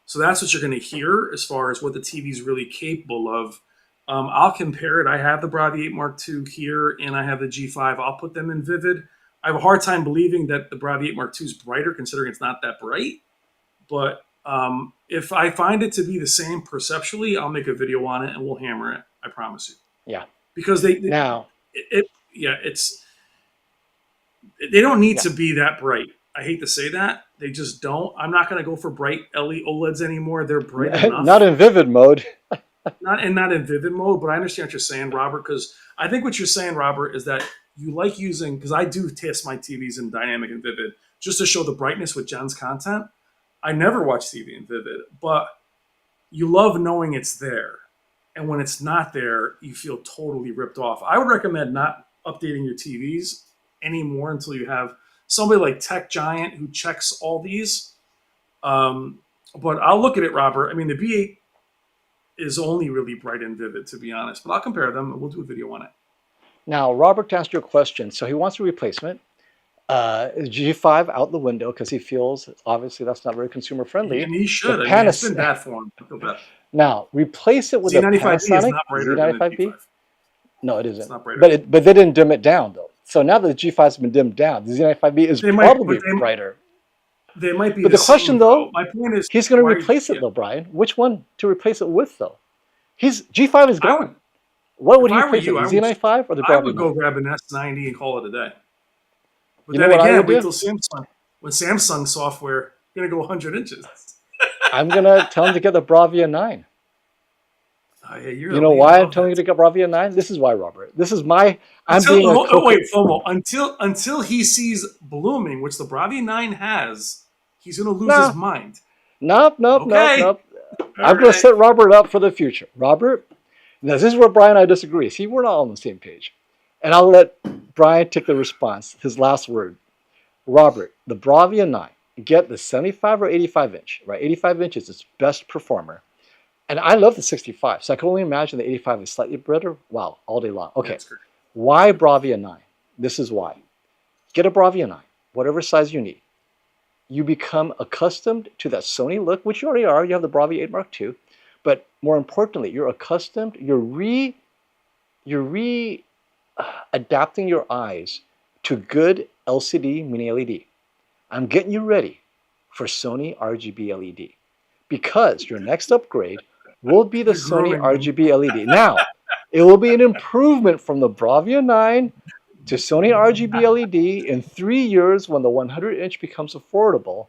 So that's what you're going to hear as far as what the TV is really capable of. I'll compare it. I have the Bravia 8 Mark II here, and I have the G5. I'll put them in vivid. I have a hard time believing that the Bravia 8 Mark II is brighter, considering it's not that bright. But if I find it to be the same perceptually, I'll make a video on it and we'll hammer it. I promise you. Yeah. Because Now, they don't need yeah. to be that bright. I hate to say that. They just don't. I'm not going to go for bright LED OLEDs anymore. They're bright enough. Not in vivid mode. Not in vivid mode, but I understand what you're saying, Robert, because I think what you're saying, Robert, is that you like using, because I do test my TVs in dynamic and vivid just to show the brightness with Jen's content. I never watch TV in vivid, but you love knowing it's there. And when it's not there, you feel totally ripped off. I would recommend not updating your TVs anymore until you have somebody like Tech Giant who checks all these. But I'll look at it, Robert. I mean, the B8 is only really bright and vivid, to be honest. But I'll compare them and we'll do a video on it. Now, Robert, to answer your question, so he wants a replacement. G5 out the window because he feels obviously that's not very consumer friendly. And he should. The I mean, it's been bad for him. I feel bad. Now, replace it with a Z95B is Panasonic not brighter than the Z95B. G5. No, it It's isn't. not brighter. But they didn't dim it down though. So now that the G5 has been dimmed down, the Z95B is probably brighter. They might be. But the question though, my point is, he's going to replace it though, Brian. Which one to replace it with though? G5 is gone. What would he replace it with? The Z95 or the Bravia? I would go grab an S90 and call it a day. But you then know what again, wait till Samsung. When Samsung software going to go 100 inches. I'm going to tell him to get the Bravia 9. Yeah, you know why I'm telling you to get Bravia 9? This is why, Robert. This is my. Wait, FOMO. Until he sees blooming, which the Bravia 9 has, he's going to lose his mind. Nope. I'm going to set Robert up for the future. Robert, now this is where Brian and I disagree. See, we're not on the same page. And I'll let Brian take the response, his last word. Robert, the Bravia 9, get the 75 or 85 inch, right? 85 inch is its best performer. And I love the 65, so I can only imagine the 85 is slightly better. Wow, all day long. Okay, why Bravia 9? This is why. Get a Bravia 9, whatever size you need. You become accustomed to that Sony look, which you already are. You have the Bravia 8 Mark II. But more importantly, you're accustomed, you're adapting your eyes to good LCD mini LED. I'm getting you ready for Sony RGB LED because your next upgrade will be the Sony RGB LED. Now, it will be an improvement from the Bravia 9 to Sony RGB LED in 3 years when the 100-inch becomes affordable.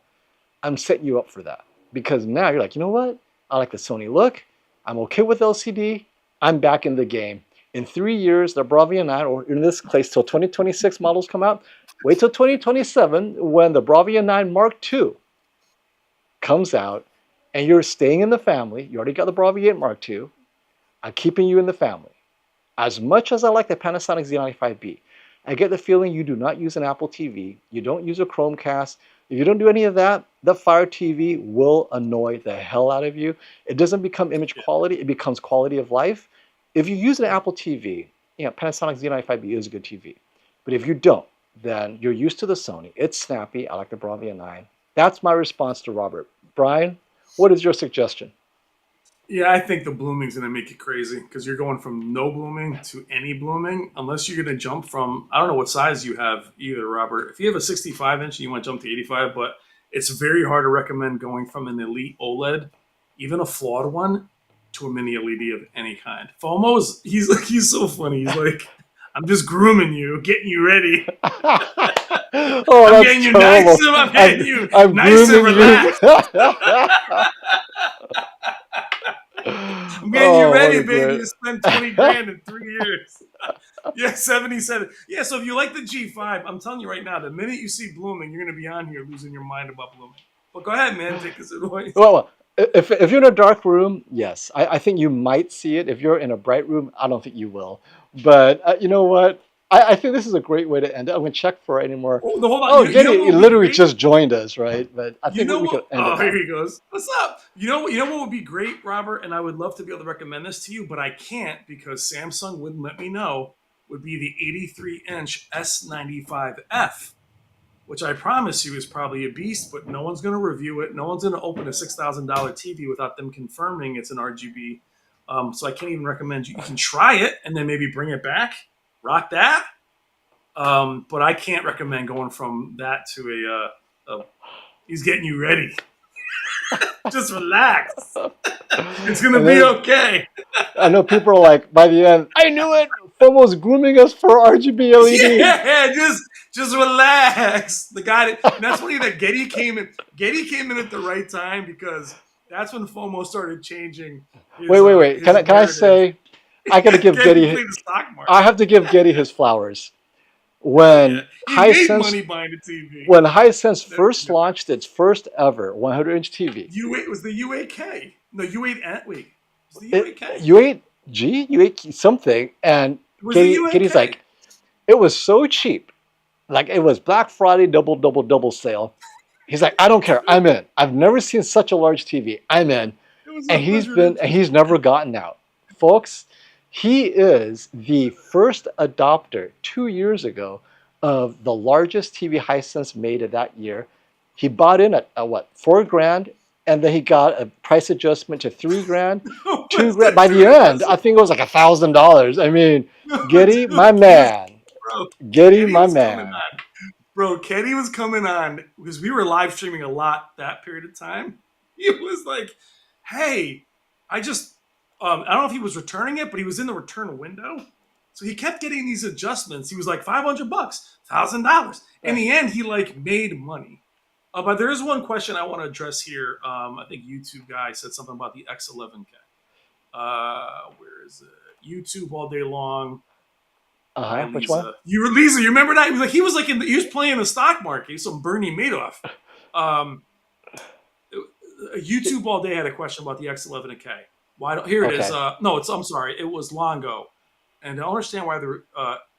I'm setting you up for that because now you're like, you know what? I like the Sony look. I'm okay with LCD. I'm back in the game. In 3 years, the Bravia 9, or in this case, till 2026 models come out. Wait till 2027 when the Bravia 9 Mark II comes out and you're staying in the family. You already got the Bravia 8 Mark II. I'm keeping you in the family. As much as I like the Panasonic Z95B, I get the feeling you do not use an Apple TV. You don't use a Chromecast. If you don't do any of that, the Fire TV will annoy the hell out of you. It doesn't become image Yeah. quality, it becomes quality of life. If you use an Yeah. Apple TV, Panasonic Z95B is a good TV. But if you don't, then you're used to the Sony. It's snappy. I like the Bravia 9. That's my response to Robert. Brian, what is your suggestion? Yeah, I think the blooming's going to make you crazy because you're going from no blooming to any blooming unless you're going to jump from, I don't know what size you have either, Robert. If you have a 65 inch and you want to jump to 85, but it's very hard to recommend going from an elite OLED, even a flawed one, to a mini LED of any kind. FOMO's, he's so funny. He's like, I'm just grooming you, getting you ready. Oh, I'm that's getting you terrible. nice and I'm getting you I'm nice and grooming you. relaxed. I'm getting you Oh, what ready, a baby, great. to spend 20 grand in 3 years. Yeah, 77. Yeah, so if you like the G5, I'm telling you right now, the minute you see blooming, you're going to be on here losing your mind about blooming. But go ahead, man, take this advice. Well, if you're in a dark room, yes, I think you might see it. If you're in a bright room, I don't think you will. But you know what? I think this is a great way to end it. I'm going to check for any more. Oh, no, hold on. Oh, You know Getty, what he would be literally great? just joined us, right? But I You think know we could what? end Oh, it here now. he goes. What's up? You know what would be great, Robert? And I would love to be able to recommend this to you, but I can't because Samsung wouldn't let me know. Would be the 83-inch S95F, which I promise you is probably a beast, but no one's going to review it. No one's going to open a $6,000 TV without them confirming it's an RGB. So I can't even recommend you. You can try it and then maybe bring it back, rock that. But I can't recommend going from that to a he's getting you ready. Just relax. It's going to And be then okay. I know people are like, by the end, I knew it. FOMO's grooming us for RGB LED. Yeah, just relax. The guy, and that's funny that Getty came in. Getty came in at the right time because that's when FOMO started changing Wait. his Can I narrative. say, I got to give Getty Getty, played the stock I market. have to give Getty his flowers. Hell yeah, When he made Hisense money buying a TV. when Hisense That's first different. launched its first ever 100-inch TV, U8 was the U8K. No, U8. Wait, was the it U8K? U8G, U8 something, and It was the Getty's U8K. like, it was so cheap, like it was Black Friday double sale. He's like, I don't care, I'm in. I've never seen such a large TV. I'm in, It was and 100 inches. he's never gotten out, folks. He is the first adopter 2 years ago of the largest TV Hisense made of that year. He bought in at what, 4 grand, and then he got a price adjustment to 3 grand, two What's grand. that By the dude end, adjusted? I think it was like $1,000. I mean, No, Getty, my dude, man, bro, Getty, Kenny my was coming man. on. Bro, Kenny was coming on because we were live streaming a lot that period of time. He was like, hey, I just, I don't know if he was returning it, but he was in the return window. So he kept getting these adjustments. He was like $500, $1,000. In the end, he like made money. But there is one question I want to address here. I think YouTube guy said something about the X11K. Where is it? YouTube all day long. Hi, Which one? Lisa. Lisa, you remember that? He was like he was playing the stock market. He's some Bernie Madoff. Um, YouTube all day had a question about the X11K. Why don't here it is? Okay. No, I'm sorry. It was Longo, and I don't understand why the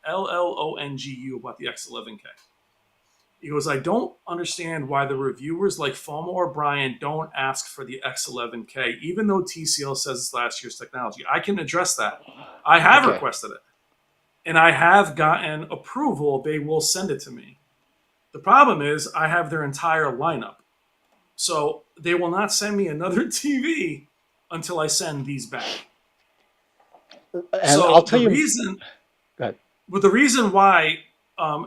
LLONGU about the X11K. He goes, I don't understand why the reviewers like FOMO or Brian don't ask for the X11K, even though TCL says it's last year's technology. I can address that. I have Okay. requested it. And I have gotten approval. They will send it to me. The problem is I have their entire lineup. So they will not send me another TV until I send these back. And I'll So tell you. Go ahead. the reason why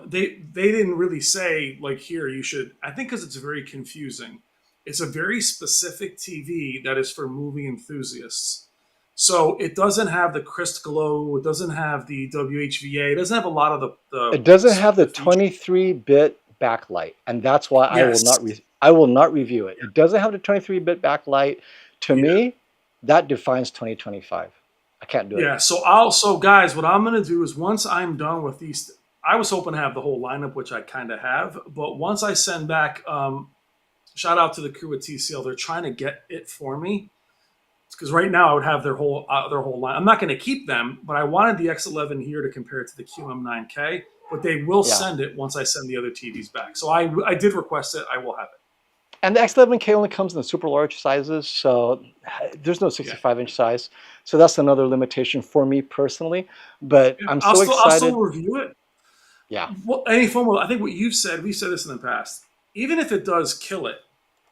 they didn't really say like here you should, I think because it's very confusing. It's a very specific TV that is for movie enthusiasts. So it doesn't have the crisp glow. It doesn't have the WHVA. It doesn't have a lot of It doesn't have the the features. 23-bit backlight, and that's why Yes. I will not review it. It doesn't have the 23-bit backlight. To Yeah. me, that defines 2025. I can't do it. Yeah. So guys, what I'm gonna do is once I'm done with these, I was hoping to have the whole lineup, which I kind of have. But once I send back, shout out to the crew at TCL. They're trying to get it for me. because right now I would have their whole line. I'm not going to keep them, but I wanted the X11 here to compare it to the QM9K. But they will Yeah. send it once I send the other TVs back. So I did request it. I will have it. And the X11K only comes in the super large sizes, so there's no 65-inch size. So that's another limitation for me personally. But I'm so excited. I'll still review it. Yeah. Well, any form of, I think what you've said, we've said this in the past. Even if it does kill it,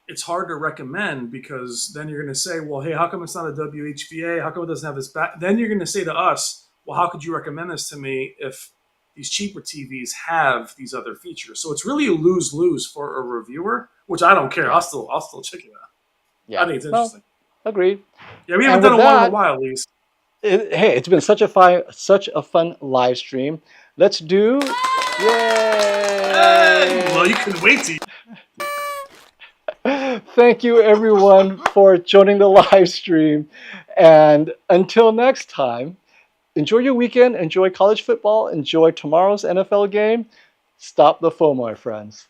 it's hard to recommend because then you're going to say, well, hey, how come it's not a WHVA? How come it doesn't have this back? Then you're going to say to us, well, how could you recommend this to me if these cheaper TVs have these other features? So it's really a lose-lose for a reviewer, which I don't care. Yeah. I'll still check it out. Yeah. I think it's interesting. Well, agreed. Yeah, we haven't done one in a while, at least. Hey, it's been such a fun live stream. Let's do. Yay! Well, you can wait to. Thank you, everyone, for joining the live stream. And until next time, enjoy your weekend, enjoy college football, enjoy tomorrow's NFL game. Stop the FOMO, my friends.